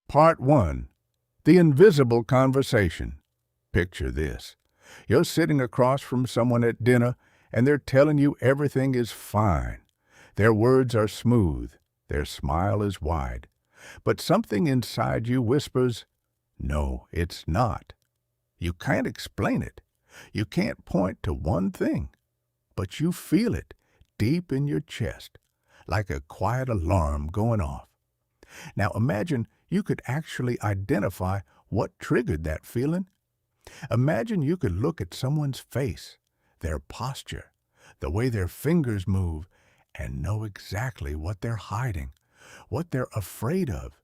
Part 1. The Invisible Conversation. Picture this. You're sitting across from someone at dinner, and they're telling you everything is fine. Their words are smooth. Their smile is wide. But something inside you whispers, "No, it's not." You can't explain it. You can't point to one thing. But you feel it deep in your chest, like a quiet alarm going off. Now imagine you could actually identify what triggered that feeling. Imagine you could look at someone's face, their posture, the way their fingers move, and know exactly what they're hiding, what they're afraid of,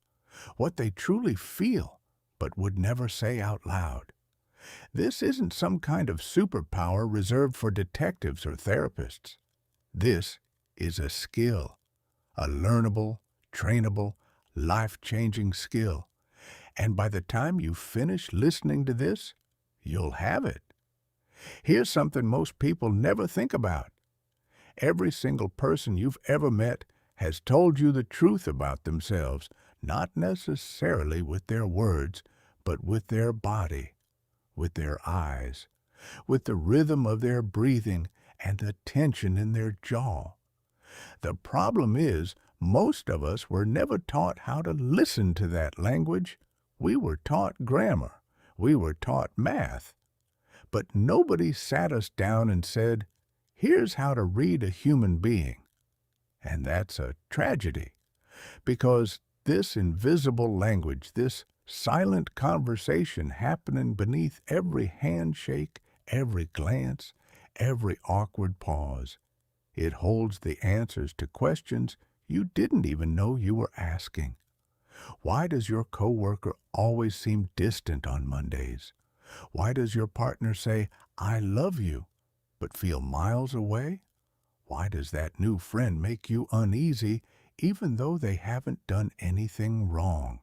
what they truly feel, but would never say out loud. This isn't some kind of superpower reserved for detectives or therapists. This is a skill, a learnable, trainable, life-changing skill. And by the time you finish listening to this, you'll have it. Here's something most people never think about. Every single person you've ever met has told you the truth about themselves, not necessarily with their words, but with their body, with their eyes, with the rhythm of their breathing and the tension in their jaw. The problem is, most of us were never taught how to listen to that language. We were taught grammar. We were taught math. But nobody sat us down and said, "Here's how to read a human being." And that's a tragedy, because this invisible language, this silent conversation happening beneath every handshake, every glance, every awkward pause, it holds the answers to questions you didn't even know you were asking. Why does your coworker always seem distant on Mondays? Why does your partner say, "I love you," but feel miles away? Why does that new friend make you uneasy even though they haven't done anything wrong?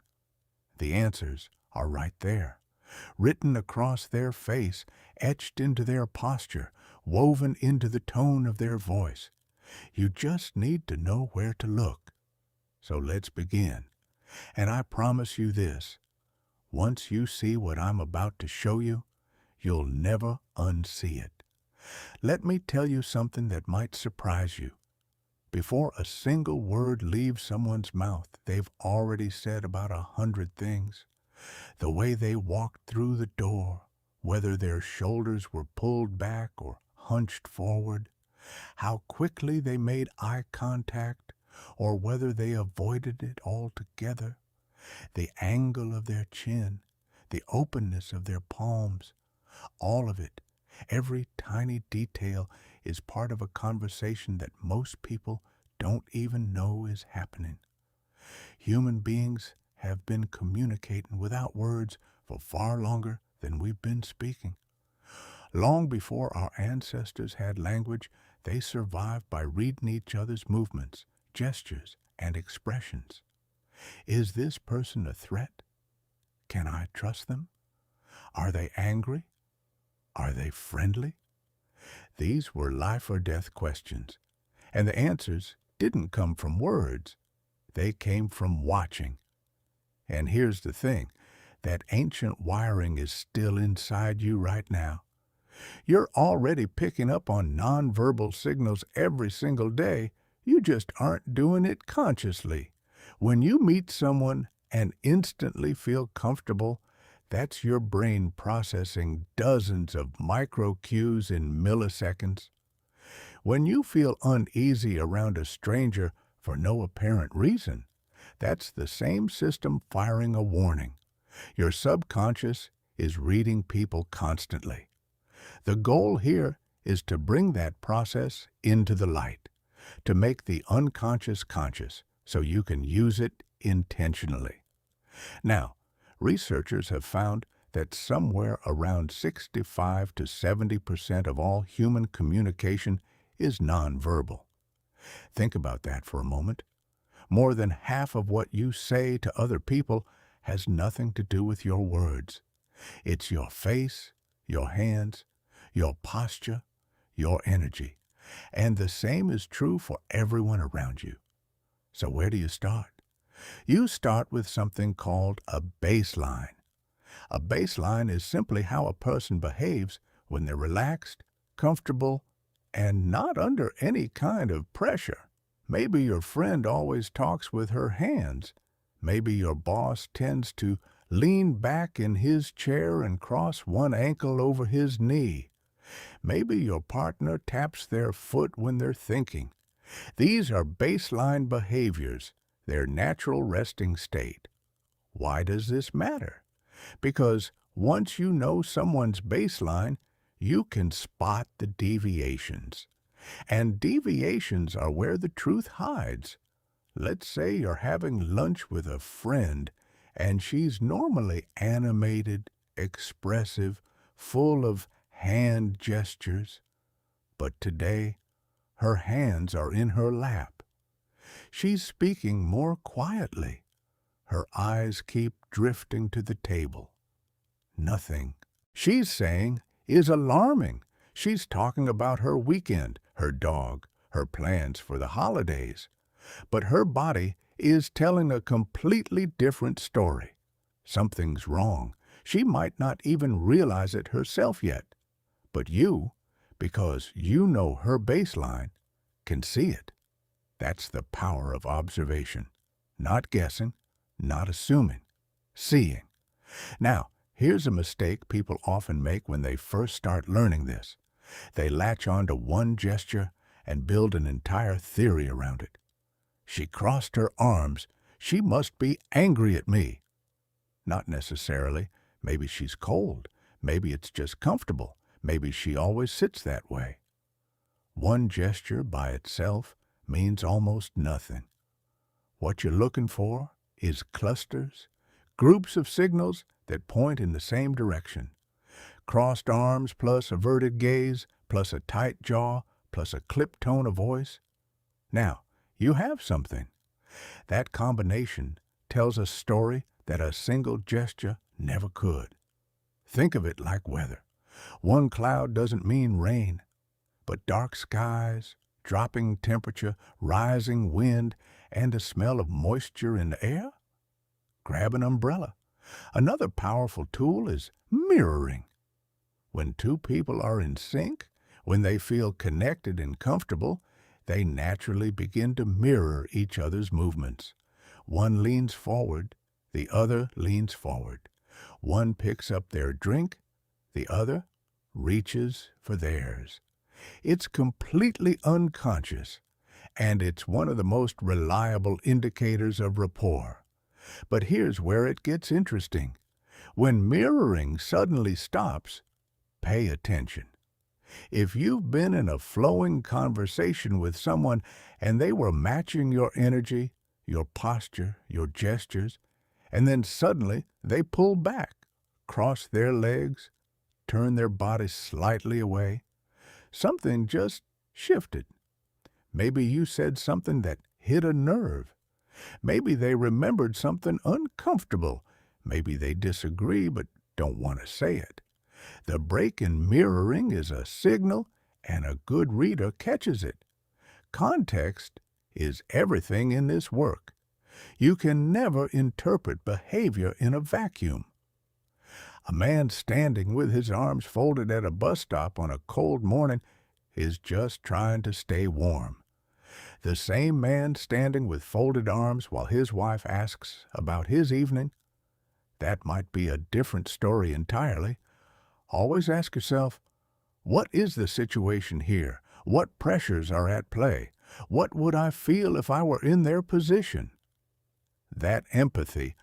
The answers are right there, written across their face, etched into their posture, woven into the tone of their voice. You just need to know where to look. So let's begin. And I promise you this, once you see what I'm about to show you, you'll never unsee it. Let me tell you something that might surprise you. Before a single word leaves someone's mouth, they've already said about 100 things. The way they walked through the door, whether their shoulders were pulled back or hunched forward, how quickly they made eye contact, or whether they avoided it altogether, the angle of their chin, the openness of their palms, all of it, every tiny detail is part of a conversation that most people don't even know is happening. Human beings have been communicating without words for far longer than we've been speaking. Long before our ancestors had language, they survived by reading each other's movements, gestures, and expressions. Is this person a threat? Can I trust them? Are they angry? Are they friendly? These were life or death questions, and the answers didn't come from words. They came from watching. And here's the thing, that ancient wiring is still inside you right now. You're already picking up on nonverbal signals every single day. You just aren't doing it consciously. When you meet someone and instantly feel comfortable, that's your brain processing dozens of micro cues in milliseconds. When you feel uneasy around a stranger for no apparent reason, that's the same system firing a warning. Your subconscious is reading people constantly. The goal here is to bring that process into the light, to make the unconscious conscious so you can use it intentionally. Now, researchers have found that somewhere around 65 to 70% of all human communication is nonverbal. Think about that for a moment. More than half of what you say to other people has nothing to do with your words. It's your face, your hands, your posture, your energy. And the same is true for everyone around you. So where do you start? You start with something called a baseline. A baseline is simply how a person behaves when they're relaxed, comfortable, and not under any kind of pressure. Maybe your friend always talks with her hands. Maybe your boss tends to lean back in his chair and cross one ankle over his knee. Maybe your partner taps their foot when they're thinking. These are baseline behaviors, their natural resting state. Why does this matter? Because once you know someone's baseline, you can spot the deviations. And deviations are where the truth hides. Let's say you're having lunch with a friend, and she's normally animated, expressive, full of hand gestures. But today, her hands are in her lap. She's speaking more quietly. Her eyes keep drifting to the table. Nothing she's saying is alarming. She's talking about her weekend, her dog, her plans for the holidays. But her body is telling a completely different story. Something's wrong. She might not even realize it herself yet. But you, because you know her baseline, can see it. That's the power of observation. Not guessing, not assuming, seeing. Now, here's a mistake people often make when they first start learning this. They latch on to one gesture and build an entire theory around it. She crossed her arms. She must be angry at me. Not necessarily. Maybe she's cold. Maybe it's just comfortable. Maybe she always sits that way. One gesture by itself means almost nothing. What you're looking for is clusters, groups of signals that point in the same direction. Crossed arms plus averted gaze plus a tight jaw plus a clipped tone of voice. Now, you have something. That combination tells a story that a single gesture never could. Think of it like weather. One cloud doesn't mean rain, but dark skies, dropping temperature, rising wind, and a smell of moisture in the air? Grab an umbrella. Another powerful tool is mirroring. When two people are in sync, when they feel connected and comfortable, they naturally begin to mirror each other's movements. One leans forward, the other leans forward. One picks up their drink, the other reaches for theirs. It's completely unconscious, and it's one of the most reliable indicators of rapport. But here's where it gets interesting. When mirroring suddenly stops, pay attention. If you've been in a flowing conversation with someone and they were matching your energy, your posture, your gestures, and then suddenly they pull back, cross their legs, turn their body slightly away, something just shifted. Maybe you said something that hit a nerve. Maybe they remembered something uncomfortable. Maybe they disagree but don't want to say it. The break in mirroring is a signal, and a good reader catches it. Context is everything in this work. You can never interpret behavior in a vacuum. A man standing with his arms folded at a bus stop on a cold morning is just trying to stay warm. The same man standing with folded arms while his wife asks about his evening, that might be a different story entirely. Always ask yourself, what is the situation here? What pressures are at play? What would I feel if I were in their position? That empathy,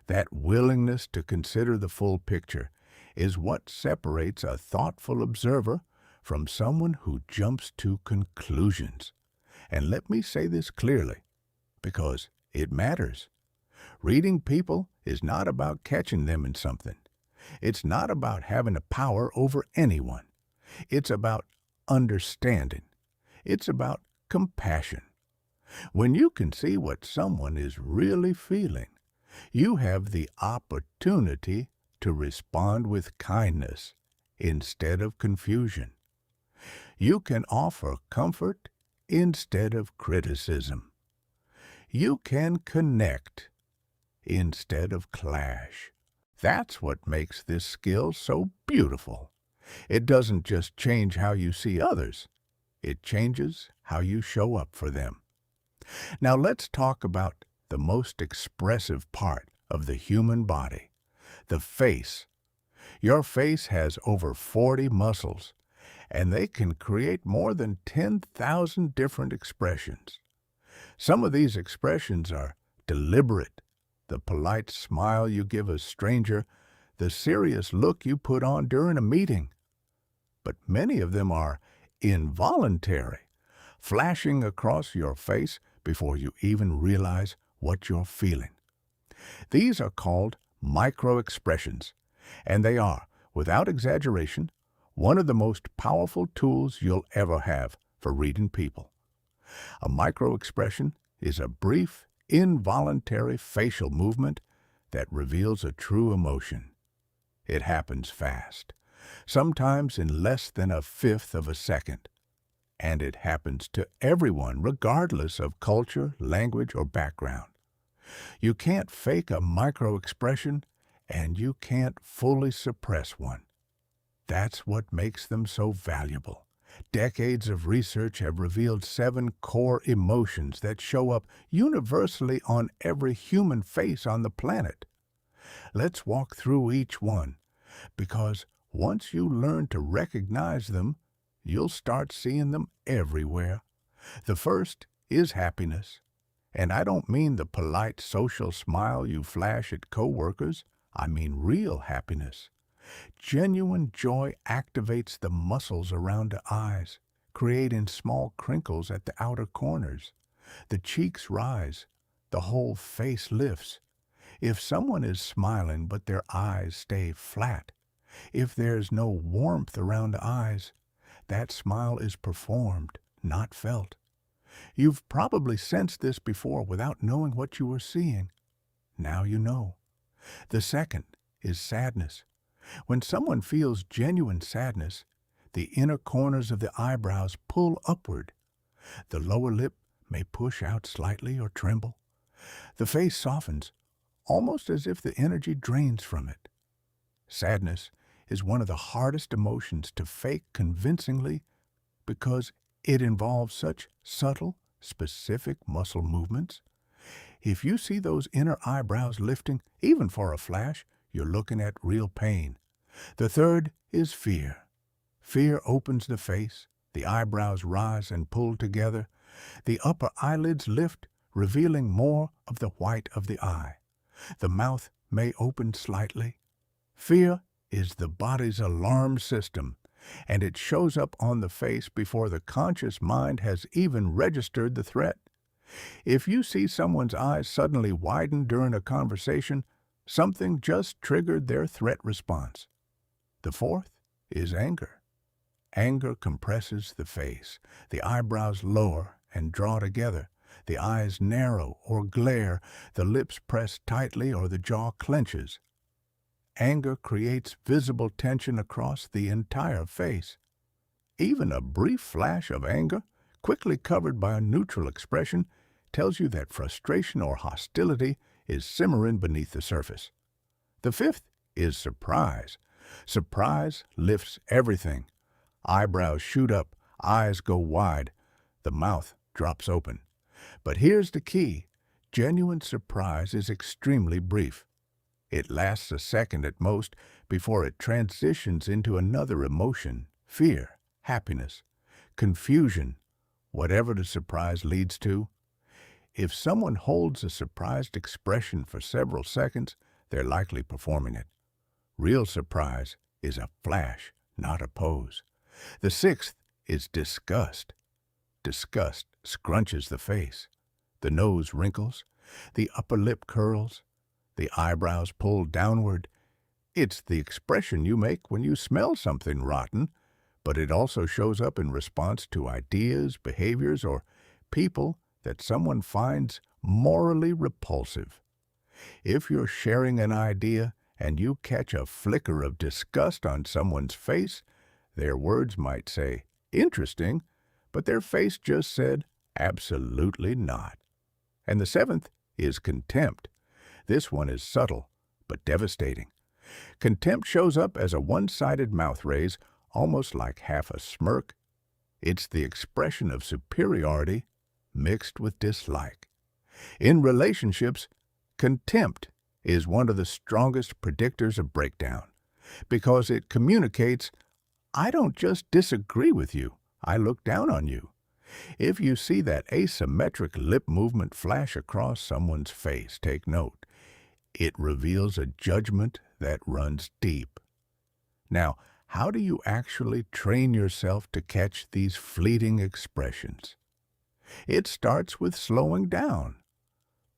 that willingness to consider the full picture, is what separates a thoughtful observer from someone who jumps to conclusions. And let me say this clearly, because it matters. Reading people is not about catching them in something. It's not about having a power over anyone. It's about understanding. It's about compassion. When you can see what someone is really feeling, you have the opportunity to respond with kindness instead of confusion. You can offer comfort instead of criticism. You can connect instead of clash. That's what makes this skill so beautiful. It doesn't just change how you see others, it changes how you show up for them. Now let's talk about the most expressive part of the human body, the face. Your face has over 40 muscles, and they can create more than 10,000 different expressions. Some of these expressions are deliberate, the polite smile you give a stranger, the serious look you put on during a meeting. But many of them are involuntary, flashing across your face before you even realize what you're feeling. These are called micro-expressions, and they are, without exaggeration, one of the most powerful tools you'll ever have for reading people. A micro-expression is a brief, involuntary facial movement that reveals a true emotion. It happens fast, sometimes in less than a fifth of a second, and it happens to everyone regardless of culture, language, or background. You can't fake a micro-expression, and you can't fully suppress one. That's what makes them so valuable. Decades of research have revealed 7 core emotions that show up universally on every human face on the planet. Let's walk through each one, because once you learn to recognize them, you'll start seeing them everywhere. The first is happiness. And I don't mean the polite social smile you flash at coworkers. I mean real happiness. Genuine joy activates the muscles around the eyes, creating small crinkles at the outer corners. The cheeks rise. The whole face lifts. If someone is smiling but their eyes stay flat, if there's no warmth around the eyes, that smile is performed, not felt. You've probably sensed this before without knowing what you were seeing. Now you know. The second is sadness. When someone feels genuine sadness, the inner corners of the eyebrows pull upward. The lower lip may push out slightly or tremble. The face softens, almost as if the energy drains from it. Sadness is one of the hardest emotions to fake convincingly because it involves such subtle, specific muscle movements. If you see those inner eyebrows lifting, even for a flash, you're looking at real pain. The third is fear. Fear opens the face, the eyebrows rise and pull together, the upper eyelids lift, revealing more of the white of the eye. The mouth may open slightly. Fear is the body's alarm system, and it shows up on the face before the conscious mind has even registered the threat. If you see someone's eyes suddenly widen during a conversation, something just triggered their threat response. The fourth is anger. Anger compresses the face. The eyebrows lower and draw together. The eyes narrow or glare. The lips press tightly or the jaw clenches. Anger creates visible tension across the entire face. Even a brief flash of anger, quickly covered by a neutral expression, tells you that frustration or hostility is simmering beneath the surface. The fifth is surprise. Surprise lifts everything. Eyebrows shoot up, eyes go wide, the mouth drops open. But here's the key. Genuine surprise is extremely brief. It lasts a second at most before it transitions into another emotion, fear, happiness, confusion, whatever the surprise leads to. If someone holds a surprised expression for several seconds, they're likely performing it. Real surprise is a flash, not a pose. The sixth is disgust. Disgust scrunches the face. The nose wrinkles. The upper lip curls. The eyebrows pull downward. It's the expression you make when you smell something rotten, but it also shows up in response to ideas, behaviors, or people that someone finds morally repulsive. If you're sharing an idea and you catch a flicker of disgust on someone's face, their words might say, "Interesting," but their face just said, "Absolutely not." And the seventh is contempt. This one is subtle, but devastating. Contempt shows up as a one-sided mouth raise, almost like half a smirk. It's the expression of superiority mixed with dislike. In relationships, contempt is one of the strongest predictors of breakdown because it communicates, I don't just disagree with you, I look down on you. If you see that asymmetric lip movement flash across someone's face, take note. It reveals a judgment that runs deep. Now, how do you actually train yourself to catch these fleeting expressions? It starts with slowing down.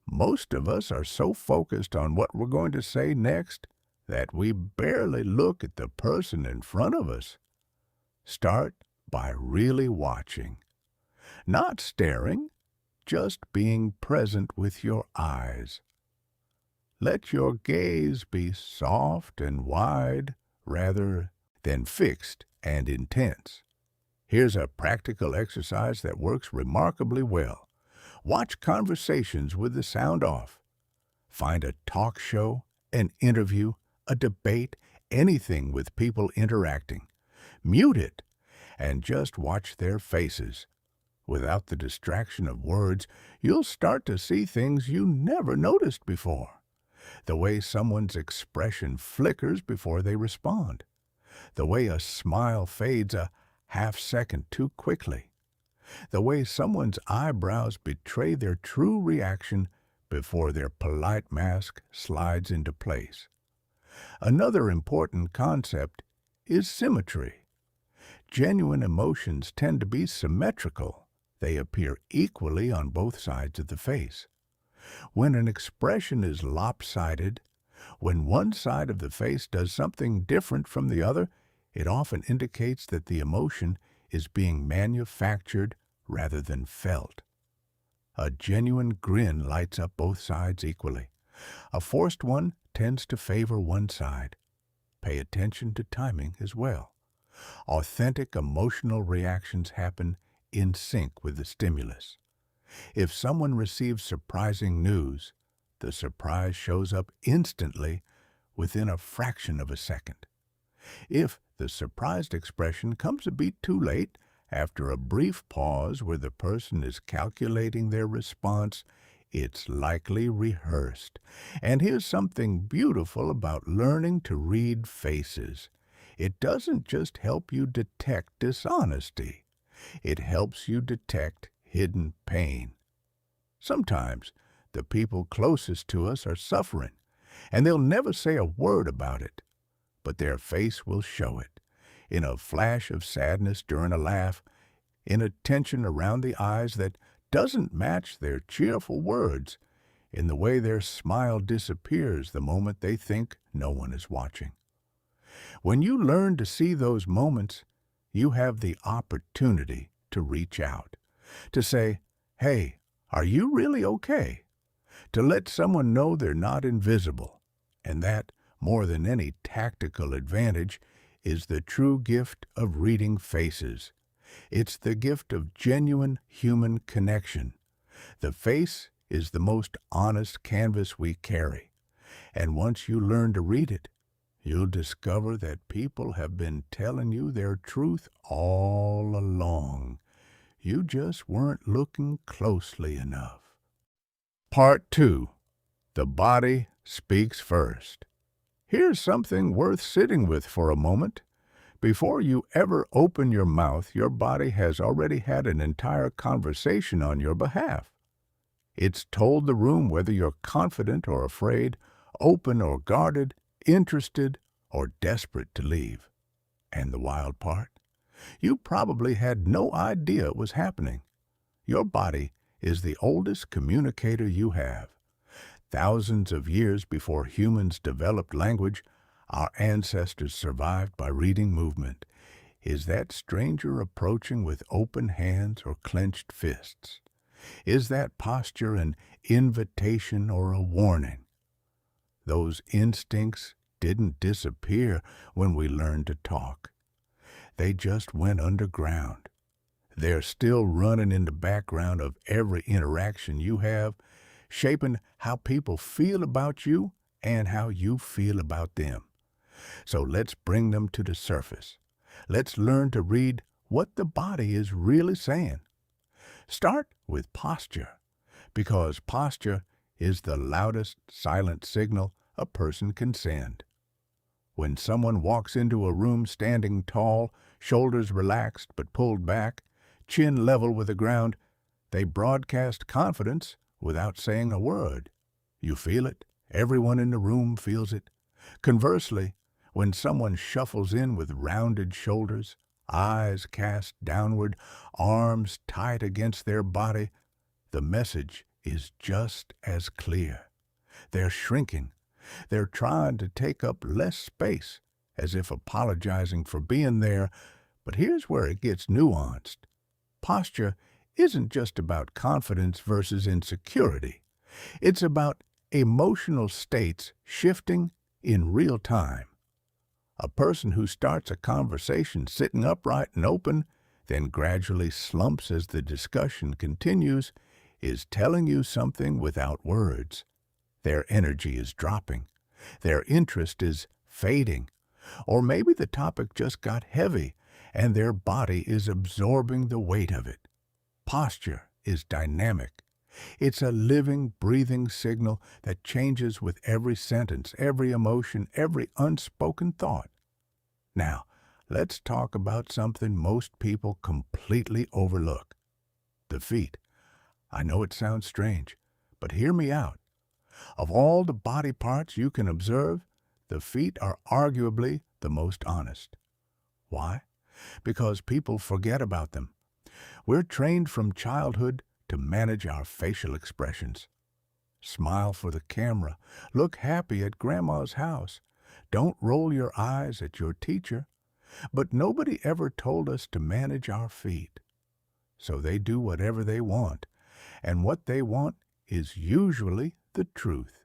Most of us are so focused on what we're going to say next that we barely look at the person in front of us. Start by really watching. Not staring, just being present with your eyes. Let your gaze be soft and wide rather than fixed and intense. Here's a practical exercise that works remarkably well. Watch conversations with the sound off. Find a talk show, an interview, a debate, anything with people interacting. Mute it and just watch their faces. Without the distraction of words, you'll start to see things you never noticed before. The way someone's expression flickers before they respond. The way a smile fades a half-second too quickly. The way someone's eyebrows betray their true reaction before their polite mask slides into place. Another important concept is symmetry. Genuine emotions tend to be symmetrical. They appear equally on both sides of the face. When an expression is lopsided, when one side of the face does something different from the other, it often indicates that the emotion is being manufactured rather than felt. A genuine grin lights up both sides equally. A forced one tends to favor one side. Pay attention to timing as well. Authentic emotional reactions happen in sync with the stimulus. If someone receives surprising news, the surprise shows up instantly within a fraction of a second. If the surprised expression comes a beat too late, after a brief pause where the person is calculating their response, it's likely rehearsed. And here's something beautiful about learning to read faces. It doesn't just help you detect dishonesty. It helps you detect hidden pain. Sometimes the people closest to us are suffering, and they'll never say a word about it, but their face will show it. In a flash of sadness during a laugh, in a tension around the eyes that doesn't match their cheerful words, in the way their smile disappears the moment they think no one is watching. When you learn to see those moments, you have the opportunity to reach out, to say, hey, are you really okay? To let someone know they're not invisible, and that, more than any tactical advantage, is the true gift of reading faces. It's the gift of genuine human connection. The face is the most honest canvas we carry, and once you learn to read it, you'll discover that people have been telling you their truth all along. You just weren't looking closely enough. Part 2. The body speaks first. Here's something worth sitting with for a moment. Before you ever open your mouth, your body has already had an entire conversation on your behalf. It's told the room whether you're confident or afraid, open or guarded, interested or desperate to leave. And the wild part? You probably had no idea it was happening. Your body is the oldest communicator you have. Thousands of years before humans developed language, our ancestors survived by reading movement. Is that stranger approaching with open hands or clenched fists? Is that posture an invitation or a warning? Those instincts didn't disappear when we learned to talk. They just went underground. They're still running in the background of every interaction you have shaping how people feel about you and how you feel about them. So let's bring them to the surface. Let's learn to read what the body is really saying. Start with posture, because posture is the loudest silent signal a person can send. When someone walks into a room standing tall, shoulders relaxed but pulled back, chin level with the ground, they broadcast confidence without saying a word. You feel it. Everyone in the room feels it. Conversely, when someone shuffles in with rounded shoulders, eyes cast downward, arms tight against their body, the message is just as clear. They're shrinking. They're trying to take up less space, as if apologizing for being there. But here's where it gets nuanced. Posture isn't just about confidence versus insecurity. It's about emotional states shifting in real time. A person who starts a conversation sitting upright and open, then gradually slumps as the discussion continues, is telling you something without words. Their energy is dropping. Their interest is fading. Or maybe the topic just got heavy and their body is absorbing the weight of it. Posture is dynamic. It's a living, breathing signal that changes with every sentence, every emotion, every unspoken thought. Now, let's talk about something most people completely overlook. The feet. I know it sounds strange, but hear me out. Of all the body parts you can observe, the feet are arguably the most honest. Why? Because people forget about them. We're trained from childhood to manage our facial expressions. Smile for the camera. Look happy at grandma's house. Don't roll your eyes at your teacher. But nobody ever told us to manage our feet. So they do whatever they want, and what they want is usually the truth.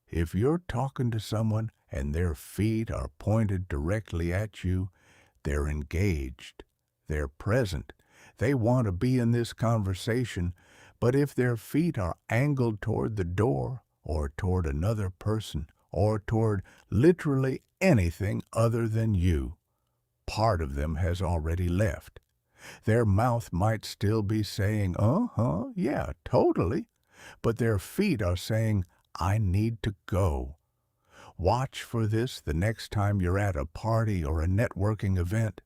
If you're talking to someone and their feet are pointed directly at you, they're engaged. They're present. They want to be in this conversation, but if their feet are angled toward the door or toward another person or toward literally anything other than you, part of them has already left. Their mouth might still be saying, yeah, totally, but their feet are saying, I need to go. Watch for this the next time you're at a party or a networking event.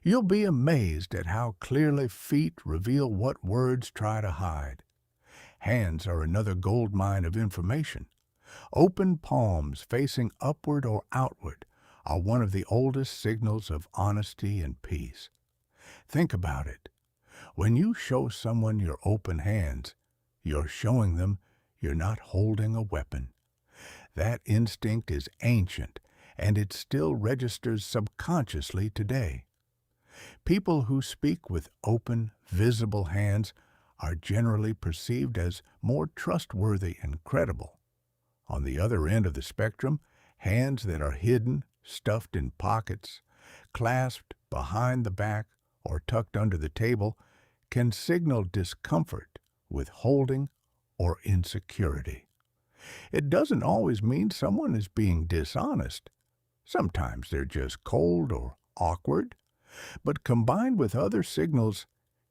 You'll be amazed at how clearly feet reveal what words try to hide. Hands are another goldmine of information. Open palms facing upward or outward are one of the oldest signals of honesty and peace. Think about it. When you show someone your open hands, you're showing them you're not holding a weapon. That instinct is ancient, and it still registers subconsciously today. People who speak with open, visible hands are generally perceived as more trustworthy and credible. On the other end of the spectrum, hands that are hidden, stuffed in pockets, clasped behind the back, or tucked under the table can signal discomfort, withholding, or insecurity. It doesn't always mean someone is being dishonest. Sometimes they're just cold or awkward. But combined with other signals,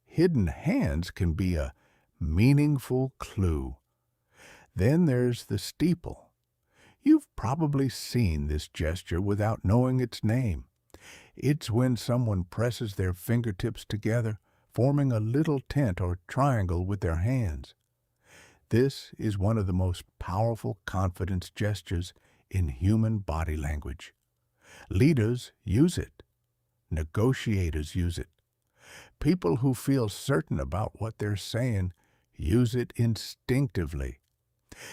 hidden hands can be a meaningful clue. Then there's the steeple. You've probably seen this gesture without knowing its name. It's when someone presses their fingertips together, forming a little tent or triangle with their hands. This is one of the most powerful confidence gestures in human body language. Leaders use it. Negotiators use it. People who feel certain about what they're saying use it instinctively.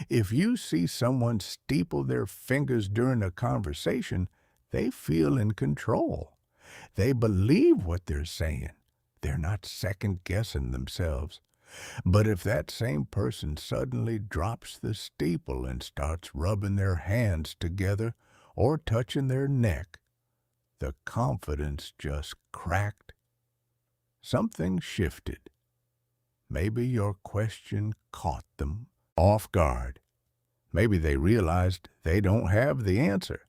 If you see someone steeple their fingers during a conversation, they feel in control. They believe what they're saying. They're not second-guessing themselves. But if that same person suddenly drops the steeple and starts rubbing their hands together or touching their neck, the confidence just cracked. Something shifted. Maybe your question caught them. off guard. Maybe they realized they don't have the answer.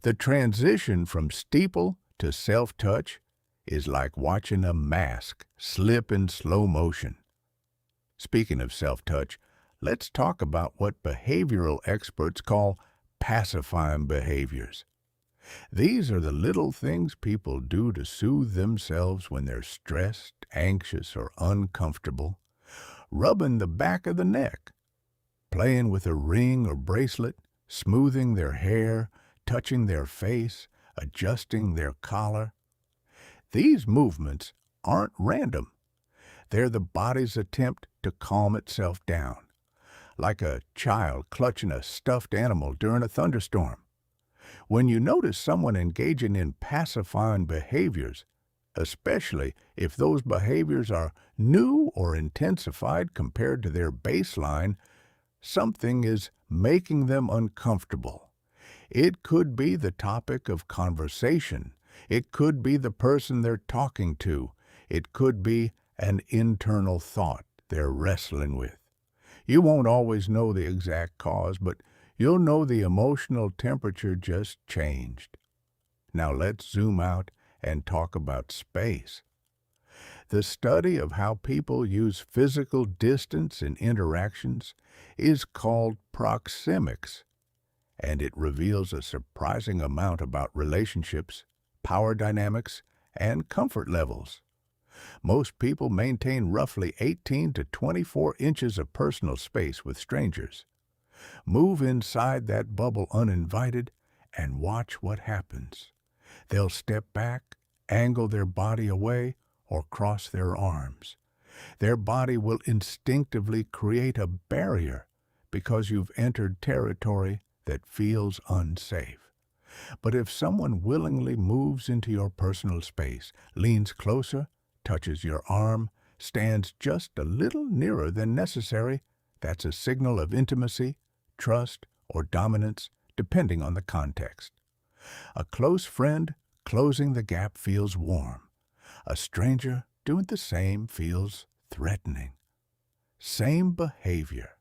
The transition from steeple to self-touch is like watching a mask slip in slow motion. Speaking of self-touch, let's talk about what behavioral experts call pacifying behaviors. These are the little things people do to soothe themselves when they're stressed, anxious, or uncomfortable. Rubbing the back of the neck, playing with a ring or bracelet, smoothing their hair, touching their face, adjusting their collar. These movements aren't random. They're the body's attempt to calm itself down, like a child clutching a stuffed animal during a thunderstorm. When you notice someone engaging in pacifying behaviors, especially if those behaviors are new or intensified compared to their baseline, something is making them uncomfortable. It could be the topic of conversation. It could be the person they're talking to. It could be an internal thought they're wrestling with. You won't always know the exact cause, but you'll know the emotional temperature just changed. Now let's zoom out and talk about space. The study of how people use physical distance in interactions is called proxemics, and it reveals a surprising amount about relationships, power dynamics, and comfort levels. Most people maintain roughly 18 to 24 inches of personal space with strangers. Move inside that bubble uninvited and watch what happens. They'll step back, angle their body away, or cross their arms. Their body will instinctively create a barrier because you've entered territory that feels unsafe. But if someone willingly moves into your personal space, leans closer, touches your arm, stands just a little nearer than necessary, that's a signal of intimacy, trust, or dominance, depending on the context. A close friend closing the gap feels warm. A stranger doing the same feels threatening. Same behavior,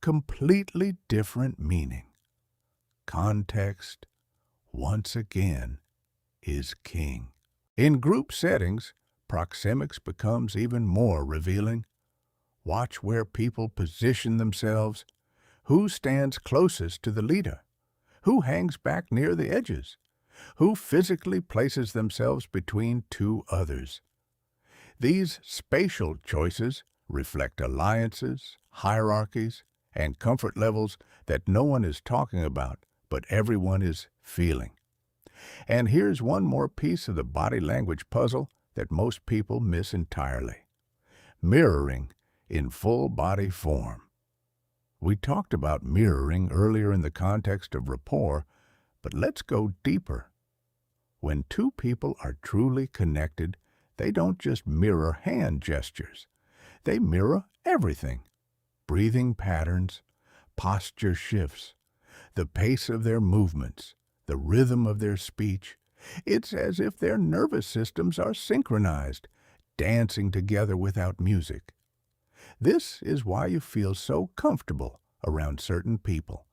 completely different meaning. Context, once again, is king. In group settings, proxemics becomes even more revealing. Watch where people position themselves. Who stands closest to the leader? Who hangs back near the edges? Who physically places themselves between two others? These spatial choices reflect alliances, hierarchies, and comfort levels that no one is talking about, but everyone is feeling. And here's one more piece of the body language puzzle that most people miss entirely. Mirroring in full body form. We talked about mirroring earlier in the context of rapport, but let's go deeper. When two people are truly connected, they don't just mirror hand gestures. They mirror everything. Breathing patterns, posture shifts, the pace of their movements, the rhythm of their speech. It's as if their nervous systems are synchronized, dancing together without music. This is why you feel so comfortable around certain people.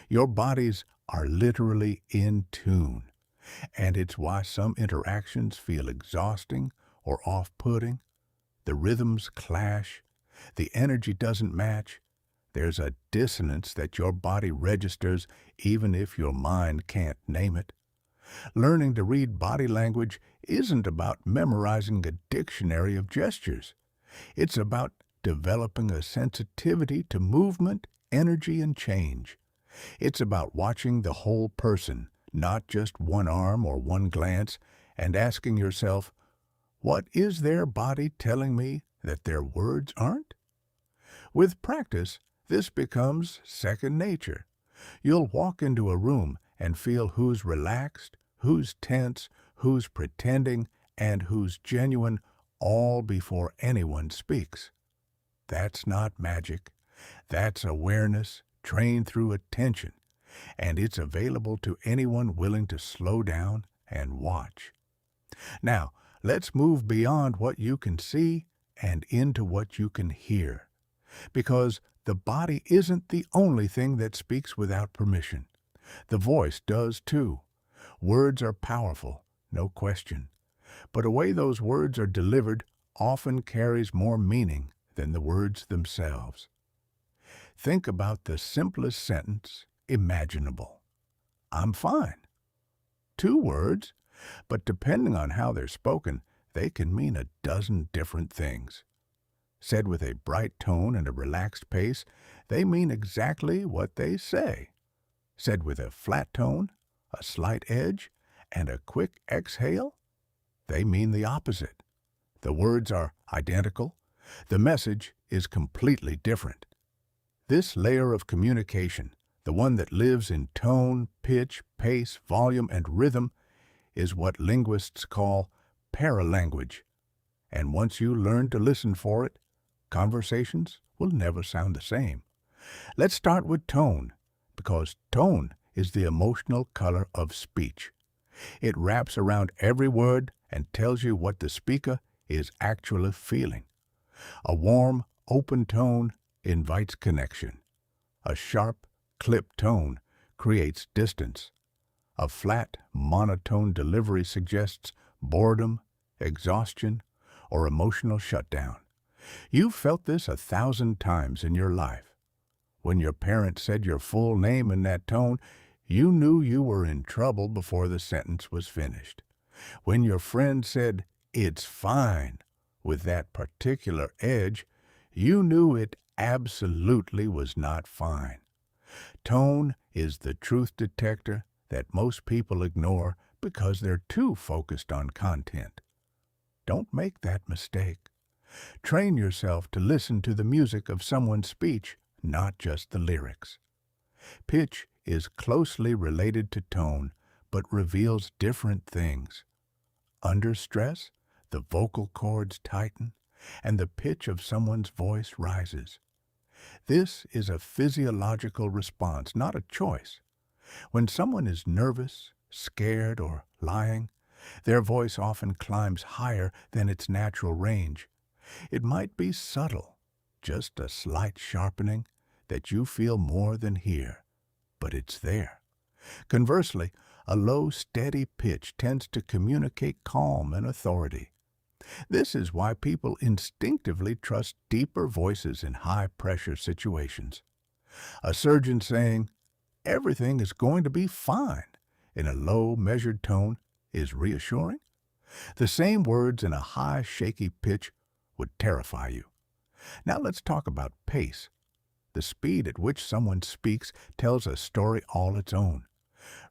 Your bodies are literally in tune. And it's why some interactions feel exhausting or off-putting. The rhythms clash. The energy doesn't match. There's a dissonance that your body registers even if your mind can't name it. Learning to read body language isn't about memorizing a dictionary of gestures. It's about developing a sensitivity to movement, energy, and change. It's about watching the whole person, not just one arm or one glance, and asking yourself, what is their body telling me that their words aren't? With practice, this becomes second nature. You'll walk into a room and feel who's relaxed, who's tense, who's pretending, and who's genuine, all before anyone speaks. That's not magic. That's awareness trained through attention, and it's available to anyone willing to slow down and watch. Now, let's move beyond what you can see and into what you can hear, because the body isn't the only thing that speaks without permission. The voice does too. Words are powerful, no question. But the way those words are delivered often carries more meaning than the words themselves. Think about the simplest sentence imaginable. I'm fine. 2 words, but depending on how they're spoken, they can mean a dozen different things. Said with a bright tone and a relaxed pace, they mean exactly what they say. Said with a flat tone, a slight edge, and a quick exhale, they mean the opposite. The words are identical. The message is completely different. This layer of communication, the one that lives in tone, pitch, pace, volume, and rhythm, is what linguists call paralanguage. And once you learn to listen for it, conversations will never sound the same. Let's start with tone, because tone is the emotional color of speech. It wraps around every word and tells you what the speaker is actually feeling. A warm, open tone invites connection. A sharp, clipped tone creates distance. A flat, monotone delivery suggests boredom, exhaustion, or emotional shutdown. You've felt this 1,000 times in your life. When your parent said your full name in that tone, you knew you were in trouble before the sentence was finished. When your friend said, "It's fine," with that particular edge, you knew it absolutely was not fine. Tone is the truth detector that most people ignore because they're too focused on content. Don't make that mistake. Train yourself to listen to the music of someone's speech, not just the lyrics. Pitch is closely related to tone, but reveals different things. Under stress, the vocal cords tighten, and the pitch of someone's voice rises. This is a physiological response, not a choice. When someone is nervous, scared, or lying, their voice often climbs higher than its natural range. It might be subtle, just a slight sharpening that you feel more than hear, but it's there. Conversely, a low, steady pitch tends to communicate calm and authority. This is why people instinctively trust deeper voices in high-pressure situations. A surgeon saying, "Everything is going to be fine," in a low, measured tone is reassuring. The same words in a high, shaky pitch would terrify you. Now let's talk about pace. The speed at which someone speaks tells a story all its own.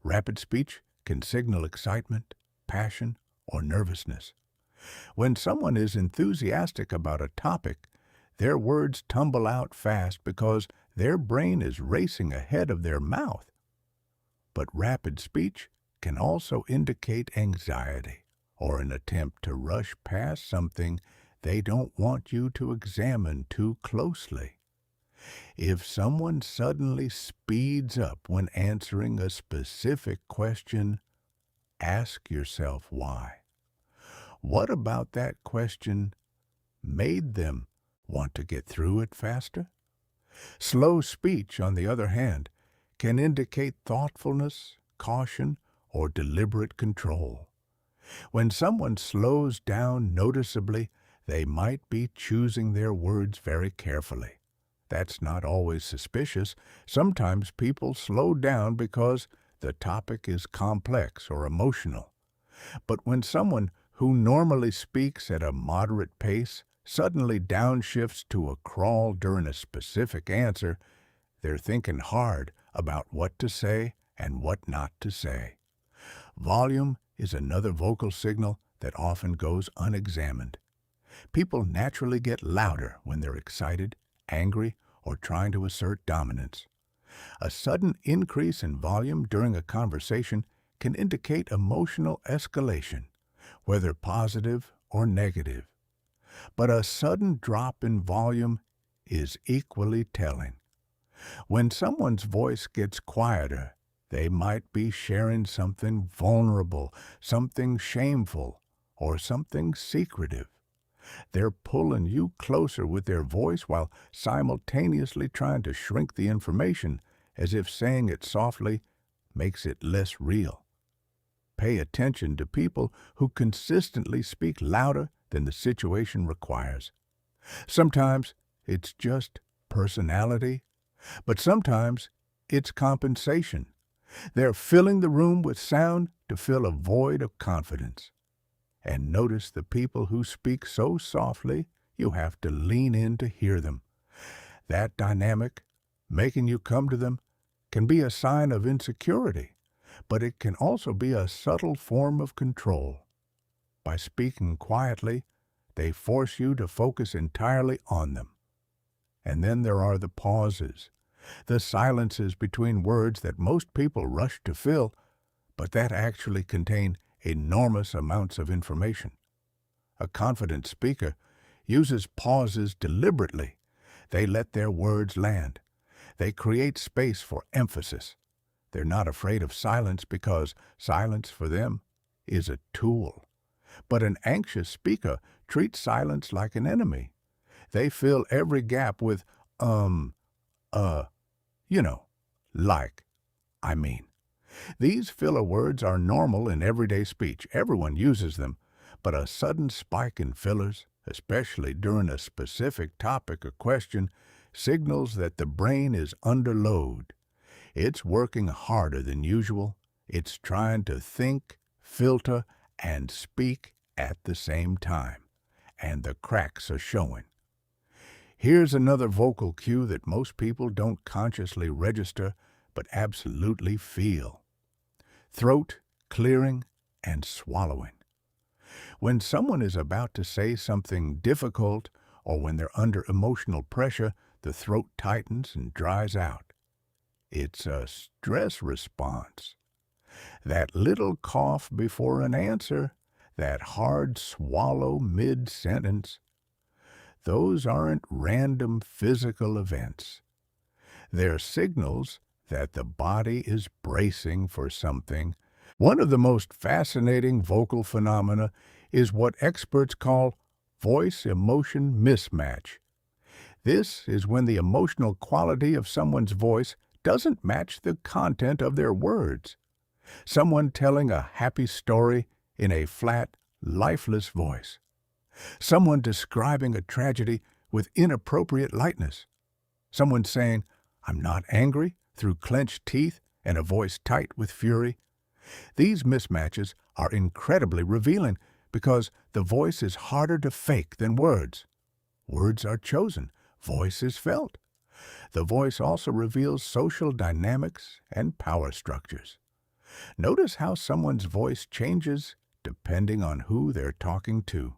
Rapid speech can signal excitement, passion, or nervousness. When someone is enthusiastic about a topic, their words tumble out fast because their brain is racing ahead of their mouth. But rapid speech can also indicate anxiety or an attempt to rush past something they don't want you to examine too closely. If someone suddenly speeds up when answering a specific question, ask yourself why. What about that question made them want to get through it faster? Slow speech, on the other hand, can indicate thoughtfulness, caution, or deliberate control. When someone slows down noticeably, they might be choosing their words very carefully. That's not always suspicious. Sometimes people slow down because the topic is complex or emotional. But when someone who normally speaks at a moderate pace suddenly downshifts to a crawl during a specific answer, they're thinking hard about what to say and what not to say. Volume is another vocal signal that often goes unexamined. People naturally get louder when they're excited, angry, or trying to assert dominance. A sudden increase in volume during a conversation can indicate emotional escalation, whether positive or negative. But a sudden drop in volume is equally telling. When someone's voice gets quieter, they might be sharing something vulnerable, something shameful, or something secretive. They're pulling you closer with their voice while simultaneously trying to shrink the information, as if saying it softly makes it less real. Pay attention to people who consistently speak louder than the situation requires. Sometimes it's just personality, but sometimes it's compensation. They're filling the room with sound to fill a void of confidence. And notice the people who speak so softly you have to lean in to hear them. That dynamic, making you come to them, can be a sign of insecurity, but it can also be a subtle form of control. By speaking quietly, they force you to focus entirely on them. And then there are the pauses, the silences between words that most people rush to fill, but that actually contain enormous amounts of information. A confident speaker uses pauses deliberately. They let their words land. They create space for emphasis. They're not afraid of silence because silence for them is a tool. But an anxious speaker treats silence like an enemy. They fill every gap with, like, I mean. These filler words are normal in everyday speech. Everyone uses them. But a sudden spike in fillers, especially during a specific topic or question, signals that the brain is under load. It's working harder than usual. It's trying to think, filter, and speak at the same time. And the cracks are showing. Here's another vocal cue that most people don't consciously register, but absolutely feel. Throat clearing and swallowing. When someone is about to say something difficult or when they're under emotional pressure, the throat tightens and dries out. It's a stress response. That little cough before an answer, that hard swallow mid-sentence, those aren't random physical events. They're signals that the body is bracing for something. One of the most fascinating vocal phenomena is what experts call voice-emotion mismatch. This is when the emotional quality of someone's voice doesn't match the content of their words. Someone telling a happy story in a flat, lifeless voice. Someone describing a tragedy with inappropriate lightness. Someone saying, "I'm not angry," through clenched teeth and a voice tight with fury. These mismatches are incredibly revealing because the voice is harder to fake than words. Words are chosen, voice is felt. The voice also reveals social dynamics and power structures. Notice how someone's voice changes depending on who they're talking to.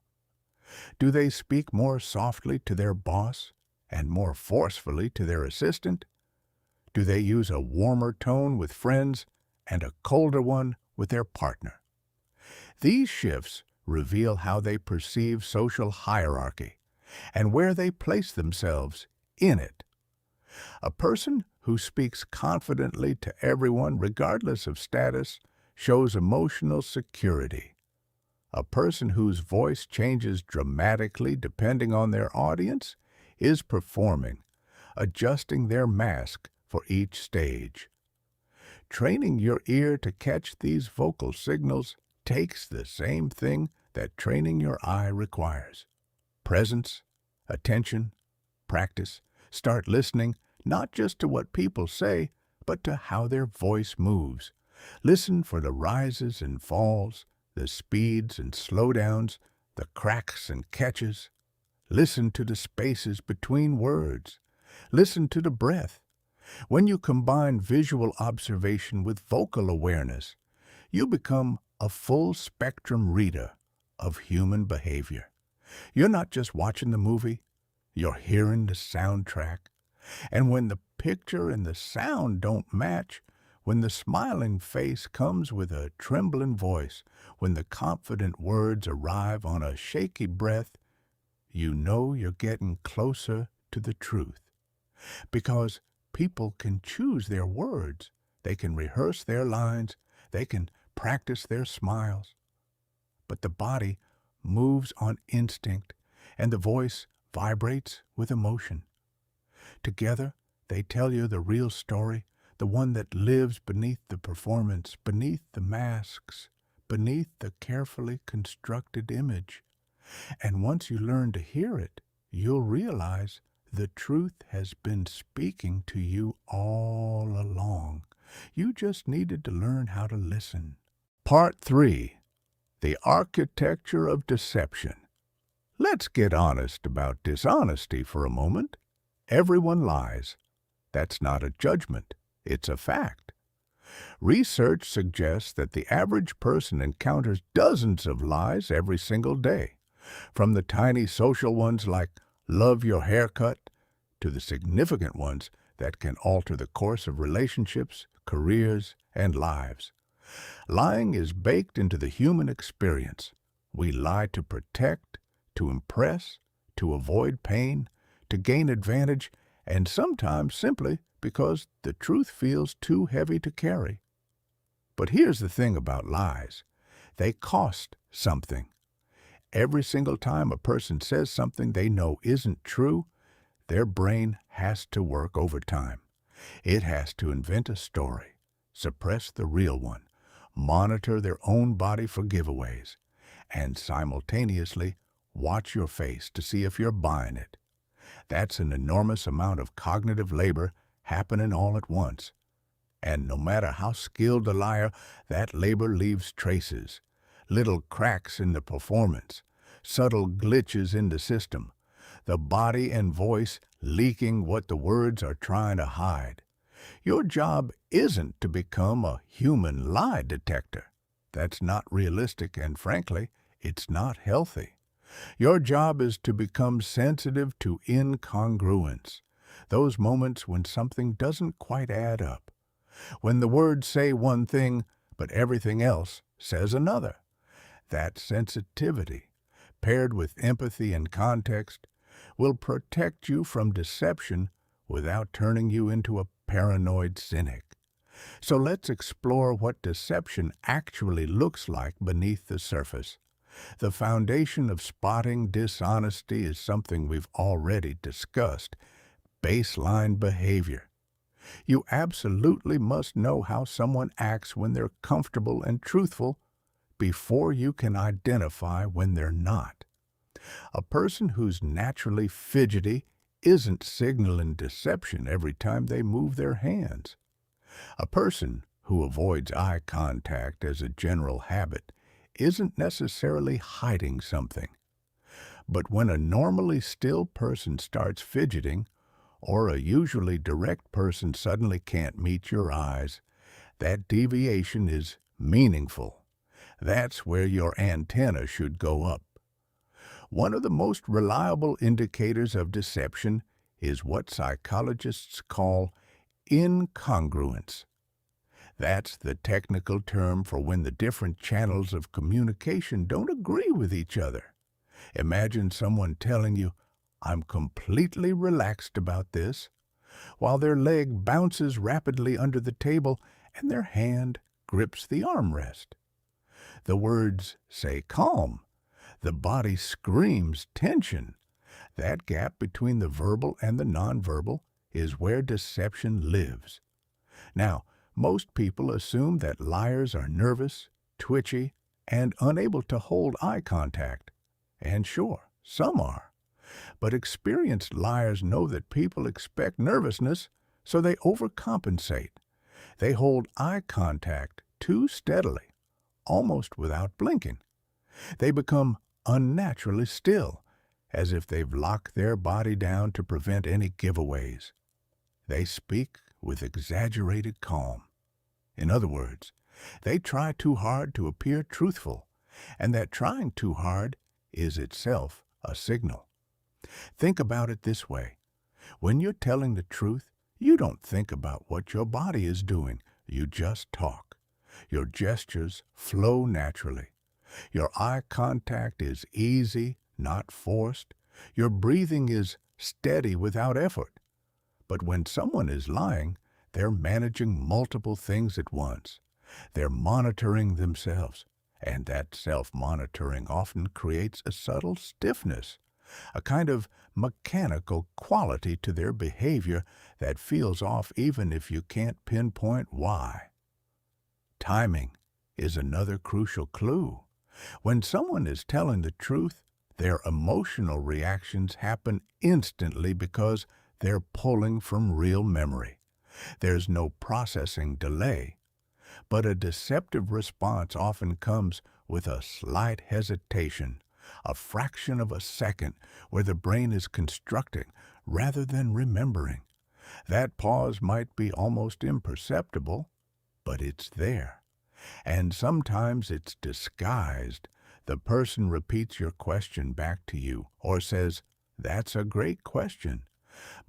Do they speak more softly to their boss and more forcefully to their assistant? Do they use a warmer tone with friends and a colder one with their partner? These shifts reveal how they perceive social hierarchy and where they place themselves in it. A person who speaks confidently to everyone regardless of status shows emotional security. A person whose voice changes dramatically depending on their audience is performing, adjusting their mask for each stage. Training your ear to catch these vocal signals takes the same thing that training your eye requires. Presence, attention, practice. Start listening not just to what people say, but to how their voice moves. Listen for the rises and falls, the speeds and slowdowns, the cracks and catches. Listen to the spaces between words. Listen to the breath. When you combine visual observation with vocal awareness, you become a full-spectrum reader of human behavior. You're not just watching the movie, you're hearing the soundtrack. And when the picture and the sound don't match, when the smiling face comes with a trembling voice, when the confident words arrive on a shaky breath, you know you're getting closer to the truth. Because people can choose their words, they can rehearse their lines, they can practice their smiles. But the body moves on instinct, and the voice vibrates with emotion. Together, they tell you the real story, the one that lives beneath the performance, beneath the masks, beneath the carefully constructed image. And once you learn to hear it, you'll realize the truth has been speaking to you all along. You just needed to learn how to listen. Part 3. The Architecture of Deception. Let's get honest about dishonesty for a moment. Everyone lies. That's not a judgment. It's a fact. Research suggests that the average person encounters dozens of lies every single day, from the tiny social ones like love your haircut to the significant ones that can alter the course of relationships, careers, and lives. Lying is baked into the human experience. We lie to protect, to impress, to avoid pain, to gain advantage, and sometimes simply because the truth feels too heavy to carry. But here's the thing about lies. They cost something. Every single time a person says something they know isn't true, their brain has to work overtime. It has to invent a story, suppress the real one, monitor their own body for giveaways, and simultaneously watch your face to see if you're buying it. That's an enormous amount of cognitive labor happening all at once. And no matter how skilled a liar, that labor leaves traces, little cracks in the performance, subtle glitches in the system, the body and voice leaking what the words are trying to hide. Your job isn't to become a human lie detector. That's not realistic, and frankly, it's not healthy. Your job is to become sensitive to incongruence, those moments when something doesn't quite add up, when the words say one thing, but everything else says another. That sensitivity, paired with empathy and context, will protect you from deception without turning you into a paranoid cynic. So let's explore what deception actually looks like beneath the surface. The foundation of spotting dishonesty is something we've already discussed: baseline behavior. You absolutely must know how someone acts when they're comfortable and truthful before you can identify when they're not. A person who's naturally fidgety isn't signaling deception every time they move their hands. A person who avoids eye contact as a general habit isn't necessarily hiding something. But when a normally still person starts fidgeting, or a usually direct person suddenly can't meet your eyes, that deviation is meaningful. That's where your antenna should go up. One of the most reliable indicators of deception is what psychologists call incongruence. That's the technical term for when the different channels of communication don't agree with each other. Imagine someone telling you, "I'm completely relaxed about this," while their leg bounces rapidly under the table and their hand grips the armrest. The words say calm. The body screams tension. That gap between the verbal and the nonverbal is where deception lives. Now, most people assume that liars are nervous, twitchy, and unable to hold eye contact. And sure, some are. But experienced liars know that people expect nervousness, so they overcompensate. They hold eye contact too steadily, almost without blinking. They become unnaturally still, as if they've locked their body down to prevent any giveaways. They speak with exaggerated calm. In other words, they try too hard to appear truthful, and that trying too hard is itself a signal. Think about it this way. When you're telling the truth, you don't think about what your body is doing. You just talk. Your gestures flow naturally. Your eye contact is easy, not forced. Your breathing is steady without effort. But when someone is lying, they're managing multiple things at once. They're monitoring themselves, and that self-monitoring often creates a subtle stiffness, a kind of mechanical quality to their behavior that feels off even if you can't pinpoint why. Timing is another crucial clue. When someone is telling the truth, their emotional reactions happen instantly because they're pulling from real memory. There's no processing delay, but a deceptive response often comes with a slight hesitation, a fraction of a second where the brain is constructing rather than remembering. That pause might be almost imperceptible, but it's there. And sometimes it's disguised. The person repeats your question back to you or says, "That's a great question,"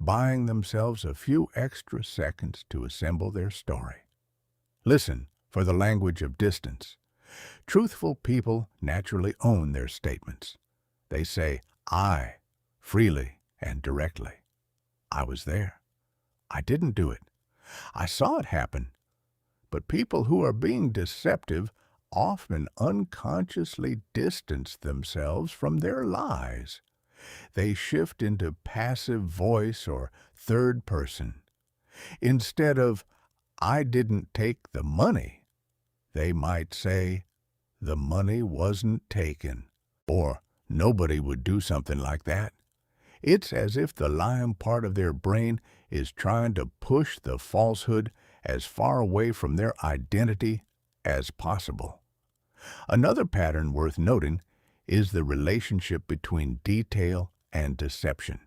buying themselves a few extra seconds to assemble their story. Listen for the language of distance. Truthful people naturally own their statements. They say, "I," freely and directly. "I was there. I didn't do it. I saw it happen." But people who are being deceptive often unconsciously distance themselves from their lies. They shift into passive voice or third person. Instead of, "I didn't take the money," they might say, "The money wasn't taken," or "Nobody would do something like that." It's as if the lying part of their brain is trying to push the falsehood as far away from their identity as possible. Another pattern worth noting is the relationship between detail and deception.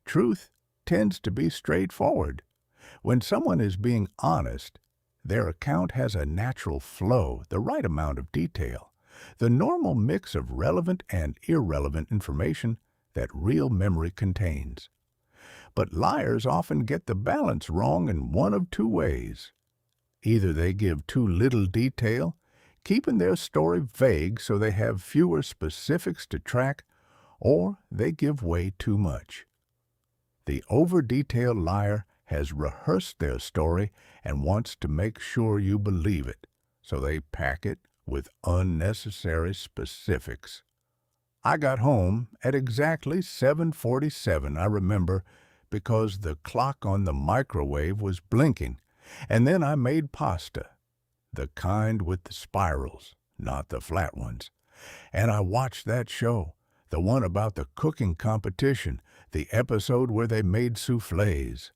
Truth tends to be straightforward. When someone is being honest, their account has a natural flow, the right amount of detail, the normal mix of relevant and irrelevant information that real memory contains. But liars often get the balance wrong in one of two ways. Either they give too little detail, keeping their story vague so they have fewer specifics to track, or they give way too much. The over-detailed liar has rehearsed their story and wants to make sure you believe it, so they pack it with unnecessary specifics. I got home at exactly 7:47, I remember, because the clock on the microwave was blinking, and then I made pasta, the kind with the spirals, not the flat ones. And I watched that show, the one about the cooking competition, the episode where they made soufflés.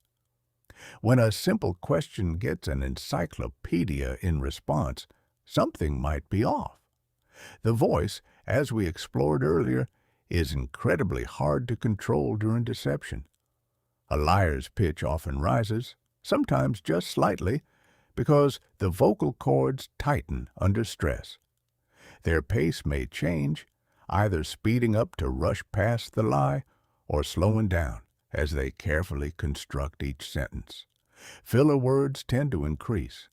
When a simple question gets an encyclopedia in response, something might be off. The voice, as we explored earlier, is incredibly hard to control during deception. A liar's pitch often rises, sometimes just slightly, because the vocal cords tighten under stress. Their pace may change, either speeding up to rush past the lie or slowing down as they carefully construct each sentence. Filler words tend to increase.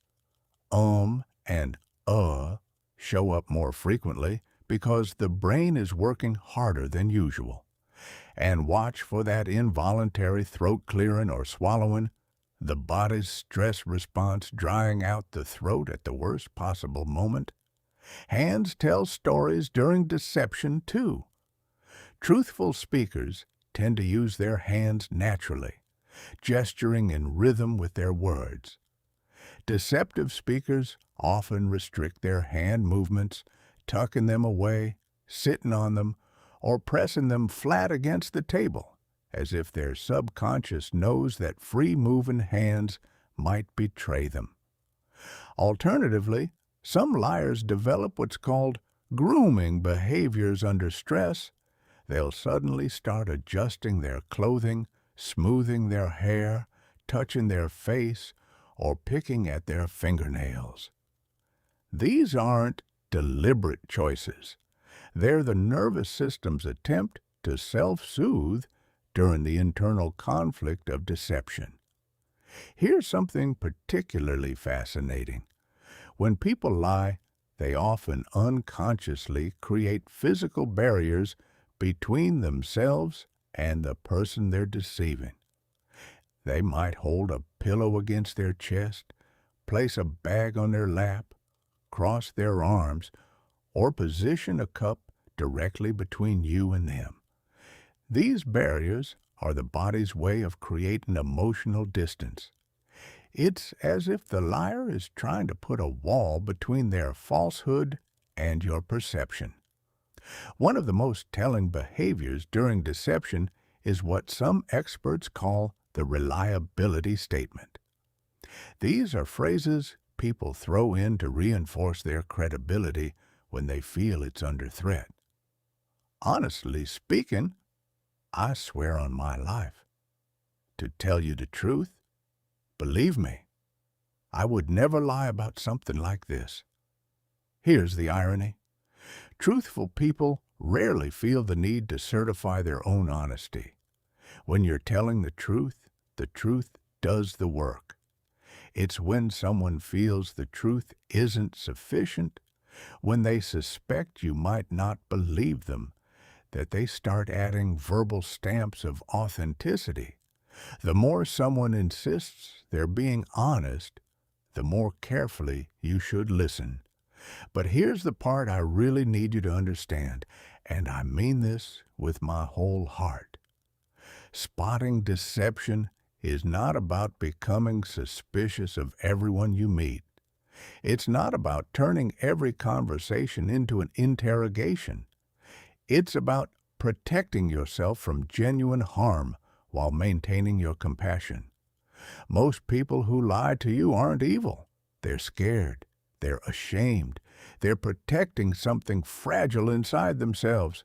And show up more frequently because the brain is working harder than usual. And watch for that involuntary throat clearing or swallowing, the body's stress response drying out the throat at the worst possible moment. Hands tell stories during deception, too. Truthful speakers tend to use their hands naturally, gesturing in rhythm with their words. Deceptive speakers often restrict their hand movements, tucking them away, sitting on them, or pressing them flat against the table, as if their subconscious knows that free-moving hands might betray them. Alternatively, some liars develop what's called grooming behaviors under stress. They'll suddenly start adjusting their clothing, smoothing their hair, touching their face, or picking at their fingernails. These aren't deliberate choices. They're the nervous system's attempt to self-soothe during the internal conflict of deception. Here's something particularly fascinating. When people lie, they often unconsciously create physical barriers between themselves and the person they're deceiving. They might hold a pillow against their chest, place a bag on their lap, cross their arms, or position a cup directly between you and them. These barriers are the body's way of creating emotional distance. It's as if the liar is trying to put a wall between their falsehood and your perception. One of the most telling behaviors during deception is what some experts call the reliability statement. These are phrases people throw in to reinforce their credibility when they feel it's under threat. Honestly speaking, I swear on my life. To tell you the truth, believe me, I would never lie about something like this. Here's the irony. Truthful people rarely feel the need to certify their own honesty. When you're telling the truth does the work. It's when someone feels the truth isn't sufficient, when they suspect you might not believe them, that they start adding verbal stamps of authenticity. The more someone insists they're being honest, the more carefully you should listen. But here's the part I really need you to understand, and I mean this with my whole heart. Spotting deception is not about becoming suspicious of everyone you meet. It's not about turning every conversation into an interrogation. It's about protecting yourself from genuine harm while maintaining your compassion. Most people who lie to you aren't evil. They're scared. They're ashamed. They're protecting something fragile inside themselves.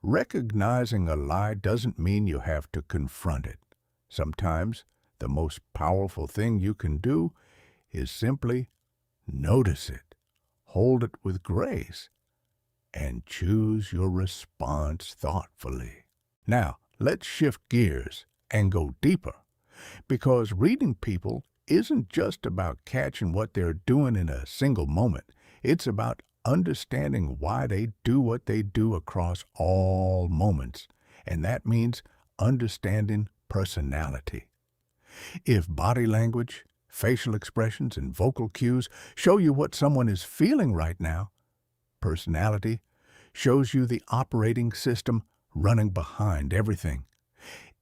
Recognizing a lie doesn't mean you have to confront it. Sometimes the most powerful thing you can do is simply notice it, hold it with grace, and choose your response thoughtfully. Now, let's shift gears and go deeper, because reading people isn't just about catching what they're doing in a single moment. It's about understanding why they do what they do across all moments, and that means understanding personality. If body language, facial expressions, and vocal cues show you what someone is feeling right now, personality shows you the operating system running behind everything.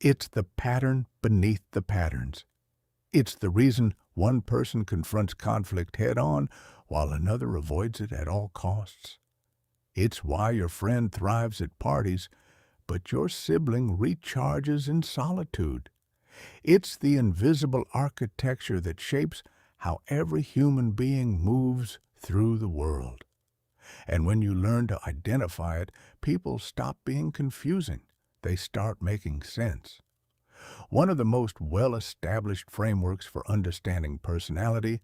It's the pattern beneath the patterns. It's the reason one person confronts conflict head-on while another avoids it at all costs. It's why your friend thrives at parties, but your sibling recharges in solitude. It's the invisible architecture that shapes how every human being moves through the world. And when you learn to identify it, people stop being confusing. They start making sense. One of the most well-established frameworks for understanding personality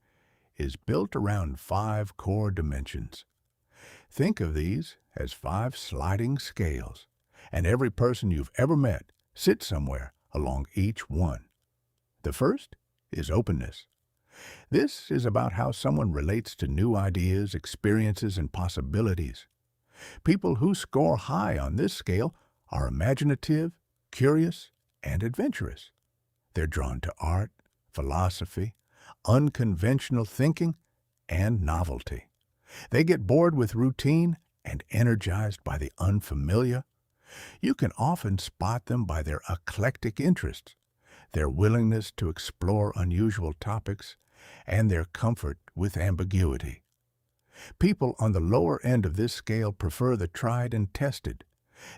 is built around 5 core dimensions. Think of these as 5 sliding scales, and every person you've ever met sits somewhere along each one. The first is openness. This is about how someone relates to new ideas, experiences, and possibilities. People who score high on this scale are imaginative, curious, and adventurous. They're drawn to art, philosophy, unconventional thinking, and novelty. They get bored with routine and energized by the unfamiliar. You can often spot them by their eclectic interests, their willingness to explore unusual topics, and their comfort with ambiguity. People on the lower end of this scale prefer the tried and tested.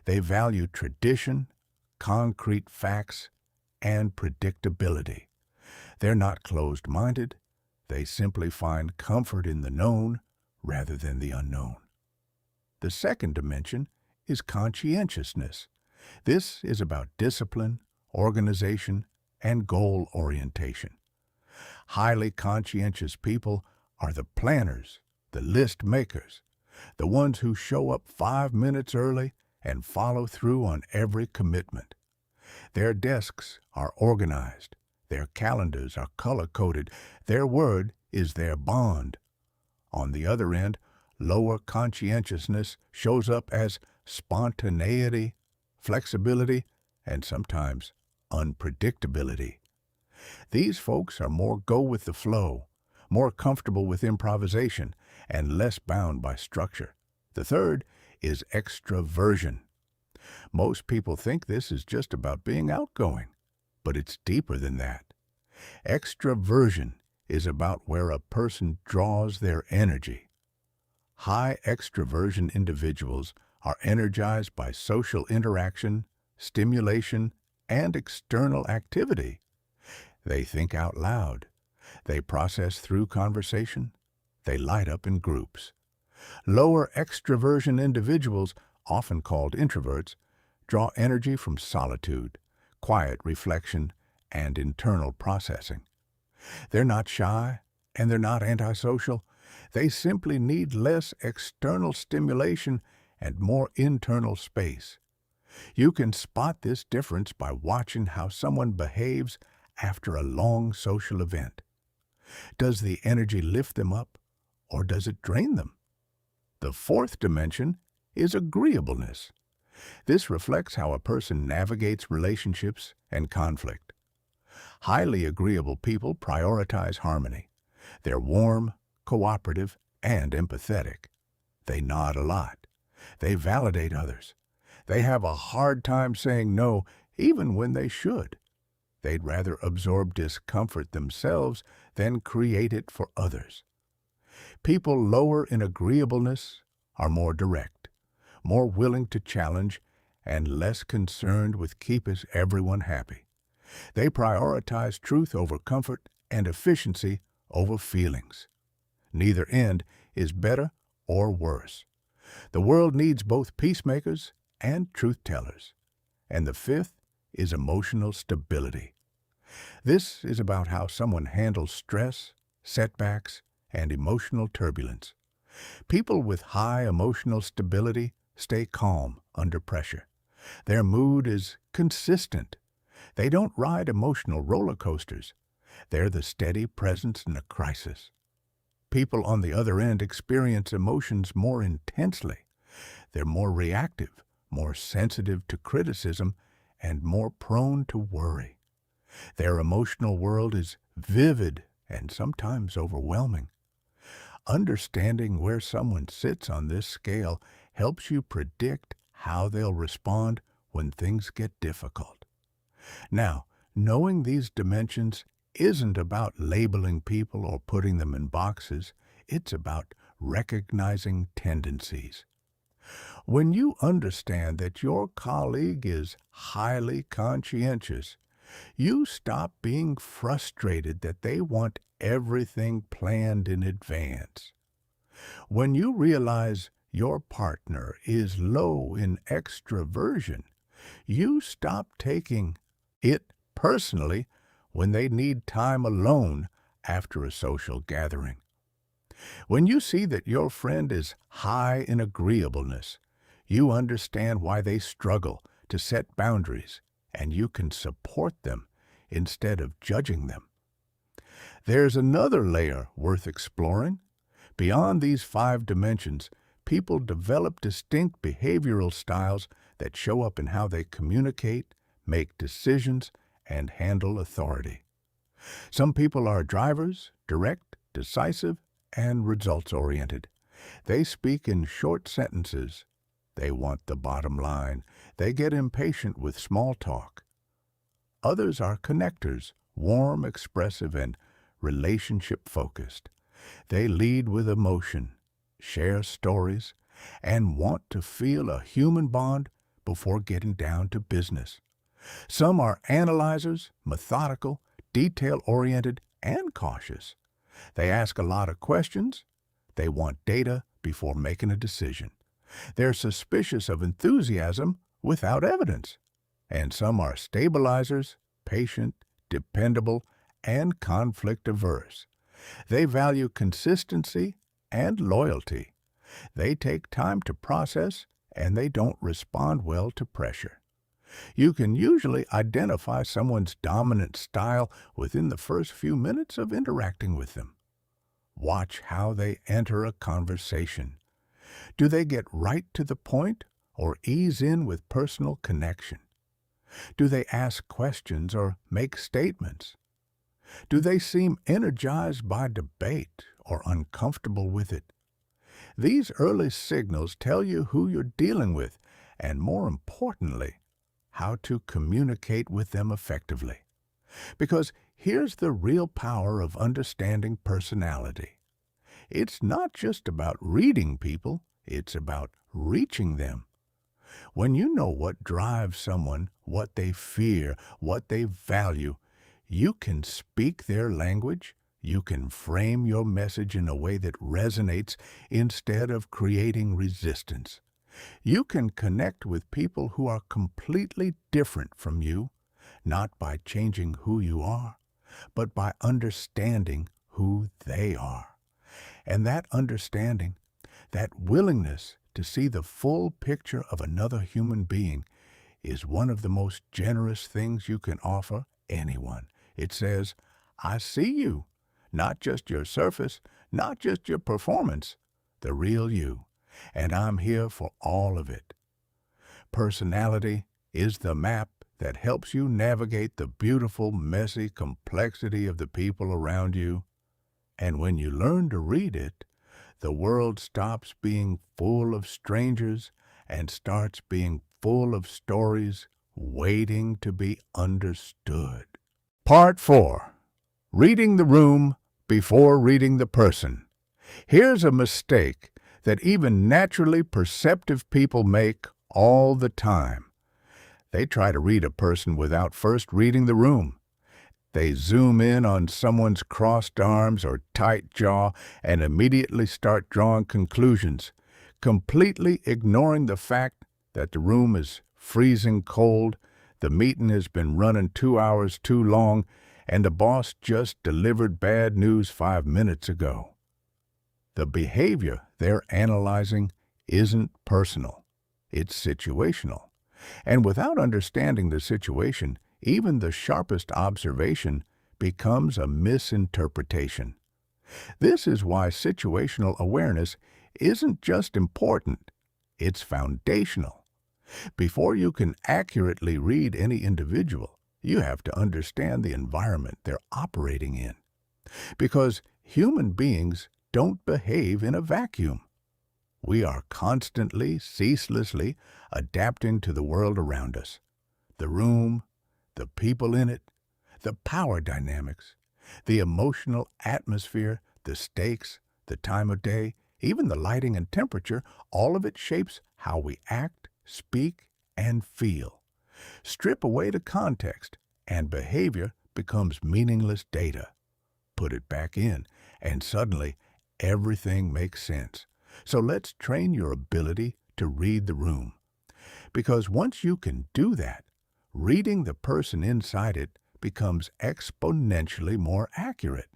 They value tradition, concrete facts, and predictability. They're not closed-minded. They simply find comfort in the known rather than the unknown. The second dimension is conscientiousness. This is about discipline, organization, and goal orientation. Highly conscientious people are the planners, the list makers, the ones who show up 5 minutes early and follow through on every commitment. Their desks are organized. Their calendars are color-coded. Their word is their bond. On the other end, lower conscientiousness shows up as spontaneity, flexibility, and sometimes unpredictability. These folks are more go with the flow, more comfortable with improvisation, and less bound by structure. The third is extraversion. Most people think this is just about being outgoing, but it's deeper than that. Extraversion is about where a person draws their energy. High extraversion individuals are energized by social interaction, stimulation, and external activity. They think out loud. They process through conversation. They light up in groups. Lower extraversion individuals, often called introverts, draw energy from solitude, quiet reflection, and internal processing. They're not shy, and they're not antisocial. They simply need less external stimulation and more internal space. You can spot this difference by watching how someone behaves after a long social event. Does the energy lift them up, or does it drain them? The fourth dimension is agreeableness. This reflects how a person navigates relationships and conflict. Highly agreeable people prioritize harmony. They're warm, cooperative, and empathetic. They nod a lot. They validate others. They have a hard time saying no, even when they should. They'd rather absorb discomfort themselves than create it for others. People lower in agreeableness are more direct, more willing to challenge, and less concerned with keeping everyone happy. They prioritize truth over comfort and efficiency over feelings. Neither end is better or worse. The world needs both peacemakers and truth-tellers. And the fifth is emotional stability. This is about how someone handles stress, setbacks, and emotional turbulence. People with high emotional stability stay calm under pressure. Their mood is consistent. They don't ride emotional roller coasters. They're the steady presence in a crisis. People on the other end experience emotions more intensely. They're more reactive, more sensitive to criticism, and more prone to worry. Their emotional world is vivid and sometimes overwhelming. Understanding where someone sits on this scale helps you predict how they'll respond when things get difficult. Now, knowing these dimensions isn't about labeling people or putting them in boxes. It's about recognizing tendencies. When you understand that your colleague is highly conscientious, you stop being frustrated that they want everything planned in advance. When you realize your partner is low in extraversion, you stop taking it personally when they need time alone after a social gathering. When you see that your friend is high in agreeableness, you understand why they struggle to set boundaries, and you can support them instead of judging them. There's another layer worth exploring. Beyond these 5 dimensions, people develop distinct behavioral styles that show up in how they communicate, make decisions, and handle authority. Some people are drivers, direct, decisive, and results-oriented. They speak in short sentences. They want the bottom line. They get impatient with small talk. Others are connectors, warm, expressive, and relationship-focused. They lead with emotion, share stories, and want to feel a human bond before getting down to business. Some are analyzers, methodical, detail-oriented, and cautious. They ask a lot of questions. They want data before making a decision. They're suspicious of enthusiasm without evidence. And some are stabilizers, patient, dependable, and conflict-averse. They value consistency and loyalty. They take time to process, and they don't respond well to pressure. You can usually identify someone's dominant style within the first few minutes of interacting with them. Watch how they enter a conversation. Do they get right to the point or ease in with personal connection? Do they ask questions or make statements? Do they seem energized by debate or uncomfortable with it? These early signals tell you who you're dealing with and more importantly, how to communicate with them effectively. Because here's the real power of understanding personality. It's not just about reading people, it's about reaching them. When you know what drives someone, what they fear, what they value, you can speak their language, you can frame your message in a way that resonates instead of creating resistance. You can connect with people who are completely different from you, not by changing who you are, but by understanding who they are. And that understanding, that willingness to see the full picture of another human being, is one of the most generous things you can offer anyone. It says, I see you, not just your surface, not just your performance, the real you, and I'm here for all of it. Personality is the map that helps you navigate the beautiful, messy complexity of the people around you. And when you learn to read it, the world stops being full of strangers and starts being full of stories waiting to be understood. Part 4. Reading the room before reading the person. Here's a mistake that even naturally perceptive people make all the time. They try to read a person without first reading the room. They zoom in on someone's crossed arms or tight jaw and immediately start drawing conclusions, completely ignoring the fact that the room is freezing cold, the meeting has been running 2 hours too long, and the boss just delivered bad news 5 minutes ago. The behavior they're analyzing isn't personal, it's situational. And without understanding the situation, even the sharpest observation becomes a misinterpretation. This is why situational awareness isn't just important, it's foundational. Before you can accurately read any individual, you have to understand the environment they're operating in. Because human beings don't behave in a vacuum. We are constantly, ceaselessly adapting to the world around us. The room, the people in it, the power dynamics, the emotional atmosphere, the stakes, the time of day, even the lighting and temperature, all of it shapes how we act, speak, and feel. Strip away the context, and behavior becomes meaningless data. Put it back in, and suddenly everything makes sense. So let's train your ability to read the room. Because once you can do that, reading the person inside it becomes exponentially more accurate.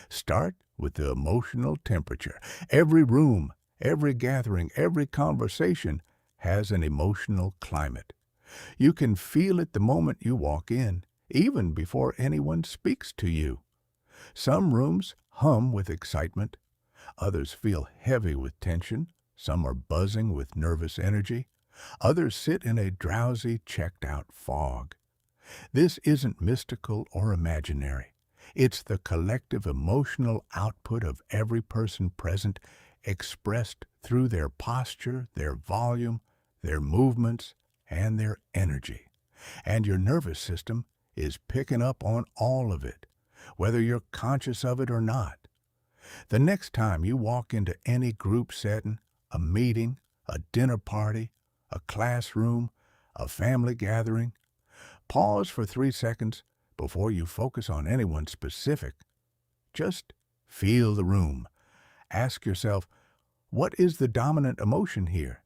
Start with the emotional temperature. Every room, every gathering, every conversation has an emotional climate. You can feel it the moment you walk in, even before anyone speaks to you. Some rooms hum with excitement. Others feel heavy with tension. Some are buzzing with nervous energy. Others sit in a drowsy, checked-out fog. This isn't mystical or imaginary. It's the collective emotional output of every person present, expressed through their posture, their volume, their movements, and their energy. And your nervous system is picking up on all of it, whether you're conscious of it or not. The next time you walk into any group setting, a meeting, a dinner party, a classroom, a family gathering, pause for 3 seconds before you focus on anyone specific. Just feel the room. Ask yourself, what is the dominant emotion here?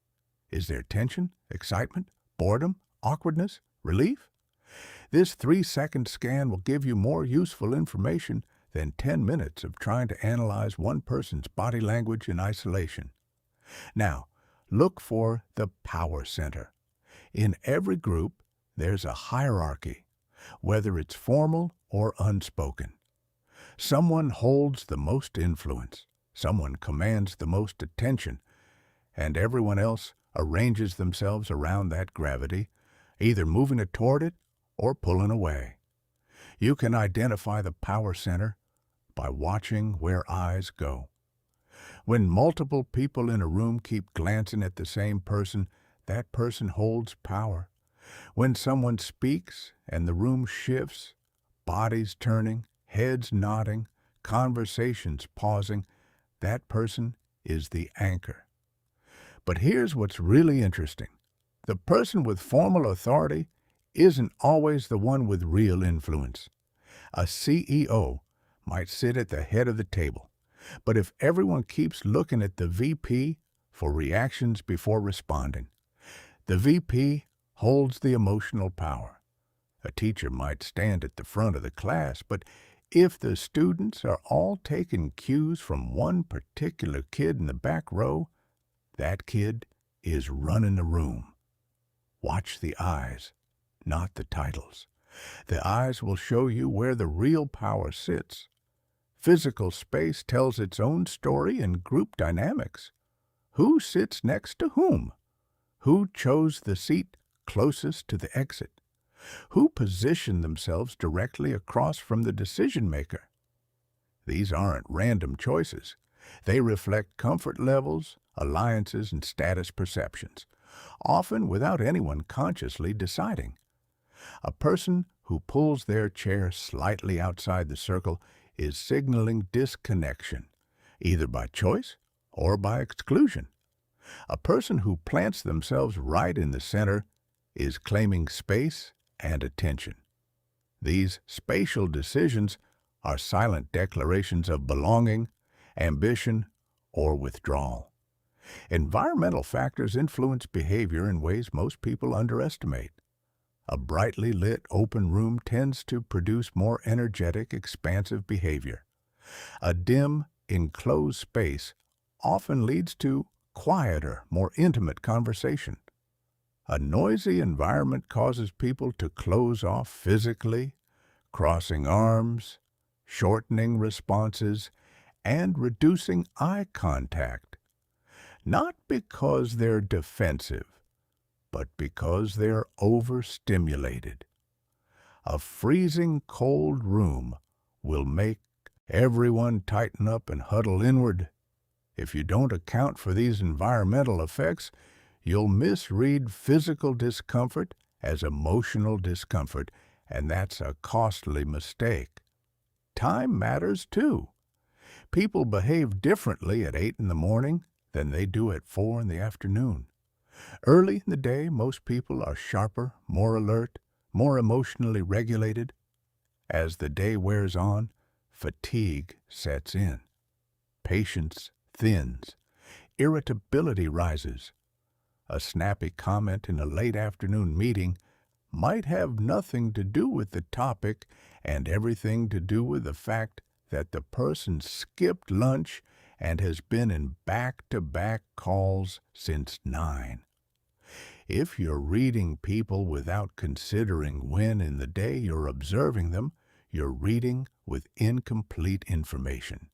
Is there tension, excitement, boredom, awkwardness, relief? This 3-second scan will give you more useful information than 10 minutes of trying to analyze one person's body language in isolation. Now, look for the power center. In every group, there's a hierarchy, whether it's formal or unspoken. Someone holds the most influence, someone commands the most attention, and everyone else arranges themselves around that gravity, either moving it toward it or pulling away. You can identify the power center by watching where eyes go. When multiple people in a room keep glancing at the same person, that person holds power. When someone speaks and the room shifts, bodies turning, heads nodding, conversations pausing, that person is the anchor. But here's what's really interesting. The person with formal authority isn't always the one with real influence. A CEO might sit at the head of the table, but if everyone keeps looking at the VP for reactions before responding, the VP holds the emotional power. A teacher might stand at the front of the class, but if the students are all taking cues from one particular kid in the back row, that kid is running the room. Watch the eyes, not the titles. The eyes will show you where the real power sits. Physical space tells its own story in group dynamics. Who sits next to whom? Who chose the seat closest to the exit? Who positioned themselves directly across from the decision maker? These aren't random choices. They reflect comfort levels, alliances, and status perceptions, often without anyone consciously deciding. A person who pulls their chair slightly outside the circle is signaling disconnection, either by choice or by exclusion. A person who plants themselves right in the center is claiming space and attention. These spatial decisions are silent declarations of belonging, ambition, or withdrawal. Environmental factors influence behavior in ways most people underestimate. A brightly lit open room tends to produce more energetic, expansive behavior. A dim, enclosed space often leads to quieter, more intimate conversation. A noisy environment causes people to close off physically, crossing arms, shortening responses, and reducing eye contact. Not because they're defensive, but because they're overstimulated. A freezing cold room will make everyone tighten up and huddle inward. If you don't account for these environmental effects, you'll misread physical discomfort as emotional discomfort, and that's a costly mistake. Time matters too. People behave differently at 8 in the morning than they do at 4 in the afternoon. Early in the day, most people are sharper, more alert, more emotionally regulated. As the day wears on, fatigue sets in. Patience thins. Irritability rises. A snappy comment in a late afternoon meeting might have nothing to do with the topic and everything to do with the fact that the person skipped lunch and has been in back-to-back calls since 9. If you're reading people without considering when in the day you're observing them, you're reading with incomplete information.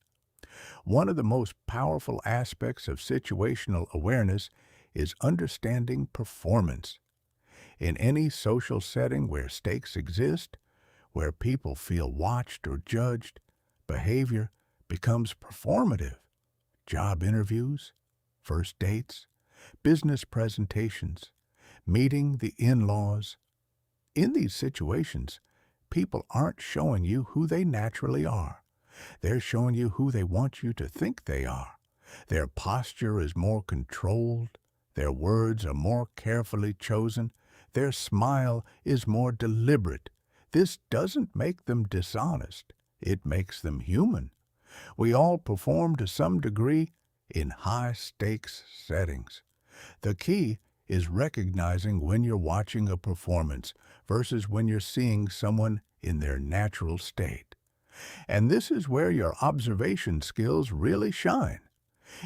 One of the most powerful aspects of situational awareness is understanding performance. In any social setting where stakes exist, where people feel watched or judged, behavior becomes performative. Job interviews, first dates, business presentations, meeting the in-laws. In these situations, people aren't showing you who they naturally are. They're showing you who they want you to think they are. Their posture is more controlled. Their words are more carefully chosen. Their smile is more deliberate. This doesn't make them dishonest. It makes them human. We all perform to some degree in high-stakes settings. The key is recognizing when you're watching a performance versus when you're seeing someone in their natural state. And this is where your observation skills really shine.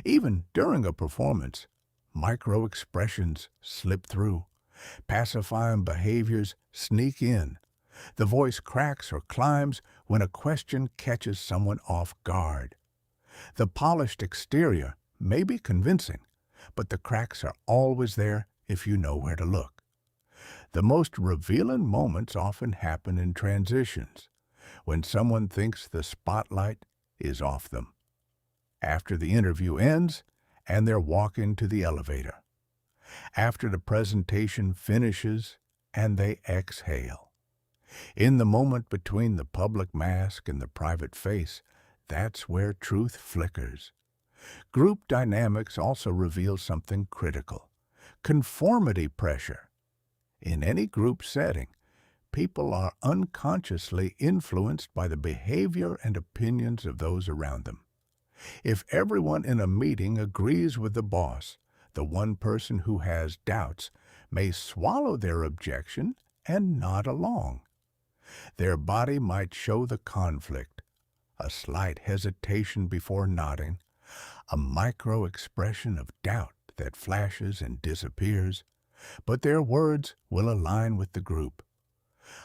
Even during a performance, micro-expressions slip through. Pacifying behaviors sneak in. The voice cracks or climbs when a question catches someone off guard. The polished exterior may be convincing, but the cracks are always there if you know where to look. The most revealing moments often happen in transitions, when someone thinks the spotlight is off them. After the interview ends and they're walking to the elevator. after the presentation finishes and they exhale. In the moment between the public mask and the private face, that's where truth flickers. Group dynamics also reveal something critical: conformity pressure. In any group setting, people are unconsciously influenced by the behavior and opinions of those around them. If everyone in a meeting agrees with the boss, the one person who has doubts may swallow their objection and nod along. Their body might show the conflict: a slight hesitation before nodding, a micro-expression of doubt that flashes and disappears, but their words will align with the group.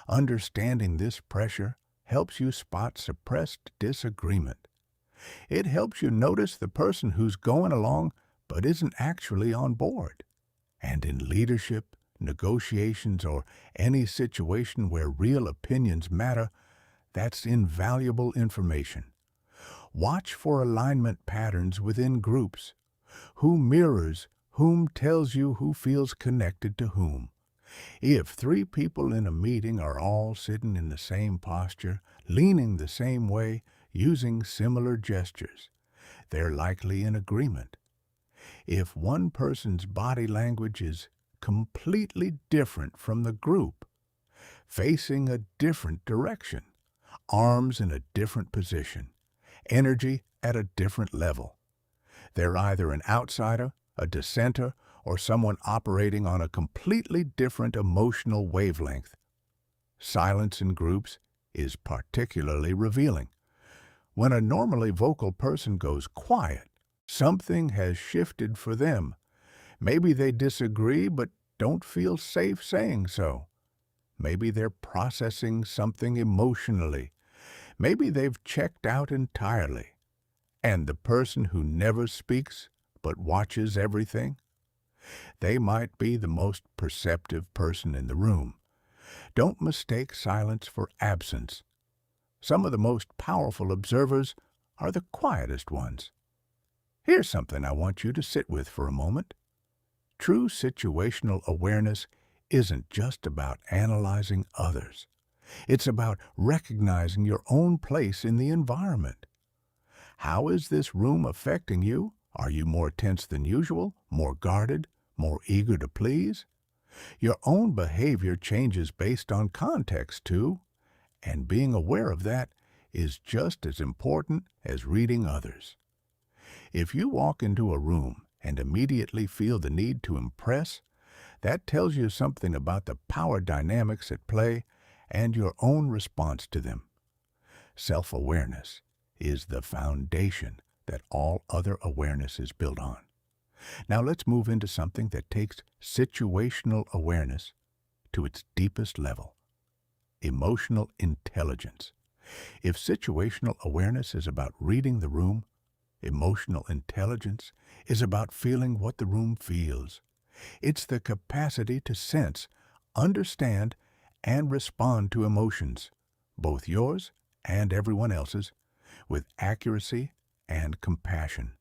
Understanding this pressure helps you spot suppressed disagreement. It helps you notice the person who's going along but isn't actually on board. And in leadership, negotiations, or any situation where real opinions matter, that's invaluable information. Watch for alignment patterns within groups. Who mirrors whom tells you who feels connected to whom. If 3 people in a meeting are all sitting in the same posture, leaning the same way, using similar gestures, they're likely in agreement. If one person's body language is completely different from the group, facing a different direction, arms in a different position, energy at a different level, they're either an outsider, a dissenter, or someone operating on a completely different emotional wavelength. Silence in groups is particularly revealing. When a normally vocal person goes quiet, something has shifted for them. Maybe they disagree but don't feel safe saying so. Maybe they're processing something emotionally. Maybe they've checked out entirely. And the person who never speaks but watches everything? They might be the most perceptive person in the room. Don't mistake silence for absence. Some of the most powerful observers are the quietest ones. Here's something I want you to sit with for a moment. True situational awareness isn't just about analyzing others. It's about recognizing your own place in the environment. How is this room affecting you? Are you more tense than usual, more guarded, more eager to please? Your own behavior changes based on context, too, and being aware of that is just as important as reading others. If you walk into a room and immediately feel the need to impress, that tells you something about the power dynamics at play and your own response to them. Self-awareness is the foundation that all other awareness is built on. Now let's move into something that takes situational awareness to its deepest level: emotional intelligence. If situational awareness is about reading the room, emotional intelligence is about feeling what the room feels. It's the capacity to sense, understand, and respond to emotions, both yours and everyone else's, with accuracy and compassion.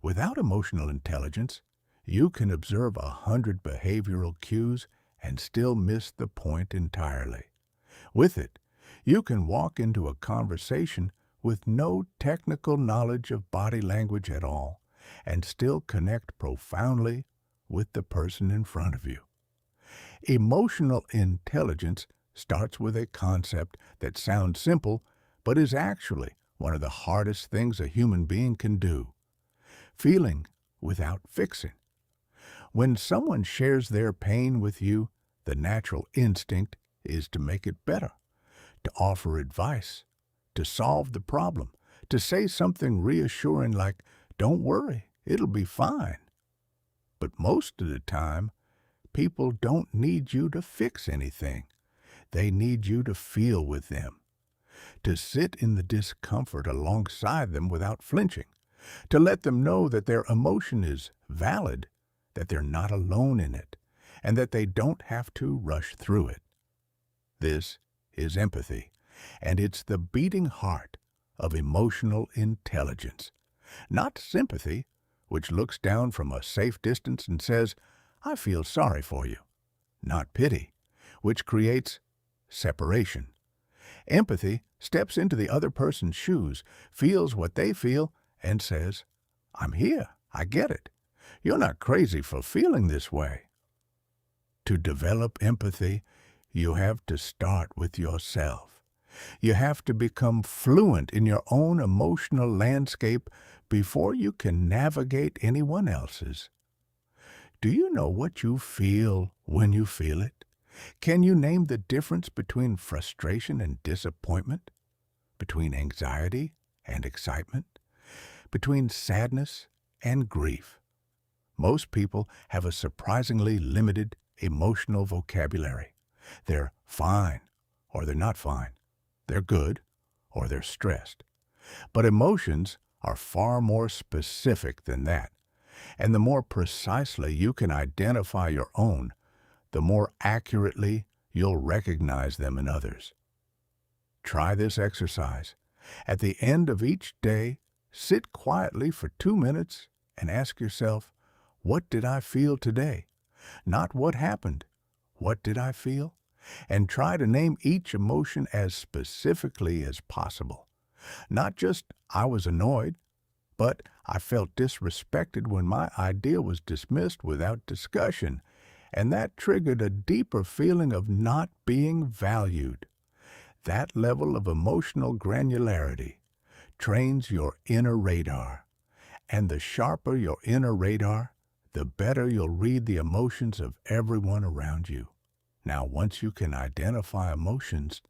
Without emotional intelligence, you can observe 100 behavioral cues and still miss the point entirely. With it, you can walk into a conversation with no technical knowledge of body language at all and still connect profoundly with the person in front of you. Emotional intelligence starts with a concept that sounds simple but is actually one of the hardest things a human being can do: feeling without fixing. When someone shares their pain with you, the natural instinct is to make it better, to offer advice, to solve the problem, to say something reassuring like, "Don't worry, it'll be fine." But most of the time, people don't need you to fix anything. They need you to feel with them, to sit in the discomfort alongside them without flinching, to let them know that their emotion is valid, that they're not alone in it, and that they don't have to rush through it. This is empathy, and it's the beating heart of emotional intelligence. Not sympathy, which looks down from a safe distance and says, I feel sorry for you, not pity, which creates separation. Empathy steps into the other person's shoes, feels what they feel, and says, I'm here, I get it. You're not crazy for feeling this way. To develop empathy, you have to start with yourself. You have to become fluent in your own emotional landscape before you can navigate anyone else's. Do you know what you feel when you feel it? Can you name the difference between frustration and disappointment? Between anxiety and excitement? Between sadness and grief? Most people have a surprisingly limited emotional vocabulary. They're fine or they're not fine. They're good or they're stressed. But emotions are far more specific than that. And the more precisely you can identify your own, the more accurately you'll recognize them in others. Try this exercise. At the end of each day, sit quietly for 2 minutes and ask yourself, what did I feel today? Not what happened. What did I feel? And try to name each emotion as specifically as possible. Not just, I was annoyed, but I felt disrespected when my idea was dismissed without discussion, and that triggered a deeper feeling of not being valued. That level of emotional granularity trains your inner radar, and the sharper your inner radar, the better you'll read the emotions of everyone around you. Now, once you can identify emotions,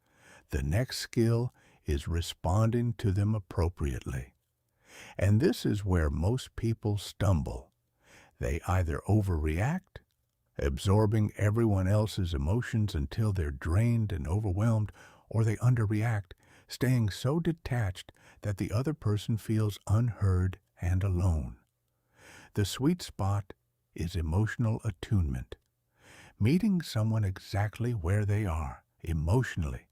the next skill is responding to them appropriately. And this is where most people stumble. They either overreact, absorbing everyone else's emotions until they're drained and overwhelmed, or they underreact, staying so detached that the other person feels unheard and alone. The sweet spot is emotional attunement, meeting someone exactly where they are, emotionally,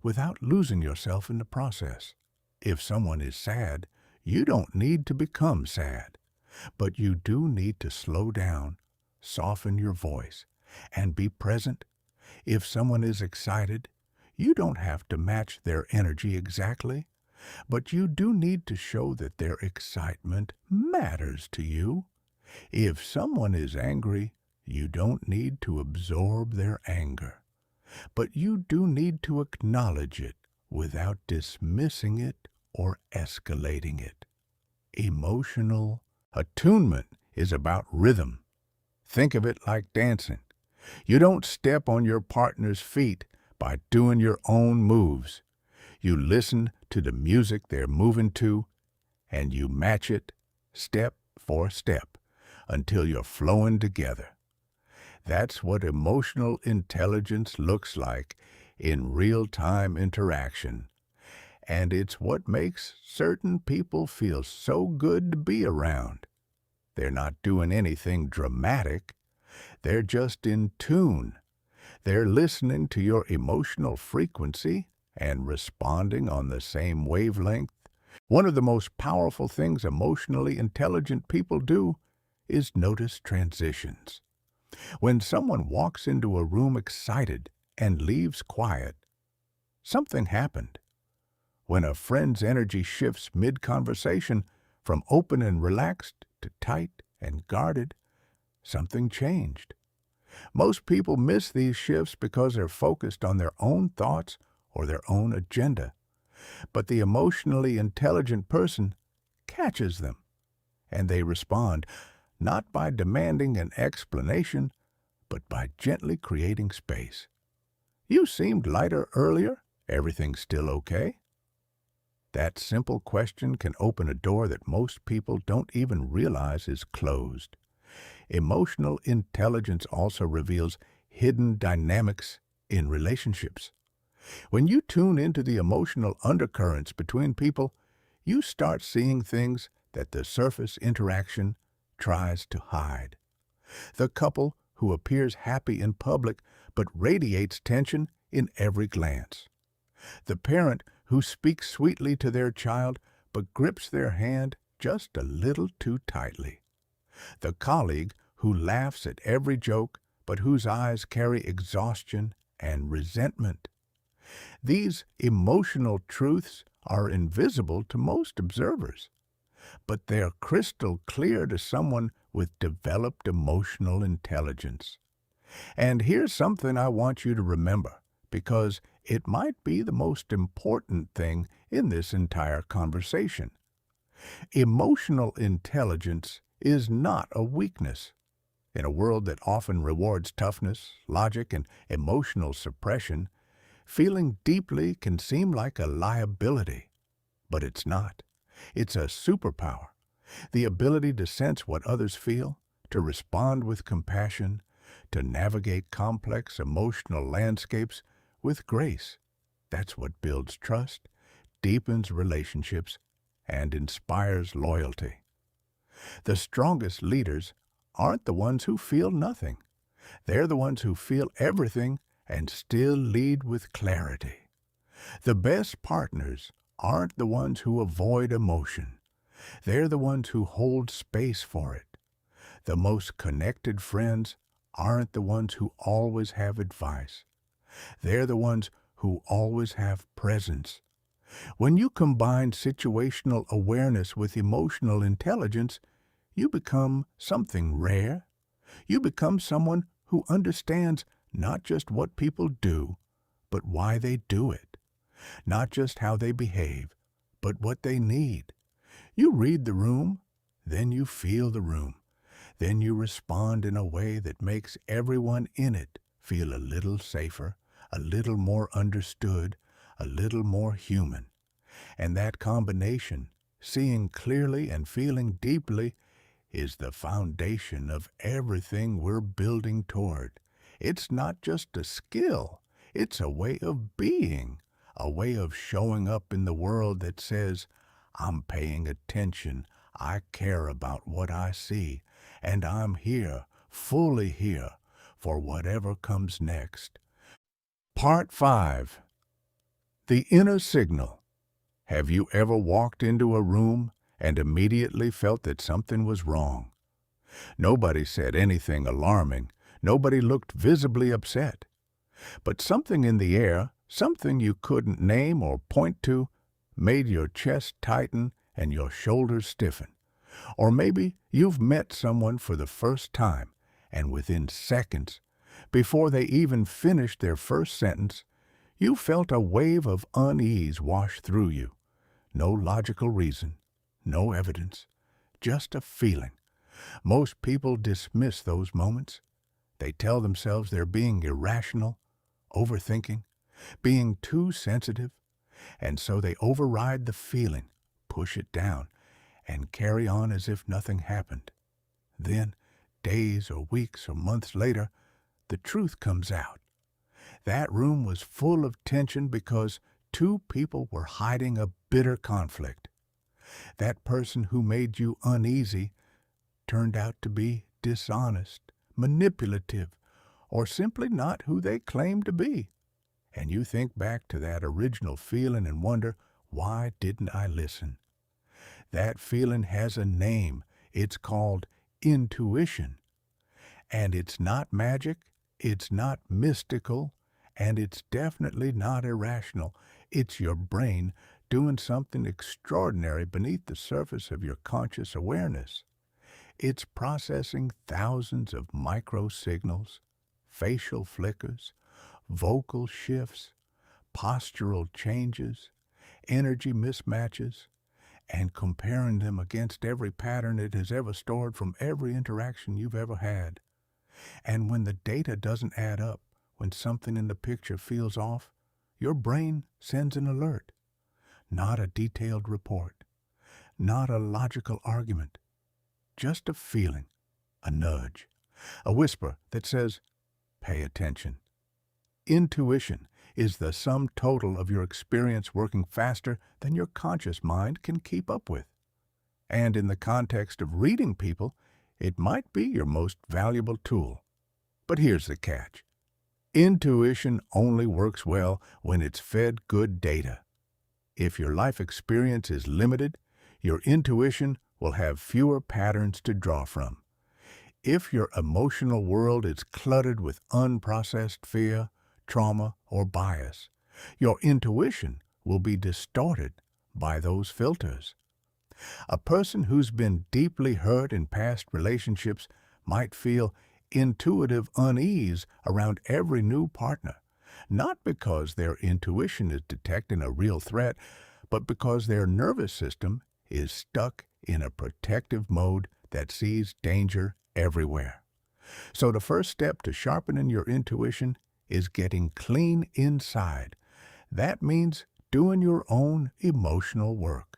without losing yourself in the process. If someone is sad, you don't need to become sad, but you do need to slow down, soften your voice, and be present. If someone is excited, you don't have to match their energy exactly, but you do need to show that their excitement matters to you. If someone is angry, you don't need to absorb their anger, but you do need to acknowledge it without dismissing it or escalating it. Emotional attunement is about rhythm. Think of it like dancing. You don't step on your partner's feet by doing your own moves. You listen to the music they're moving to, and you match it step for step until you're flowing together. That's what emotional intelligence looks like in real-time interaction. And it's what makes certain people feel so good to be around. They're not doing anything dramatic. They're just in tune. They're listening to your emotional frequency and responding on the same wavelength. One of the most powerful things emotionally intelligent people do is notice transitions. When someone walks into a room excited and leaves quiet, something happened. When a friend's energy shifts mid-conversation from open and relaxed to tight and guarded, something changed. Most people miss these shifts because they're focused on their own thoughts or their own agenda. But the emotionally intelligent person catches them, and they respond, not by demanding an explanation, but by gently creating space. You seemed lighter earlier. Everything still okay? That simple question can open a door that most people don't even realize is closed. Emotional intelligence also reveals hidden dynamics in relationships. When you tune into the emotional undercurrents between people, you start seeing things that the surface interaction tries to hide. The couple who appears happy in public but radiates tension in every glance. The parent who speaks sweetly to their child but grips their hand just a little too tightly. The colleague who laughs at every joke, but whose eyes carry exhaustion and resentment. These emotional truths are invisible to most observers, but they're crystal clear to someone with developed emotional intelligence. And here's something I want you to remember, because it might be the most important thing in this entire conversation. Emotional intelligence is not a weakness. In a world that often rewards toughness, logic, and emotional suppression, feeling deeply can seem like a liability. But it's not. It's a superpower. The ability to sense what others feel, to respond with compassion, to navigate complex emotional landscapes with grace. That's what builds trust, deepens relationships, and inspires loyalty. The strongest leaders aren't the ones who feel nothing. They're the ones who feel everything and still lead with clarity. The best partners aren't the ones who avoid emotion. They're the ones who hold space for it. The most connected friends aren't the ones who always have advice. They're the ones who always have presence. When you combine situational awareness with emotional intelligence, you become something rare. You become someone who understands not just what people do, but why they do it. Not just how they behave, but what they need. You read the room, then you feel the room. Then you respond in a way that makes everyone in it feel a little safer, a little more understood, a little more human. And that combination, seeing clearly and feeling deeply, is the foundation of everything we're building toward. It's not just a skill, it's a way of being, a way of showing up in the world that says, I'm paying attention, I care about what I see, and I'm here, fully here, for whatever comes next. Part 5. The Inner Signal. Have you ever walked into a room and immediately felt that something was wrong? Nobody said anything alarming. Nobody looked visibly upset. But something in the air, something you couldn't name or point to, made your chest tighten and your shoulders stiffen. Or maybe you've met someone for the first time, and within seconds, before they even finished their first sentence, you felt a wave of unease wash through you. No logical reason, no evidence, just a feeling. Most people dismiss those moments. They tell themselves they're being irrational, overthinking, being too sensitive, and so they override the feeling, push it down, and carry on as if nothing happened. Then, days or weeks or months later, the truth comes out. That room was full of tension because two people were hiding a bitter conflict. That person who made you uneasy turned out to be dishonest, manipulative, or simply not who they claimed to be. And you think back to that original feeling and wonder, why didn't I listen? That feeling has a name. It's called intuition. And it's not magic, it's not mystical, and it's definitely not irrational. It's your brain doing something extraordinary beneath the surface of your conscious awareness. It's processing thousands of micro signals, facial flickers, vocal shifts, postural changes, energy mismatches, and comparing them against every pattern it has ever stored from every interaction you've ever had. And when the data doesn't add up, when something in the picture feels off, your brain sends an alert. Not a detailed report, not a logical argument, just a feeling, a nudge, a whisper that says, pay attention. Intuition is the sum total of your experience working faster than your conscious mind can keep up with. And in the context of reading people, it might be your most valuable tool. But here's the catch. Intuition only works well when it's fed good data. If your life experience is limited, your intuition will have fewer patterns to draw from. If your emotional world is cluttered with unprocessed fear, trauma, or bias, your intuition will be distorted by those filters. A person who's been deeply hurt in past relationships might feel intuitive unease around every new partner, not because their intuition is detecting a real threat, but because their nervous system is stuck in a protective mode that sees danger everywhere. So the first step to sharpening your intuition is getting clean inside. That means doing your own emotional work,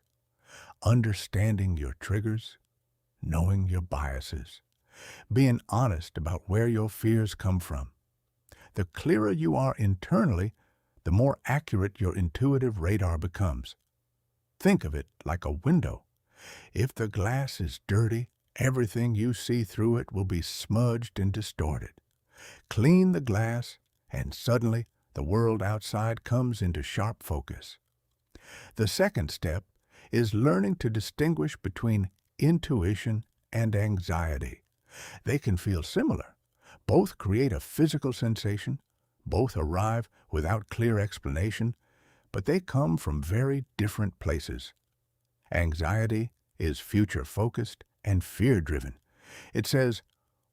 understanding your triggers, knowing your biases, being honest about where your fears come from. The clearer you are internally, the more accurate your intuitive radar becomes. Think of it like a window. If the glass is dirty, everything you see through it will be smudged and distorted. Clean the glass, and suddenly the world outside comes into sharp focus. The second step is learning to distinguish between intuition and anxiety. They can feel similar. Both create a physical sensation, both arrive without clear explanation, but they come from very different places. Anxiety is future-focused and fear-driven. It says,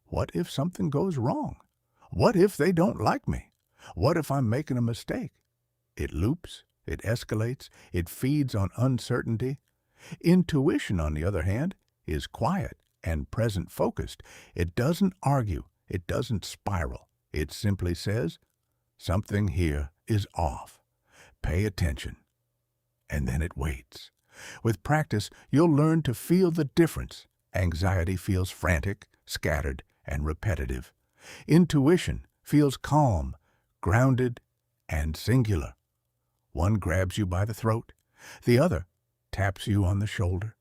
what if something goes wrong? What if they don't like me? What if I'm making a mistake? It loops, it escalates, it feeds on uncertainty. Intuition, on the other hand, is quiet and present-focused. It doesn't argue, it doesn't spiral. It simply says, something here is off. Pay attention. And then it waits. With practice, you'll learn to feel the difference. Anxiety feels frantic, scattered, and repetitive. Intuition feels calm, grounded, and singular. One grabs you by the throat, the other taps you on the shoulder.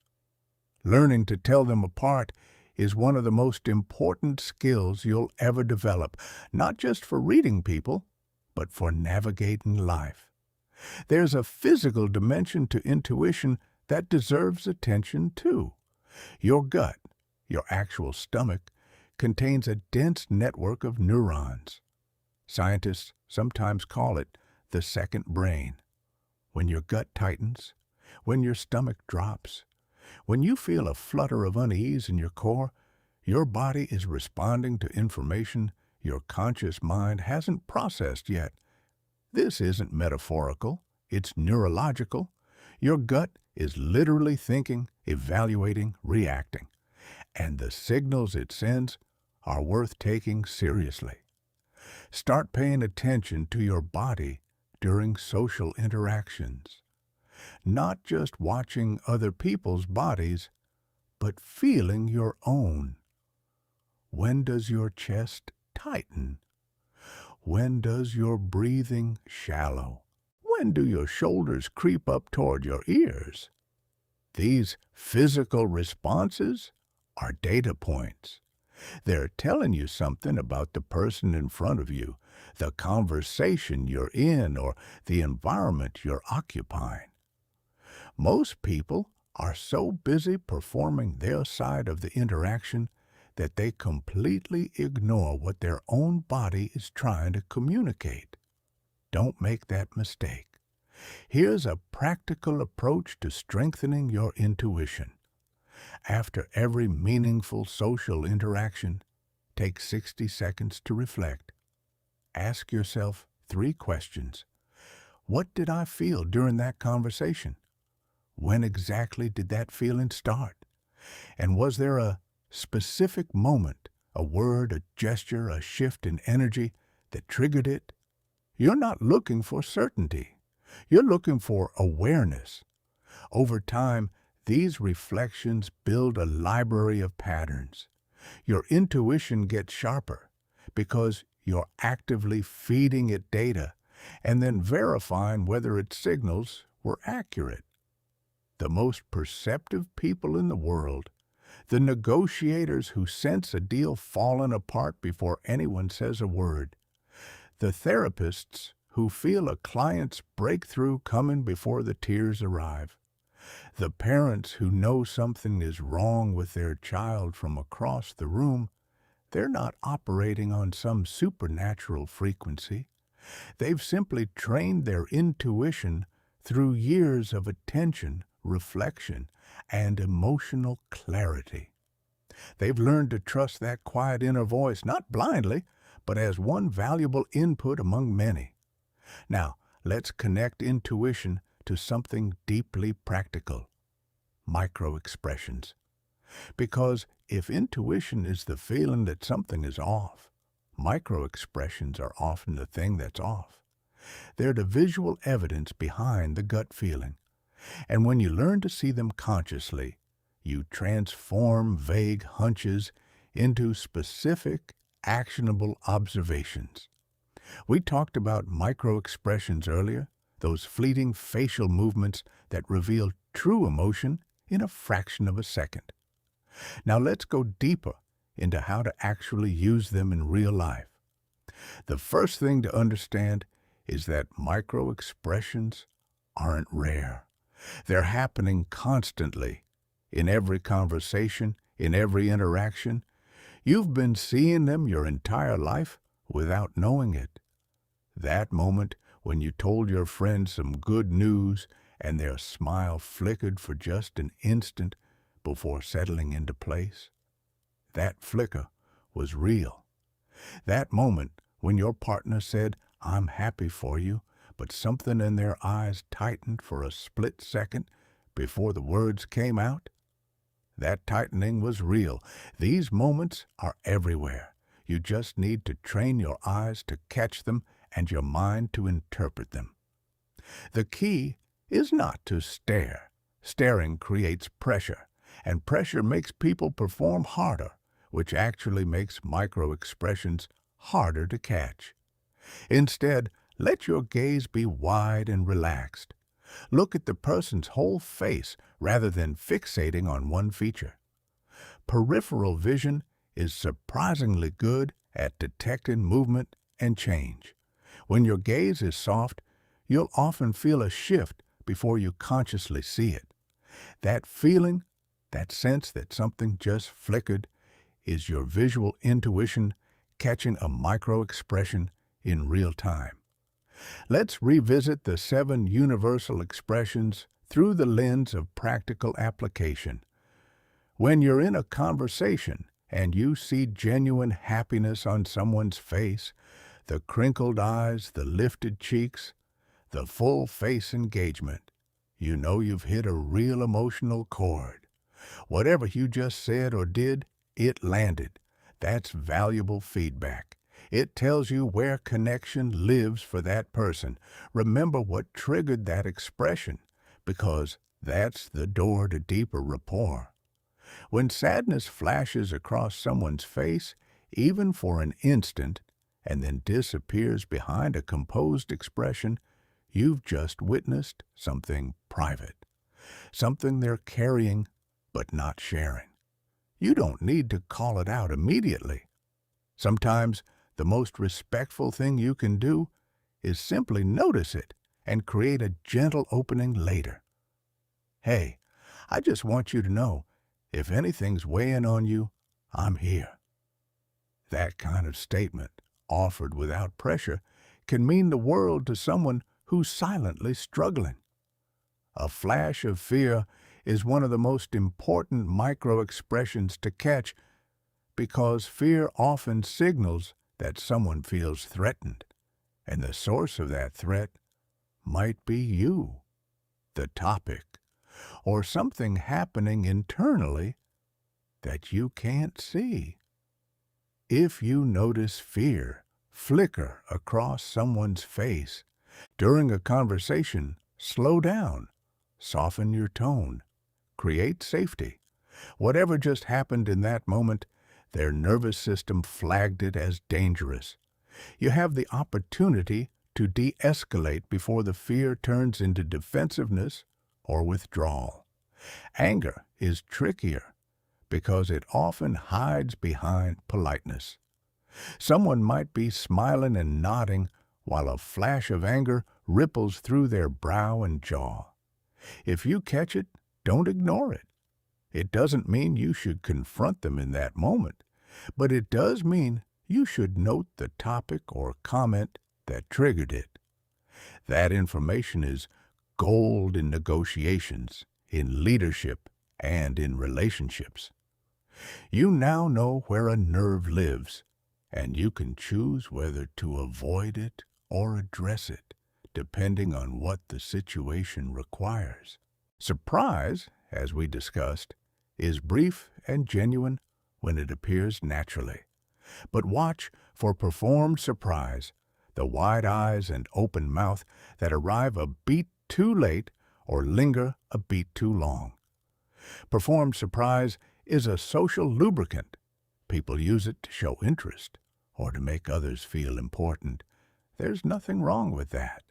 Learning to tell them apart is one of the most important skills you'll ever develop, not just for reading people, but for navigating life. There's a physical dimension to intuition that deserves attention too. Your gut, your actual stomach, contains a dense network of neurons. Scientists sometimes call it the second brain. When your gut tightens, when your stomach drops, when you feel a flutter of unease in your core, your body is responding to information your conscious mind hasn't processed yet. This isn't metaphorical, it's neurological. Your gut is literally thinking, evaluating, reacting, and the signals it sends are worth taking seriously. Start paying attention to your body during social interactions. Not just watching other people's bodies, but feeling your own. When does your chest tighten? When does your breathing shallow? When do your shoulders creep up toward your ears? These physical responses are data points. They're telling you something about the person in front of you, the conversation you're in, or the environment you're occupying. Most people are so busy performing their side of the interaction that they completely ignore what their own body is trying to communicate. Don't make that mistake. Here's a practical approach to strengthening your intuition. After every meaningful social interaction, take 60 seconds to reflect. Ask yourself 3 questions. What did I feel during that conversation? When exactly did that feeling start? And was there a specific moment, a word, a gesture, a shift in energy that triggered it? You're not looking for certainty. You're looking for awareness. Over time, these reflections build a library of patterns. Your intuition gets sharper because you're actively feeding it data and then verifying whether its signals were accurate. The most perceptive people in the world, the negotiators who sense a deal falling apart before anyone says a word, the therapists who feel a client's breakthrough coming before the tears arrive, the parents who know something is wrong with their child from across the room, They're not operating on some supernatural frequency. They've simply trained their intuition through years of attention, reflection, and emotional clarity. They've learned to trust that quiet inner voice, not blindly, but as one valuable input among many. Now, let's connect intuition to something deeply practical: micro-expressions. Because if intuition is the feeling that something is off, micro-expressions are often the thing that's off. They're the visual evidence behind the gut feeling. And when you learn to see them consciously, you transform vague hunches into specific, actionable observations. We talked about micro-expressions earlier, those fleeting facial movements that reveal true emotion in a fraction of a second. Now let's go deeper into how to actually use them in real life. The first thing to understand is that micro-expressions aren't rare. They're happening constantly, in every conversation, in every interaction. You've been seeing them your entire life without knowing it. That moment when you told your friend some good news and their smile flickered for just an instant before settling into place, that flicker was real. That moment when your partner said, "I'm happy for you," but something in their eyes tightened for a split second before the words came out, that tightening was real. These moments are everywhere. You just need to train your eyes to catch them and your mind to interpret them. The key is not to stare. Staring creates pressure, and pressure makes people perform harder, which actually makes micro-expressions harder to catch. Instead, let your gaze be wide and relaxed. Look at the person's whole face rather than fixating on one feature. Peripheral vision is surprisingly good at detecting movement and change. When your gaze is soft, you'll often feel a shift before you consciously see it. That feeling, that sense that something just flickered, is your visual intuition catching a micro-expression in real time. Let's revisit the 7 universal expressions through the lens of practical application. When you're in a conversation and you see genuine happiness on someone's face, the crinkled eyes, the lifted cheeks, the full face engagement, you know you've hit a real emotional chord. Whatever you just said or did, it landed. That's valuable feedback. It tells you where connection lives for that person. Remember what triggered that expression, because that's the door to deeper rapport. When sadness flashes across someone's face, even for an instant, and then disappears behind a composed expression, you've just witnessed something private, something they're carrying but not sharing. You don't need to call it out immediately. Sometimes the most respectful thing you can do is simply notice it and create a gentle opening later. "Hey, I just want you to know, if anything's weighing on you, I'm here." That kind of statement, offered without pressure, can mean the world to someone who's silently struggling. A flash of fear is one of the most important micro-expressions to catch, because fear often signals that someone feels threatened, and the source of that threat might be you, the topic, or something happening internally that you can't see. If you notice fear flicker across someone's face during a conversation, slow down, soften your tone, create safety. Whatever just happened in that moment, their nervous system flagged it as dangerous. You have the opportunity to de-escalate before the fear turns into defensiveness or withdrawal. Anger is trickier because it often hides behind politeness. Someone might be smiling and nodding while a flash of anger ripples through their brow and jaw. If you catch it, don't ignore it. It doesn't mean you should confront them in that moment. but it does mean you should note the topic or comment that triggered it. That information is gold in negotiations, in leadership, and in relationships. You now know where a nerve lives, and you can choose whether to avoid it or address it, depending on what the situation requires. Surprise, as we discussed, is brief and genuine when it appears naturally. But watch for performed surprise, the wide eyes and open mouth that arrive a beat too late or linger a beat too long. Performed surprise is a social lubricant. People use it to show interest or to make others feel important. There's nothing wrong with that.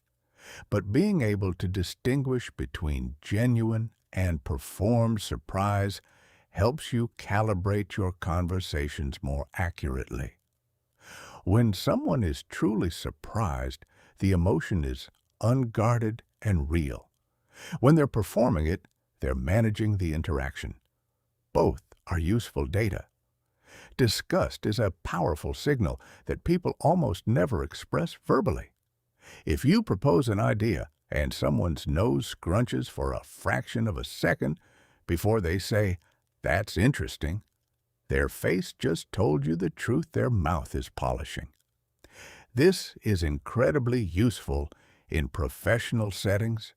But being able to distinguish between genuine and performed surprise helps you calibrate your conversations more accurately. When someone is truly surprised, the emotion is unguarded and real. When they're performing it, they're managing the interaction. Both are useful data. Disgust is a powerful signal that people almost never express verbally. If you propose an idea and someone's nose scrunches for a fraction of a second before they say, "That's interesting," their face just told you the truth their mouth is polishing. This is incredibly useful in professional settings,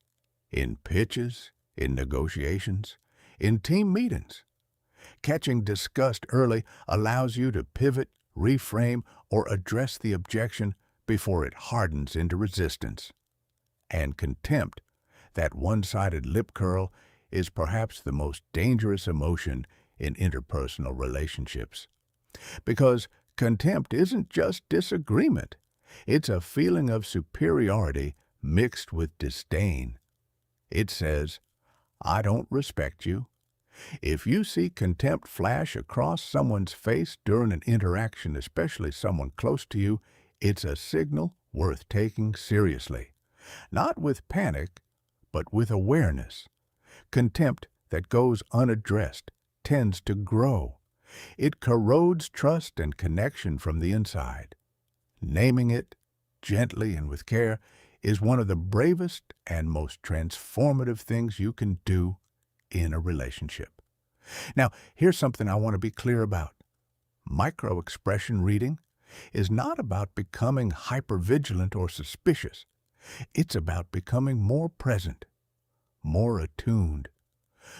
in pitches, in negotiations, in team meetings. Catching disgust early allows you to pivot, reframe, or address the objection before it hardens into resistance. And contempt, that one-sided lip curl, is perhaps the most dangerous emotion in interpersonal relationships. Because contempt isn't just disagreement. It's a feeling of superiority mixed with disdain. It says, "I don't respect you." If you see contempt flash across someone's face during an interaction, especially someone close to you, it's a signal worth taking seriously. Not with panic, but with awareness. Contempt that goes unaddressed tends to grow. It corrodes trust and connection from the inside. Naming it, gently and with care, is one of the bravest and most transformative things you can do in a relationship. Now, here's something I want to be clear about. Micro-expression reading is not about becoming hypervigilant or suspicious. It's about becoming more present, more attuned,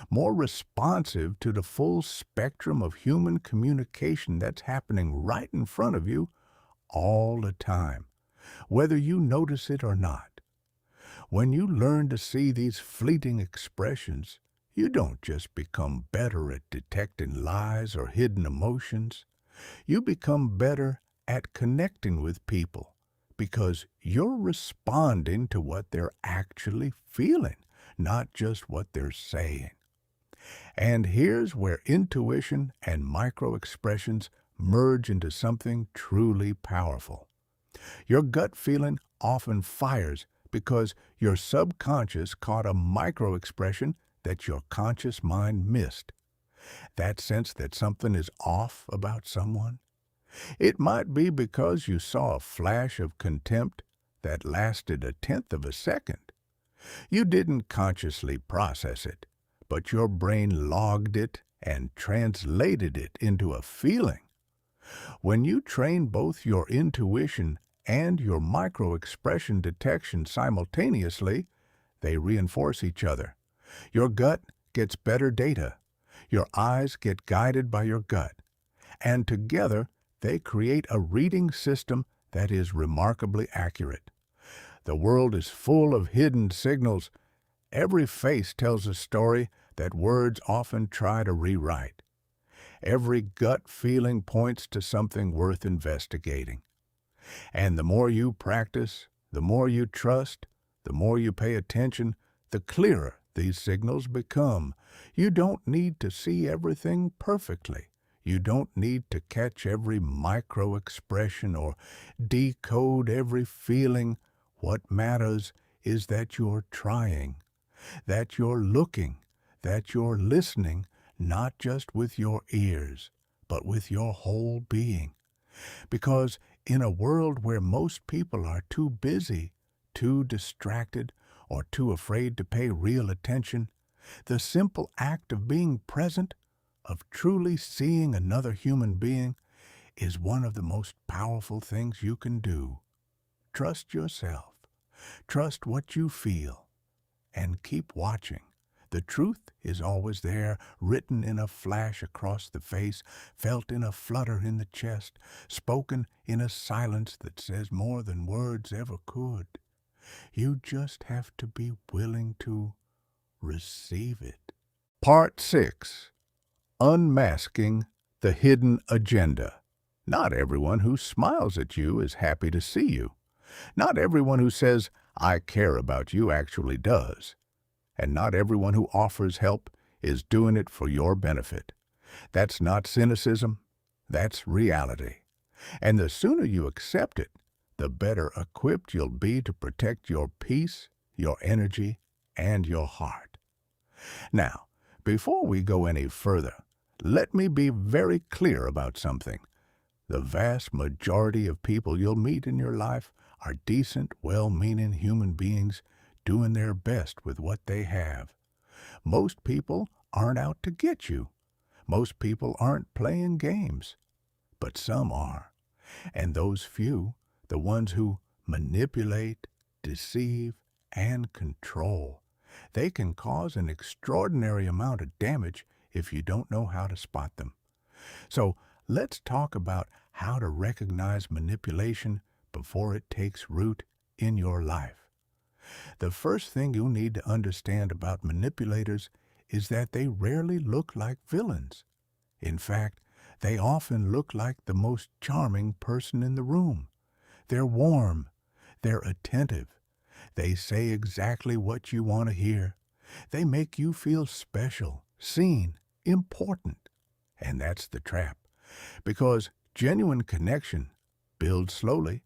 more responsive to the full spectrum of human communication that's happening right in front of you all the time, whether you notice it or not. When you learn to see these fleeting expressions, you don't just become better at detecting lies or hidden emotions. You become better at connecting with people because you're responding to what they're actually feeling, not just what they're saying. And here's where intuition and micro-expressions merge into something truly powerful. Your gut feeling often fires because your subconscious caught a micro-expression that your conscious mind missed. That sense that something is off about someone? It might be because you saw a flash of contempt that lasted a tenth of a second. You didn't consciously process it, but your brain logged it and translated it into a feeling. When you train both your intuition and your micro-expression detection simultaneously, they reinforce each other. Your gut gets better data. Your eyes get guided by your gut. And together, they create a reading system that is remarkably accurate. The world is full of hidden signals. Every face tells a story that words often try to rewrite. Every gut feeling points to something worth investigating. And the more you practice, the more you trust, the more you pay attention, the clearer these signals become. You don't need to see everything perfectly. You don't need to catch every micro-expression or decode every feeling. What matters is that you're trying, that you're looking, that you're listening, not just with your ears, but with your whole being. Because in a world where most people are too busy, too distracted, or too afraid to pay real attention, the simple act of being present, of truly seeing another human being, is one of the most powerful things you can do. Trust yourself. Trust what you feel. And keep watching. The truth is always there, written in a flash across the face, felt in a flutter in the chest, spoken in a silence that says more than words ever could. You just have to be willing to receive it. Part 6. Unmasking the Hidden Agenda. Not everyone who smiles at you is happy to see you. Not everyone who says, "I care about you," actually does. And not everyone who offers help is doing it for your benefit. That's not cynicism, that's reality. And the sooner you accept it, the better equipped you'll be to protect your peace, your energy, and your heart. Now, before we go any further, let me be very clear about something. The vast majority of people you'll meet in your life are decent, well-meaning human beings doing their best with what they have. Most people aren't out to get you. Most people aren't playing games. But some are. And those few, the ones who manipulate, deceive, and control, they can cause an extraordinary amount of damage if you don't know how to spot them. So let's talk about how to recognize manipulation before it takes root in your life. The first thing you'll need to understand about manipulators is that they rarely look like villains. In fact, they often look like the most charming person in the room. They're warm. They're attentive. They say exactly what you want to hear. They make you feel special, seen, important. And that's the trap. Because genuine connection builds slowly.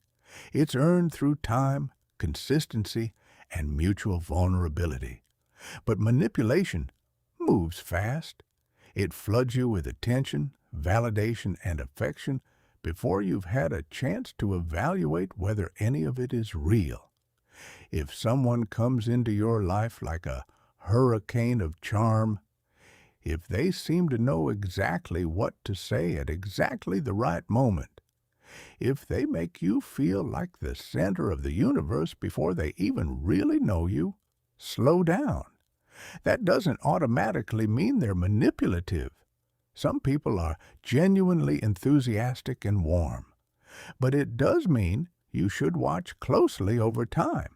It's earned through time, consistency, and mutual vulnerability. But manipulation moves fast. It floods you with attention, validation, and affection before you've had a chance to evaluate whether any of it is real. If someone comes into your life like a hurricane of charm, if they seem to know exactly what to say at exactly the right moment, if they make you feel like the center of the universe before they even really know you, slow down. That doesn't automatically mean they're manipulative. Some people are genuinely enthusiastic and warm. But it does mean you should watch closely over time.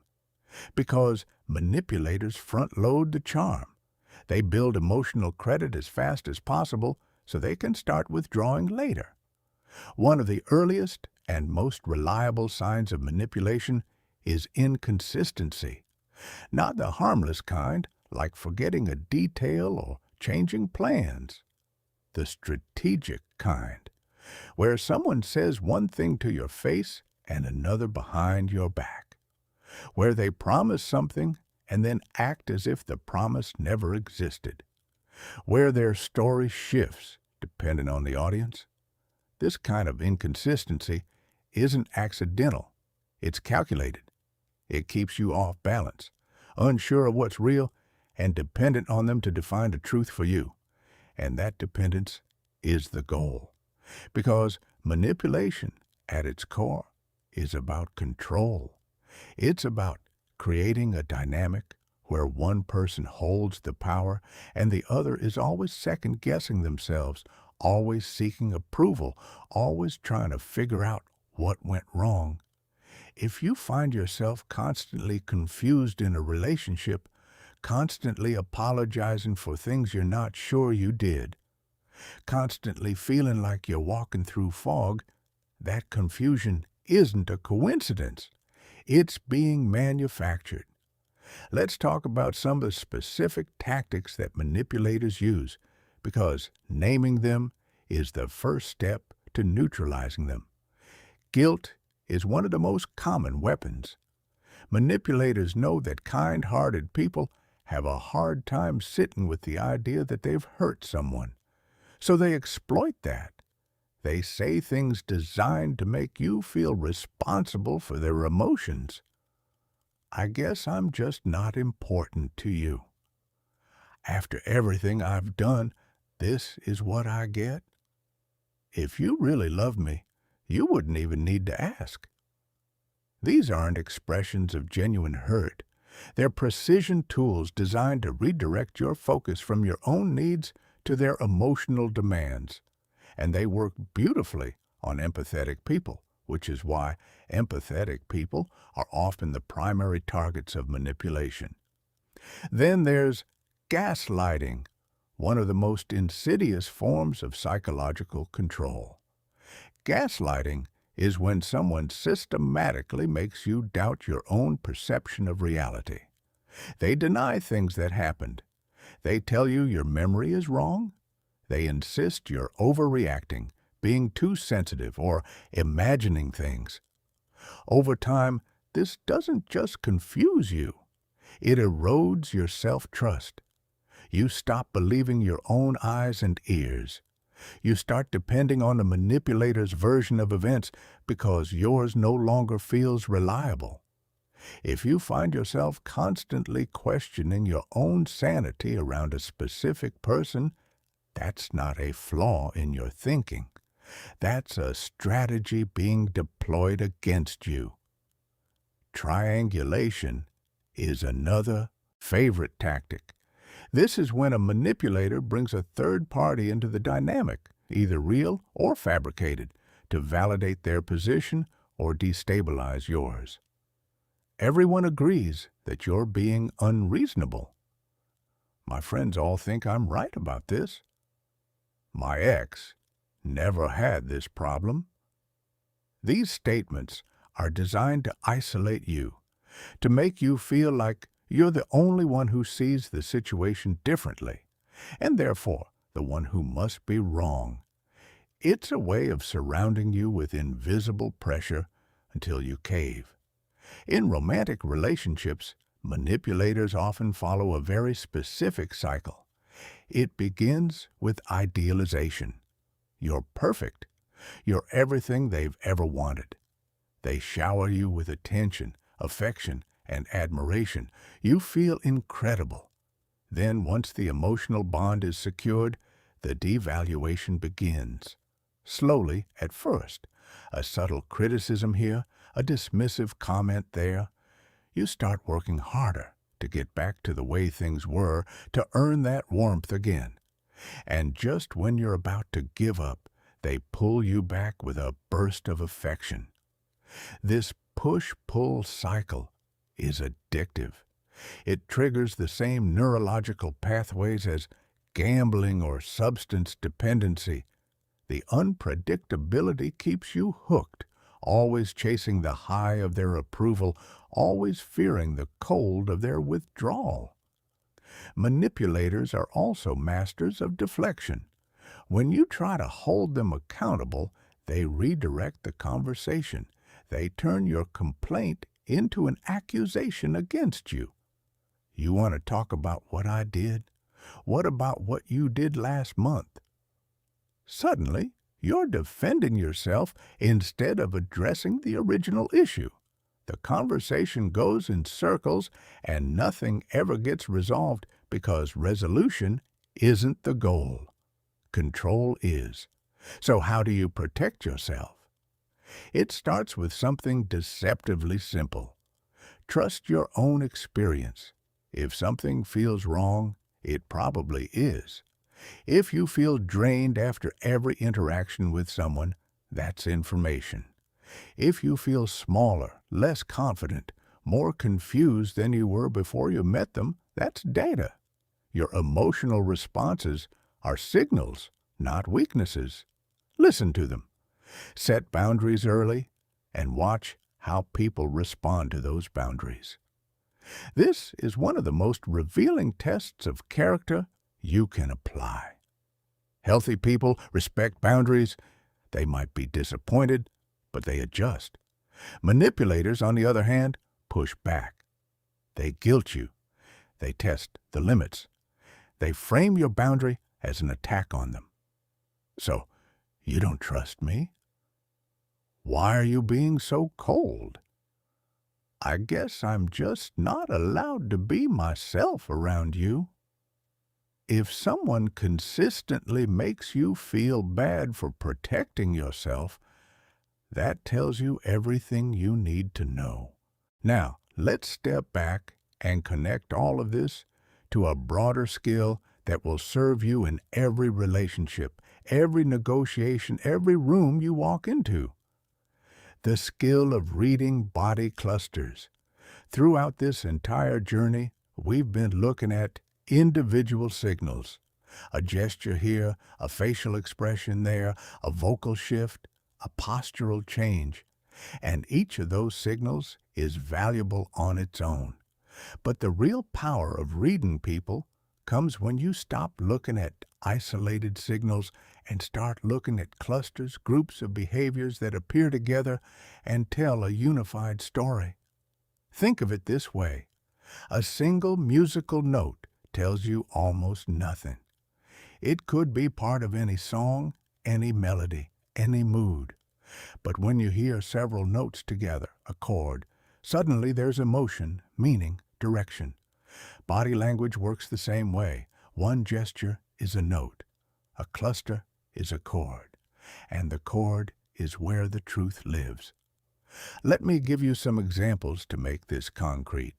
Because manipulators front-load the charm. They build emotional credit as fast as possible so they can start withdrawing later. One of the earliest and most reliable signs of manipulation is inconsistency. Not the harmless kind, like forgetting a detail or changing plans. The strategic kind, where someone says one thing to your face and another behind your back. Where they promise something and then act as if the promise never existed. Where their story shifts, depending on the audience. This kind of inconsistency isn't accidental. It's calculated. It keeps you off balance, unsure of what's real, and dependent on them to define the truth for you. And that dependence is the goal. Because manipulation, at its core, is about control. It's about creating a dynamic where one person holds the power and the other is always second-guessing themselves, always seeking approval, always trying to figure out what went wrong. If you find yourself constantly confused in a relationship, constantly apologizing for things you're not sure you did, constantly feeling like you're walking through fog, that confusion isn't a coincidence. It's being manufactured. Let's talk about some of the specific tactics that manipulators use, because naming them is the first step to neutralizing them. Guilt is one of the most common weapons. Manipulators know that kind-hearted people have a hard time sitting with the idea that they've hurt someone. So they exploit that. They say things designed to make you feel responsible for their emotions. I guess I'm just not important to you. After everything I've done, this is what I get? If you really love me, you wouldn't even need to ask. These aren't expressions of genuine hurt. They're precision tools designed to redirect your focus from your own needs to their emotional demands. And they work beautifully on empathetic people, which is why empathetic people are often the primary targets of manipulation. Then there's gaslighting, one of the most insidious forms of psychological control. Gaslighting is when someone systematically makes you doubt your own perception of reality. They deny things that happened. They tell you your memory is wrong. They insist you're overreacting, being too sensitive, or imagining things. Over time, this doesn't just confuse you. It erodes your self-trust. You stop believing your own eyes and ears. You start depending on the manipulator's version of events because yours no longer feels reliable. If you find yourself constantly questioning your own sanity around a specific person, that's not a flaw in your thinking. That's a strategy being deployed against you. Triangulation is another favorite tactic. This is when a manipulator brings a third party into the dynamic, either real or fabricated, to validate their position or destabilize yours. Everyone agrees that you're being unreasonable. My friends all think I'm right about this. My ex never had this problem. These statements are designed to isolate you, to make you feel like you're the only one who sees the situation differently, and therefore the one who must be wrong. It's a way of surrounding you with invisible pressure until you cave. In romantic relationships, manipulators often follow a very specific cycle. It begins with idealization. You're perfect. You're everything they've ever wanted. They shower you with attention, affection, and admiration. You feel incredible. Then, once the emotional bond is secured, the devaluation begins. Slowly at first, a subtle criticism here, a dismissive comment there. You start working harder to get back to the way things were, to earn that warmth again. And just when you're about to give up, they pull you back with a burst of affection. This push-pull cycle is addictive. It triggers the same neurological pathways as gambling or substance dependency. The unpredictability keeps you hooked, always chasing the high of their approval, always fearing the cold of their withdrawal. Manipulators are also masters of deflection. When you try to hold them accountable, they redirect the conversation. They turn your complaint into an accusation against you. You want to talk about what I did? What about what you did last month? Suddenly, you're defending yourself instead of addressing the original issue. The conversation goes in circles and nothing ever gets resolved because resolution isn't the goal. Control is. So how do you protect yourself? It starts with something deceptively simple. Trust your own experience. If something feels wrong, it probably is. If you feel drained after every interaction with someone, that's information. If you feel smaller, less confident, more confused than you were before you met them, that's data. Your emotional responses are signals, not weaknesses. Listen to them. Set boundaries early and watch how people respond to those boundaries. This is one of the most revealing tests of character you can apply. Healthy people respect boundaries. They might be disappointed, but they adjust. Manipulators, on the other hand, push back. They guilt you. They test the limits. They frame your boundary as an attack on them. So, You don't trust me? Why are you being so cold? I guess I'm just not allowed to be myself around you. If someone consistently makes you feel bad for protecting yourself, that tells you everything you need to know. Now, let's step back and connect all of this to a broader skill that will serve you in every relationship, every negotiation, every room you walk into. The skill of reading body clusters. Throughout this entire journey, we've been looking at individual signals. A gesture here, a facial expression there, a vocal shift, a postural change. And each of those signals is valuable on its own. But the real power of reading people comes when you stop looking at isolated signals and start looking at clusters, groups of behaviors that appear together and tell a unified story. Think of it this way. A single musical note tells you almost nothing. It could be part of any song, any melody, any mood. But when you hear several notes together, a chord, suddenly there's emotion, meaning, direction. Body language works the same way. One gesture is a note. A cluster is a chord. And the chord is where the truth lives. Let me give you some examples to make this concrete.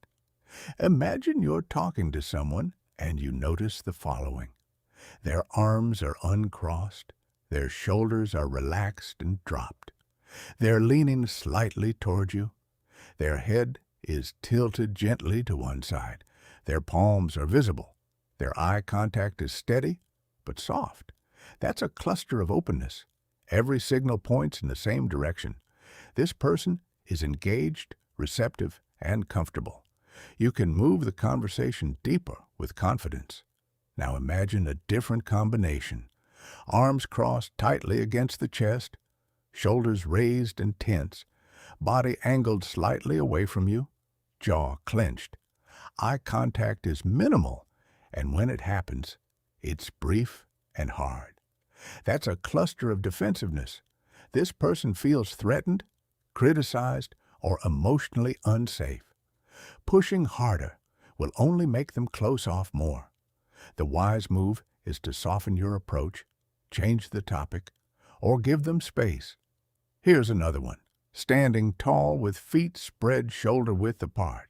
Imagine you're talking to someone and you notice the following. Their arms are uncrossed. Their shoulders are relaxed and dropped. They're leaning slightly toward you. Their head is tilted gently to one side. Their palms are visible. Their eye contact is steady, but soft. That's a cluster of openness. Every signal points in the same direction. This person is engaged, receptive, and comfortable. You can move the conversation deeper with confidence. Now imagine a different combination. Arms crossed tightly against the chest, shoulders raised and tense, body angled slightly away from you, jaw clenched. Eye contact is minimal, and when it happens, it's brief and hard. That's a cluster of defensiveness. This person feels threatened, criticized, or emotionally unsafe. Pushing harder will only make them close off more. The wise move is to soften your approach, change the topic, or give them space. Here's another one. Standing tall with feet spread shoulder-width apart.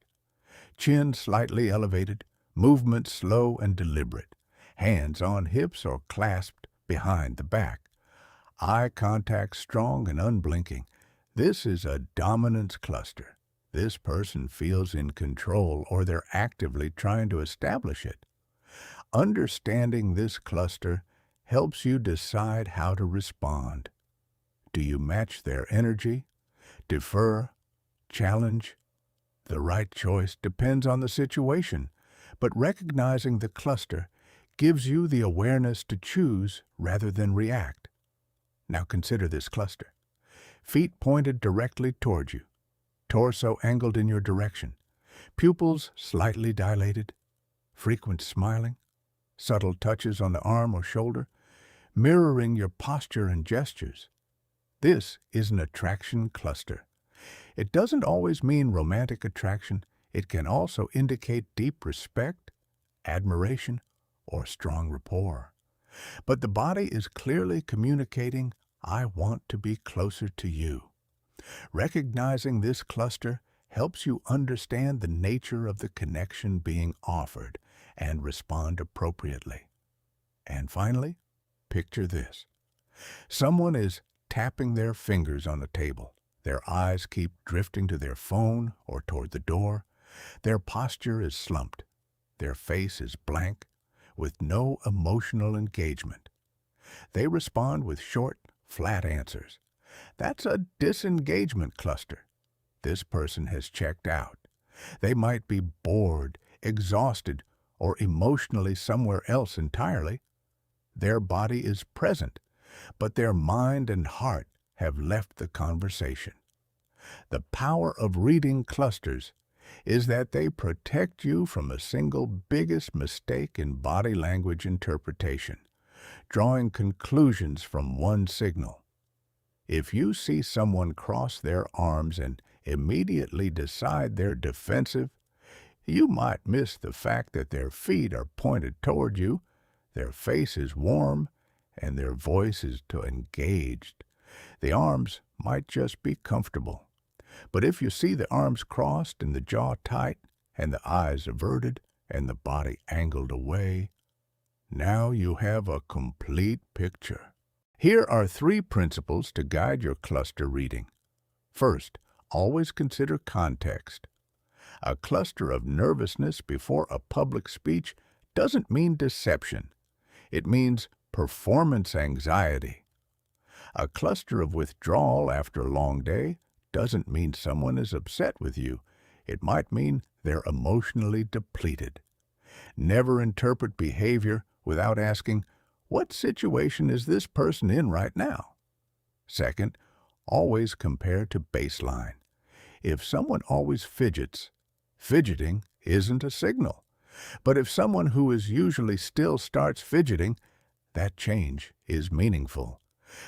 Chin slightly elevated, movement slow and deliberate. Hands on hips or clasped behind the back. Eye contact strong and unblinking. This is a dominance cluster. This person feels in control or they're actively trying to establish it. Understanding this cluster helps you decide how to respond. Do you match their energy? Defer? Challenge? The right choice depends on the situation, but recognizing the cluster gives you the awareness to choose rather than react. Now consider this cluster. Feet pointed directly toward you, torso angled in your direction, pupils slightly dilated, frequent smiling, subtle touches on the arm or shoulder, mirroring your posture and gestures. This is an attraction cluster. It doesn't always mean romantic attraction. It can also indicate deep respect, admiration, or strong rapport. But the body is clearly communicating, I want to be closer to you. Recognizing this cluster helps you understand the nature of the connection being offered and respond appropriately. And finally, picture this. Someone is tapping their fingers on the table. Their eyes keep drifting to their phone or toward the door. Their posture is slumped. Their face is blank, with no emotional engagement. They respond with short, flat answers. That's a disengagement cluster. This person has checked out. They might be bored, exhausted, or emotionally somewhere else entirely. Their body is present, but their mind and heart have left the conversation. The power of reading clusters is that they protect you from a single biggest mistake in body language interpretation. drawing conclusions from one signal. If you see someone cross their arms and immediately decide they're defensive, you might miss the fact that their feet are pointed toward you, their face is warm, and their voice is engaged. The arms might just be comfortable. But if you see the arms crossed and the jaw tight and the eyes averted and the body angled away, now you have a complete picture. Here are 3 principles to guide your cluster reading. First, always consider context. A cluster of nervousness before a public speech doesn't mean deception. It means performance anxiety. A cluster of withdrawal after a long day doesn't mean someone is upset with you. It might mean they're emotionally depleted. Never interpret behavior without asking, what situation is this person in right now? Second, always compare to baseline. If someone always fidgets, fidgeting isn't a signal. But if someone who is usually still starts fidgeting, that change is meaningful.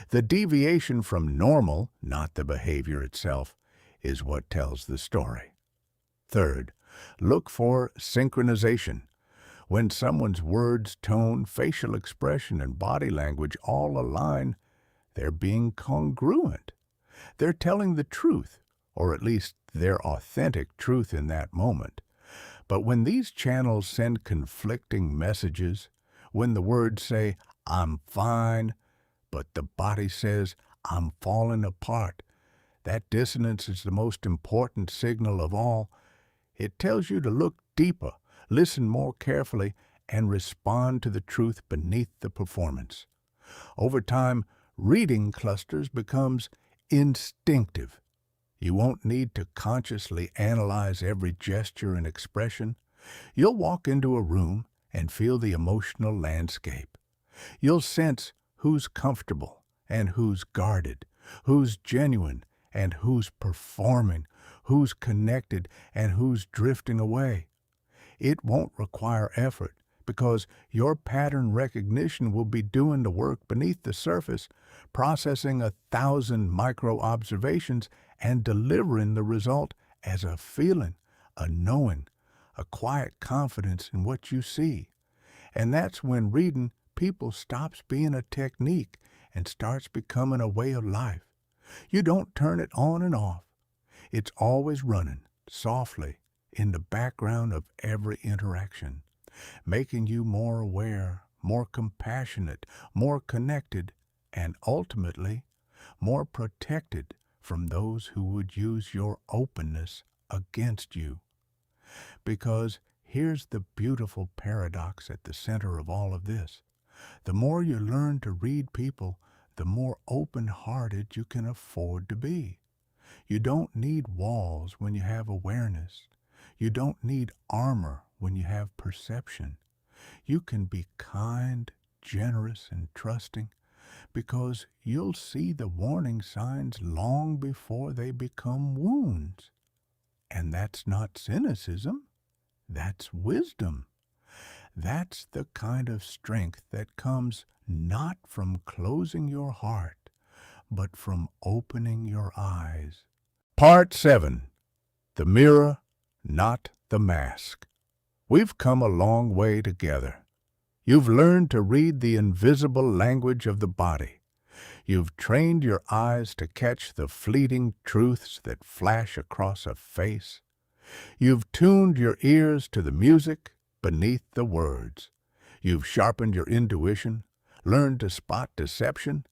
The deviation from normal, not the behavior itself, is what tells the story. Third, look for synchronization. When someone's words, tone, facial expression, and body language all align, they're being congruent. They're telling the truth, or at least their authentic truth in that moment. But when these channels send conflicting messages, when the words say, I'm fine, but the body says, I'm falling apart, that dissonance is the most important signal of all. It tells you to look deeper, listen more carefully, and respond to the truth beneath the performance. Over time, reading clusters becomes instinctive. You won't need to consciously analyze every gesture and expression. You'll walk into a room and feel the emotional landscape. You'll sense who's comfortable and who's guarded, who's genuine and who's performing, who's connected and who's drifting away. It won't require effort because your pattern recognition will be doing the work beneath the surface, processing 1,000 micro-observations and delivering the result as a feeling, a knowing, a quiet confidence in what you see. And that's when reading people stops being a technique and starts becoming a way of life. You don't turn it on and off. It's always running, softly, in the background of every interaction, making you more aware, more compassionate, more connected, and ultimately, more protected from those who would use your openness against you. Because here's the beautiful paradox at the center of all of this. The more you learn to read people, the more open-hearted you can afford to be. You don't need walls when you have awareness. You don't need armor when you have perception. You can be kind, generous, and trusting because you'll see the warning signs long before they become wounds. And that's not cynicism. That's wisdom. That's the kind of strength that comes not from closing your heart, but from opening your eyes. Part 7. The Mirror, Not the Mask. We've come a long way together. You've learned to read the invisible language of the body. You've trained your eyes to catch the fleeting truths that flash across a face. You've tuned your ears to the music beneath the words. You've sharpened your intuition, learned to spot deception,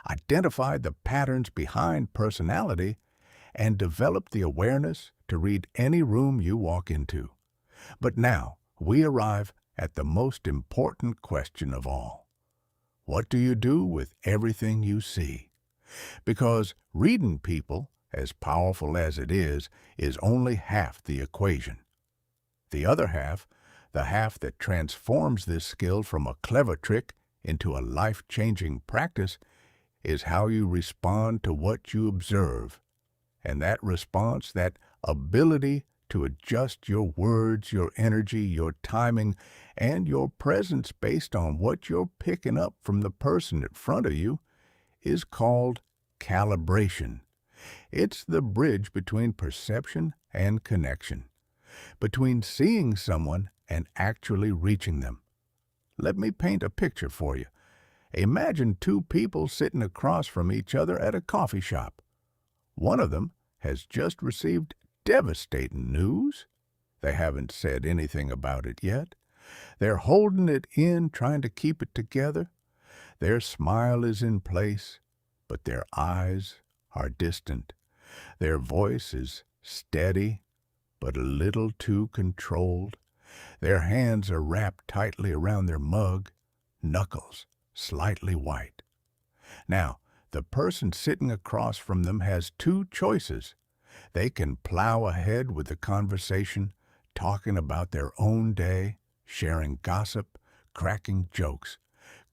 identified the patterns behind personality, and developed the awareness to read any room you walk into. But now we arrive at the most important question of all. What do you do with everything you see? Because reading people, as powerful as it is only half the equation. The other half, the half that transforms this skill from a clever trick into a life-changing practice, is how you respond to what you observe. And that response, that ability to adjust your words, your energy, your timing, and your presence based on what you're picking up from the person in front of you is called calibration. It's the bridge between perception and connection, between seeing someone and actually reaching them. Let me paint a picture for you. Imagine two people sitting across from each other at a coffee shop. One of them has just received devastating news. They haven't said anything about it yet. They're holding it in, trying to keep it together. Their smile is in place, but their eyes are distant. Their voice is steady, but a little too controlled. Their hands are wrapped tightly around their mug, knuckles slightly white. Now, the person sitting across from them has two choices. They can plow ahead with the conversation, talking about their own day, sharing gossip, cracking jokes,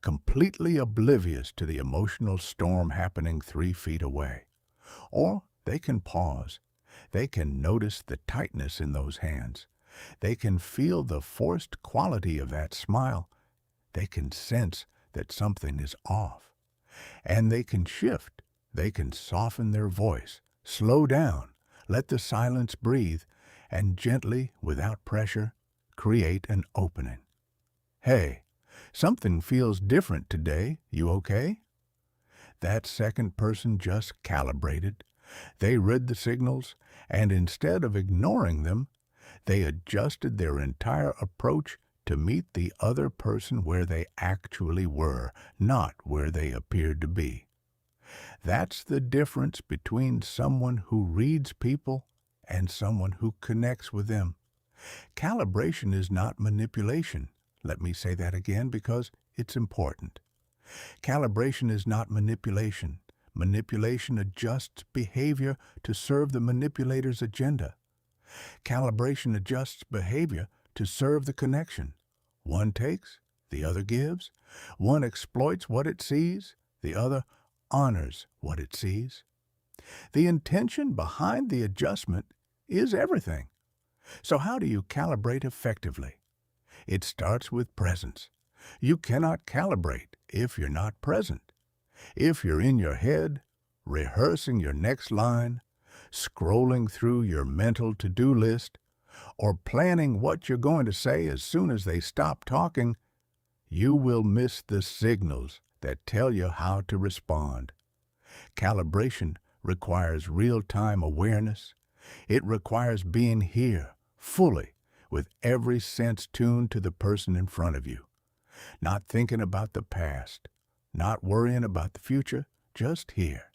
completely oblivious to the emotional storm happening 3 feet away. Or they can pause. They can notice the tightness in those hands. They can feel the forced quality of that smile. They can sense that something is off. And they can shift. They can soften their voice, slow down, let the silence breathe, and gently, without pressure, create an opening. Hey, something feels different today. You okay? That second person just calibrated. They read the signals, and instead of ignoring them, they adjusted their entire approach to meet the other person where they actually were, not where they appeared to be. That's the difference between someone who reads people and someone who connects with them. Calibration is not manipulation. Let me say that again because it's important. Calibration is not manipulation. Manipulation adjusts behavior to serve the manipulator's agenda. Calibration adjusts behavior to serve the connection. One takes, the other gives. One exploits what it sees, the other honors what it sees. The intention behind the adjustment is everything. So how do you calibrate effectively? It starts with presence. You cannot calibrate if you're not present. If you're in your head, rehearsing your next line, scrolling through your mental to-do list, or planning what you're going to say as soon as they stop talking, you will miss the signals that tell you how to respond. Calibration requires real-time awareness. It requires being here, fully, with every sense tuned to the person in front of you. Not thinking about the past, not worrying about the future, just here,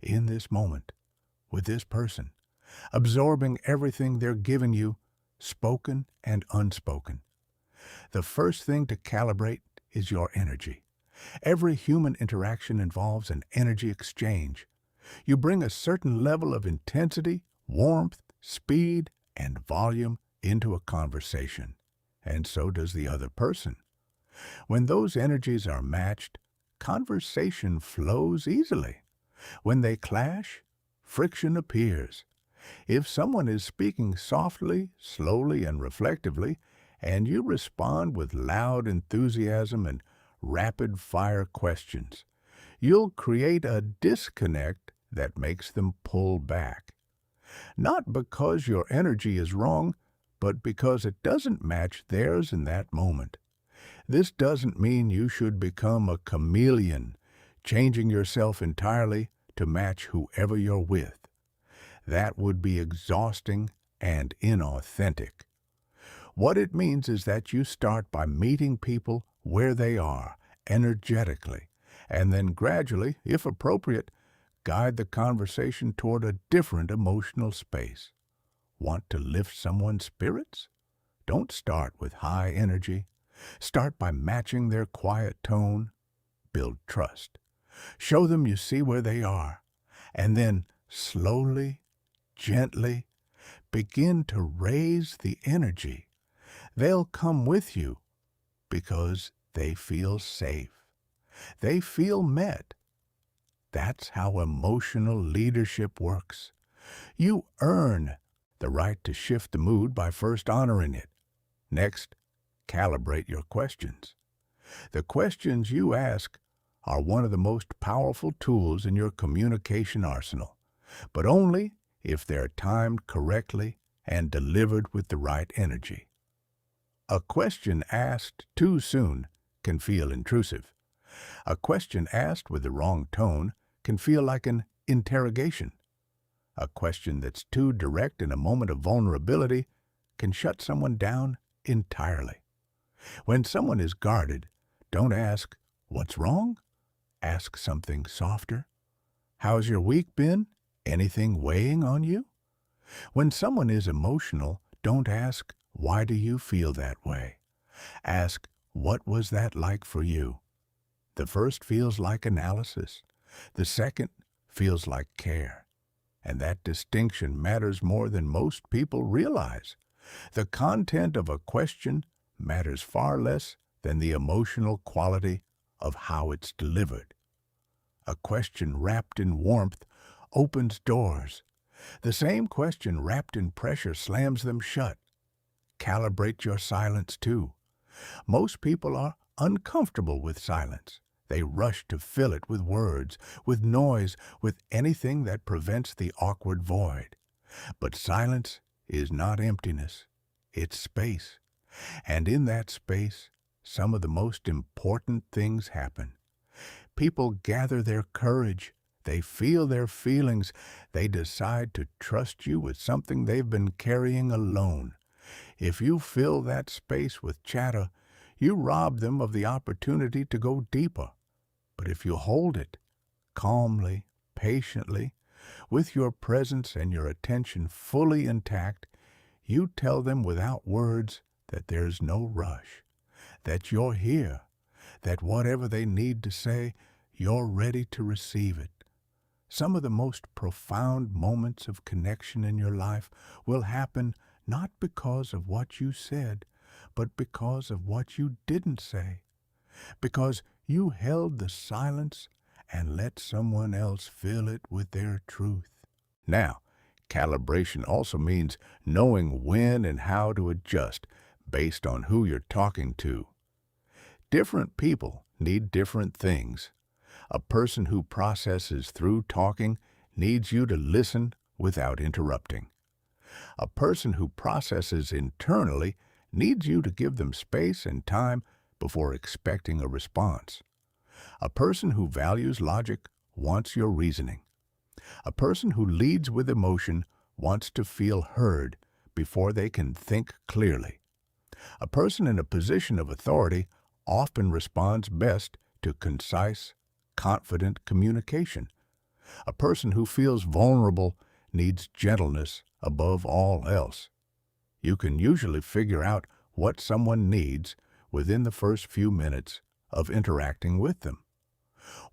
in this moment, with this person, absorbing everything they're giving you, spoken and unspoken. The first thing to calibrate is your energy. Every human interaction involves an energy exchange. You bring a certain level of intensity, warmth, speed, and volume into a conversation, and so does the other person. When those energies are matched, conversation flows easily. When they clash, friction appears. If someone is speaking softly, slowly, and reflectively, and you respond with loud enthusiasm and rapid-fire questions, you'll create a disconnect that makes them pull back. Not because your energy is wrong, but because it doesn't match theirs in that moment. This doesn't mean you should become a chameleon, changing yourself entirely to match whoever you're with. That would be exhausting and inauthentic. What it means is that you start by meeting people where they are, energetically, and then gradually, if appropriate, guide the conversation toward a different emotional space. Want to lift someone's spirits? Don't start with high energy. Start by matching their quiet tone. Build trust. Show them you see where they are, and then slowly, gently, begin to raise the energy. They'll come with you because they feel safe. They feel met. That's how emotional leadership works. You earn the right to shift the mood by first honoring it. Next, calibrate your questions. The questions you ask are one of the most powerful tools in your communication arsenal, but only if they're timed correctly and delivered with the right energy. A question asked too soon can feel intrusive. A question asked with the wrong tone can feel like an interrogation. A question that's too direct in a moment of vulnerability can shut someone down entirely. When someone is guarded, don't ask, "What's wrong?" Ask something softer. "How's your week been? Anything weighing on you?" When someone is emotional, don't ask, "Why do you feel that way?" Ask, "What was that like for you?" The first feels like analysis. The second feels like care. And that distinction matters more than most people realize. The content of a question matters far less than the emotional quality of how it's delivered. A question wrapped in warmth opens doors. The same question wrapped in pressure slams them shut. Calibrate your silence too. Most people are uncomfortable with silence. They rush to fill it with words, with noise, with anything that prevents the awkward void. But silence is not emptiness. It's space. And in that space, some of the most important things happen. People gather their courage. They feel their feelings. They decide to trust you with something they've been carrying alone. If you fill that space with chatter, you rob them of the opportunity to go deeper. But if you hold it calmly, patiently, with your presence and your attention fully intact, you tell them without words that there's no rush, that you're here, that whatever they need to say, you're ready to receive it. Some of the most profound moments of connection in your life will happen not because of what you said, but because of what you didn't say. Because you held the silence and let someone else fill it with their truth. Now, calibration also means knowing when and how to adjust based on who you're talking to. Different people need different things. A person who processes through talking needs you to listen without interrupting. A person who processes internally needs you to give them space and time before expecting a response. A person who values logic wants your reasoning. A person who leads with emotion wants to feel heard before they can think clearly. A person in a position of authority often responds best to concise, confident communication. A person who feels vulnerable needs gentleness above all else. You can usually figure out what someone needs within the first few minutes of interacting with them.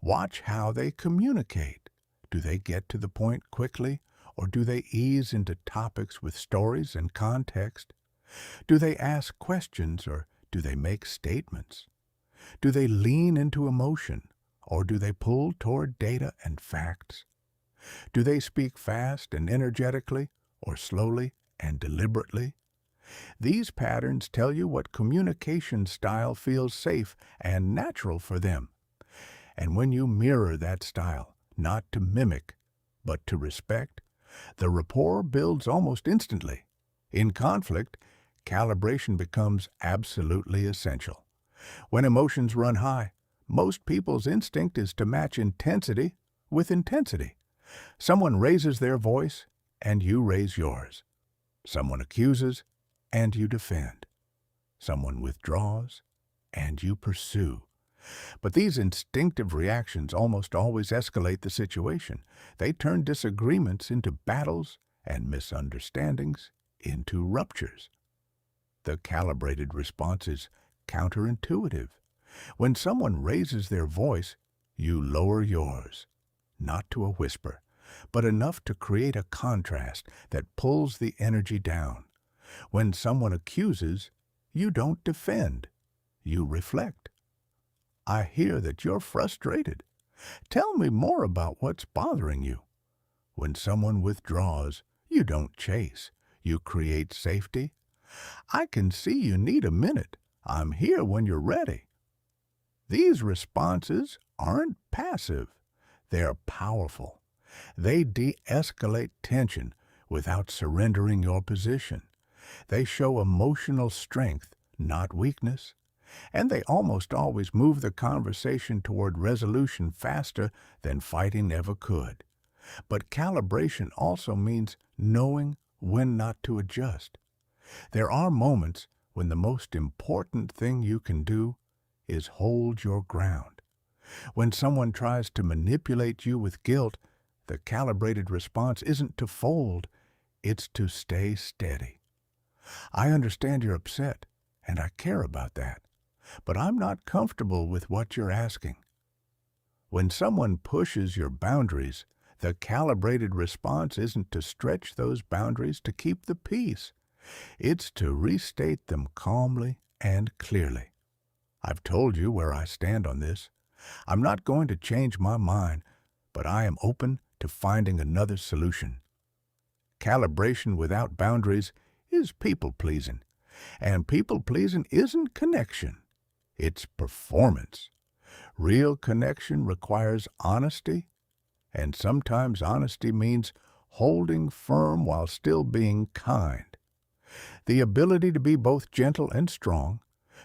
Watch how they communicate. Do they get to the point quickly, or do they ease into topics with stories and context? Do they ask questions, or do they make statements? Do they lean into emotion, or do they pull toward data and facts? Do they speak fast and energetically, or slowly and deliberately? These patterns tell you what communication style feels safe and natural for them. And when you mirror that style, not to mimic, but to respect, the rapport builds almost instantly. In conflict, calibration becomes absolutely essential. When emotions run high, most people's instinct is to match intensity with intensity. Someone raises their voice, and you raise yours. Someone accuses, and you defend. Someone withdraws, and you pursue. But these instinctive reactions almost always escalate the situation. They turn disagreements into battles and misunderstandings into ruptures. The calibrated response is counterintuitive. When someone raises their voice, you lower yours, not to a whisper, but enough to create a contrast that pulls the energy down. When someone accuses, you don't defend, you reflect. I hear that you're frustrated. Tell me more about what's bothering you. When someone withdraws, you don't chase, You create safety. I can see you need a minute. I'm here when you're ready. These responses aren't passive. They're powerful. They de-escalate tension without surrendering your position. They show emotional strength, not weakness. And they almost always move the conversation toward resolution faster than fighting ever could. But calibration also means knowing when not to adjust. There are moments when the most important thing you can do is hold your ground. When someone tries to manipulate you with guilt, the calibrated response isn't to fold, it's to stay steady. I understand you're upset, and I care about that, but I'm not comfortable with what you're asking. When someone pushes your boundaries, the calibrated response isn't to stretch those boundaries to keep the peace. It's to restate them calmly and clearly. I've told you where I stand on this. I'm not going to change my mind, but I am open to finding another solution. Calibration without boundaries is people-pleasing, and people-pleasing isn't connection. It's performance. Real connection requires honesty, and sometimes honesty means holding firm while still being kind. The ability to be both gentle and strong,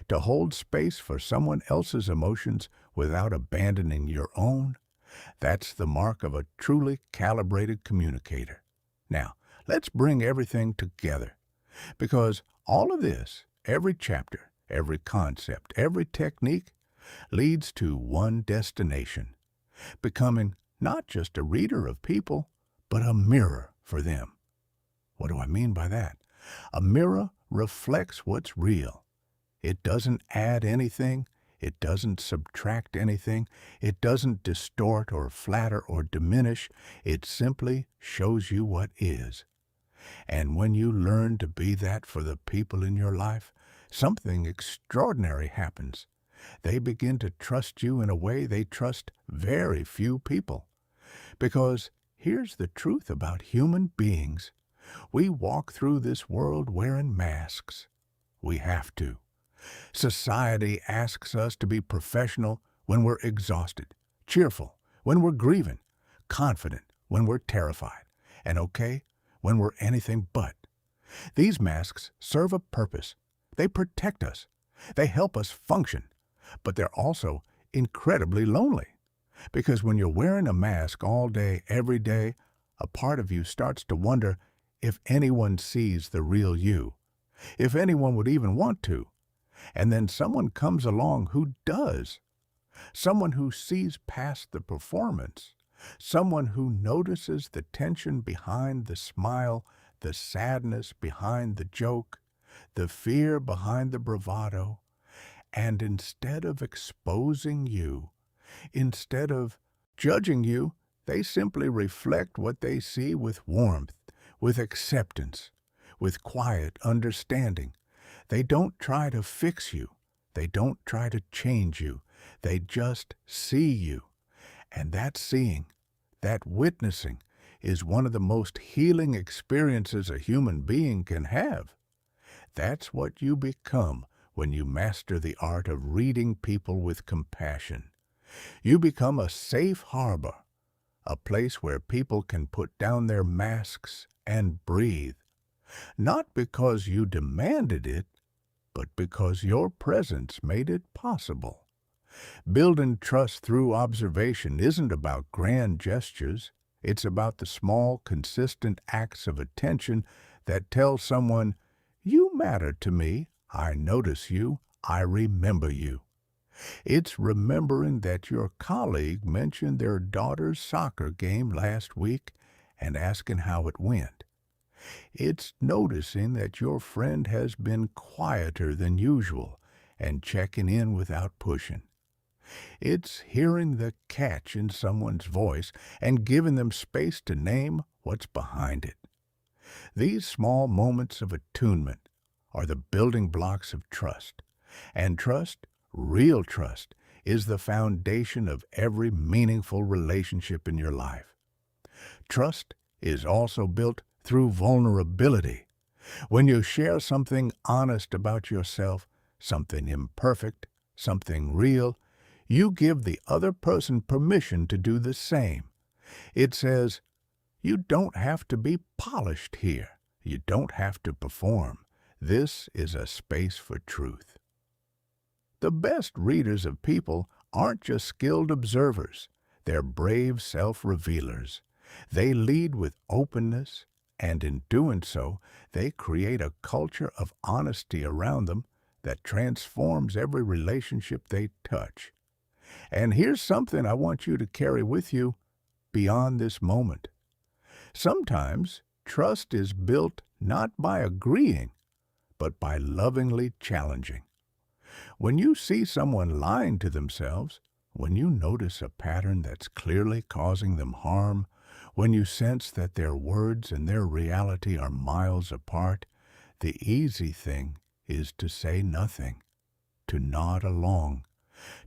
to hold space for someone else's emotions without abandoning your own, that's the mark of a truly calibrated communicator. Now, let's bring everything together, because all of this, every chapter, every concept, every technique, leads to one destination, becoming not just a reader of people, but a mirror for them. What do I mean by that? A mirror reflects what's real. It doesn't add anything. It doesn't subtract anything. It doesn't distort or flatter or diminish. It simply shows you what is. And when you learn to be that for the people in your life, something extraordinary happens. They begin to trust you in a way they trust very few people. Because here's the truth about human beings. We walk through this world wearing masks. We have to. Society asks us to be professional when we're exhausted, cheerful when we're grieving, confident when we're terrified, and okay when we're anything but. These masks serve a purpose. They protect us. They help us function. But they're also incredibly lonely. Because when you're wearing a mask all day, every day, a part of you starts to wonder if anyone sees the real you, if anyone would even want to. And then someone comes along who does. Someone who sees past the performance. Someone who notices the tension behind the smile, the sadness behind the joke, the fear behind the bravado. And instead of exposing you, instead of judging you, they simply reflect what they see with warmth, with acceptance, with quiet understanding. They don't try to fix you. They don't try to change you. They just see you. And that seeing, that witnessing, is one of the most healing experiences a human being can have. That's what you become when you master the art of reading people with compassion. You become a safe harbor, a place where people can put down their masks and breathe. Not because you demanded it, but because your presence made it possible. Building trust through observation isn't about grand gestures. It's about the small, consistent acts of attention that tell someone, "You matter to me, I notice you, I remember you." It's remembering that your colleague mentioned their daughter's soccer game last week and asking how it went. It's noticing that your friend has been quieter than usual and checking in without pushing. It's hearing the catch in someone's voice and giving them space to name what's behind it. These small moments of attunement are the building blocks of trust. And trust, real trust, is the foundation of every meaningful relationship in your life. Trust is also built through vulnerability. When you share something honest about yourself, something imperfect, something real, you give the other person permission to do the same. It says, you don't have to be polished here. You don't have to perform. This is a space for truth. The best readers of people aren't just skilled observers. They're brave self-revealers. They lead with openness, and in doing so, they create a culture of honesty around them that transforms every relationship they touch. And here's something I want you to carry with you beyond this moment. Sometimes trust is built not by agreeing, but by lovingly challenging. When you see someone lying to themselves, when you notice a pattern that's clearly causing them harm, when you sense that their words and their reality are miles apart, the easy thing is to say nothing, to nod along,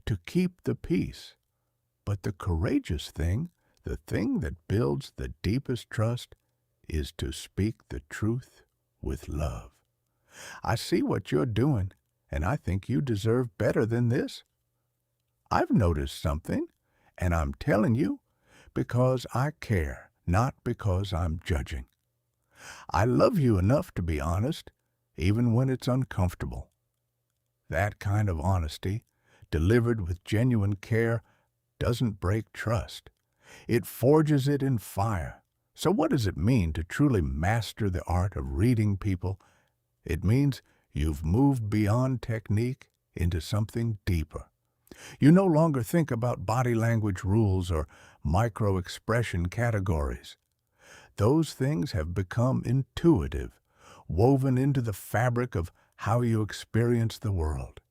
to keep the peace. But the courageous thing, the thing that builds the deepest trust, is to speak the truth with love. I see what you're doing, and I think you deserve better than this. I've noticed something, and I'm telling you because I care, not because I'm judging. I love you enough to be honest, even when it's uncomfortable. That kind of honesty, delivered with genuine care, doesn't break trust. It forges it in fire. So what does it mean to truly master the art of reading people? It means you've moved beyond technique into something deeper. You no longer think about body language rules or micro-expression categories. Those things have become intuitive, woven into the fabric of how you experience the world.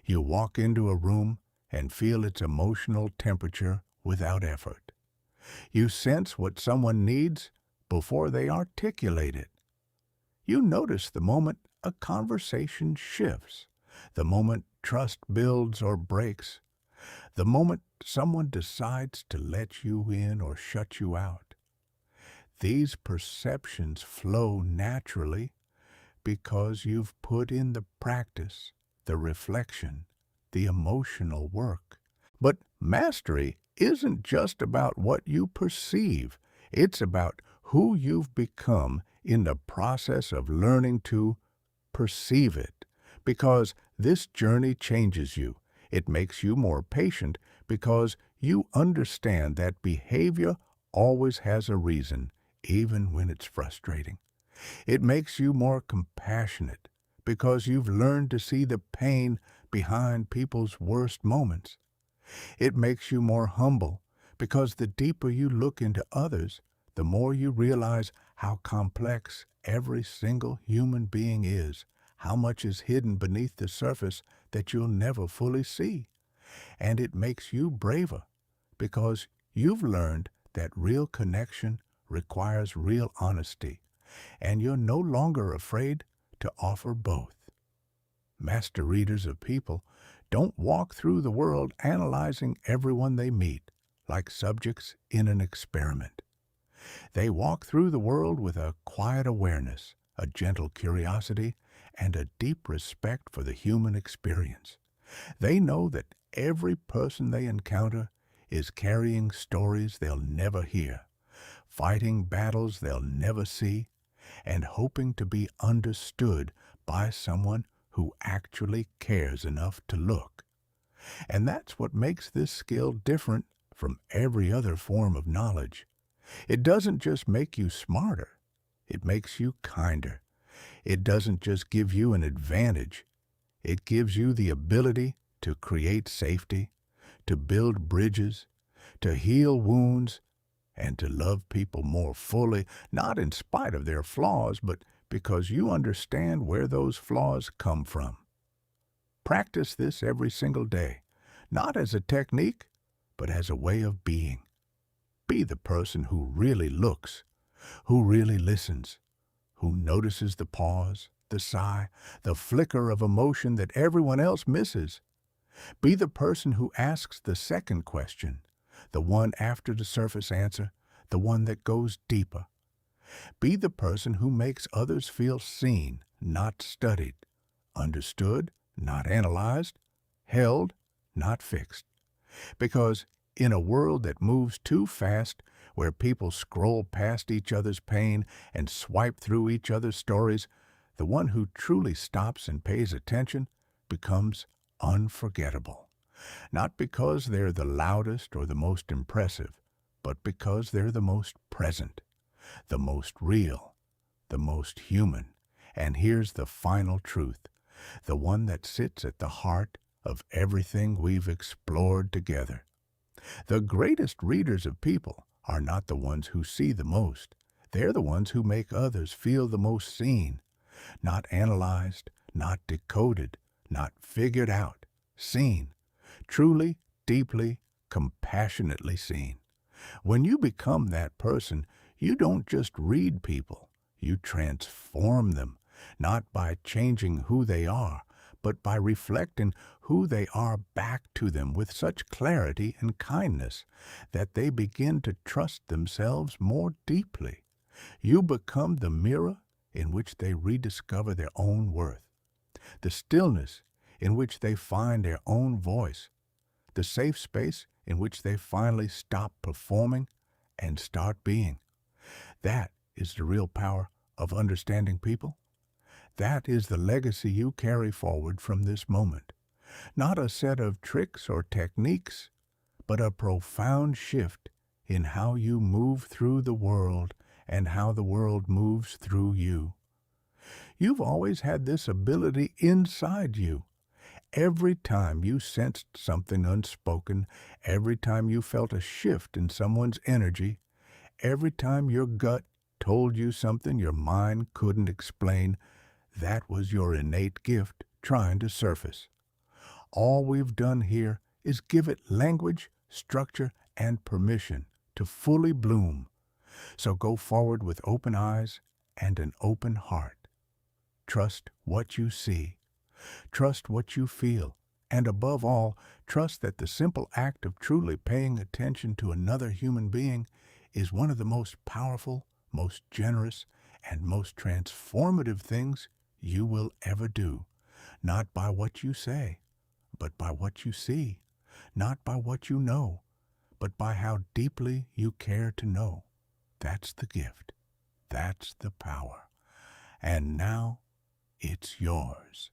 You walk into a room and feel its emotional temperature without effort. You sense what someone needs before they articulate it. You notice the moment a conversation shifts, the moment trust builds or breaks, the moment someone decides to let you in or shut you out. These perceptions flow naturally because you've put in the practice, the reflection, the emotional work. But mastery isn't just about what you perceive. It's about who you've become in the process of learning to perceive it. Because this journey changes you. It makes you more patient because you understand that behavior always has a reason, even when it's frustrating. It makes you more compassionate because you've learned to see the pain behind people's worst moments. It makes you more humble because the deeper you look into others, the more you realize how complex every single human being is, how much is hidden beneath the surface that you'll never fully see. And it makes you braver because you've learned that real connection requires real honesty, and you're no longer afraid to offer both. Master readers of people don't walk through the world analyzing everyone they meet like subjects in an experiment. They walk through the world with a quiet awareness, a gentle curiosity, and a deep respect for the human experience. They know that every person they encounter is carrying stories they'll never hear, fighting battles they'll never see, and hoping to be understood by someone who actually cares enough to look. And that's what makes this skill different from every other form of knowledge. It doesn't just make you smarter, it makes you kinder. It doesn't just give you an advantage, it gives you the ability to create safety, to build bridges, to heal wounds, and to love people more fully, not in spite of their flaws, but because you understand where those flaws come from. Practice this every single day, not as a technique, but as a way of being. Be the person who really looks, who really listens, who notices the pause, the sigh, the flicker of emotion that everyone else misses. Be the person who asks the second question, the one after the surface answer, the one that goes deeper. Be the person who makes others feel seen, not studied, understood, not analyzed, held, not fixed. Because in a world that moves too fast, where people scroll past each other's pain and swipe through each other's stories, the one who truly stops and pays attention becomes unforgettable. Not because they're the loudest or the most impressive, but because they're the most present, the most real, the most human. And here's the final truth, the one that sits at the heart of everything we've explored together. The greatest readers of people are not the ones who see the most. They're the ones who make others feel the most seen, not analyzed, not decoded, not figured out, seen, truly, deeply, compassionately seen. When you become that person, you don't just read people, you transform them, not by changing who they are, but by reflecting who they are back to them with such clarity and kindness that they begin to trust themselves more deeply. You become the mirror in which they rediscover their own worth, the stillness in which they find their own voice, the safe space in which they finally stop performing and start being. That is the real power of understanding people. That is the legacy you carry forward from this moment. Not a set of tricks or techniques, but a profound shift in how you move through the world and how the world moves through you. You've always had this ability inside you. Every time you sensed something unspoken, every time you felt a shift in someone's energy, every time your gut told you something your mind couldn't explain, that was your innate gift trying to surface. All we've done here is give it language, structure, and permission to fully bloom. So go forward with open eyes and an open heart. Trust what you see. Trust what you feel. And above all, trust that the simple act of truly paying attention to another human being is one of the most powerful, most generous, and most transformative things you will ever do. Not by what you say, but by what you see. Not by what you know, but by how deeply you care to know. That's the gift. That's the power. And now it's yours.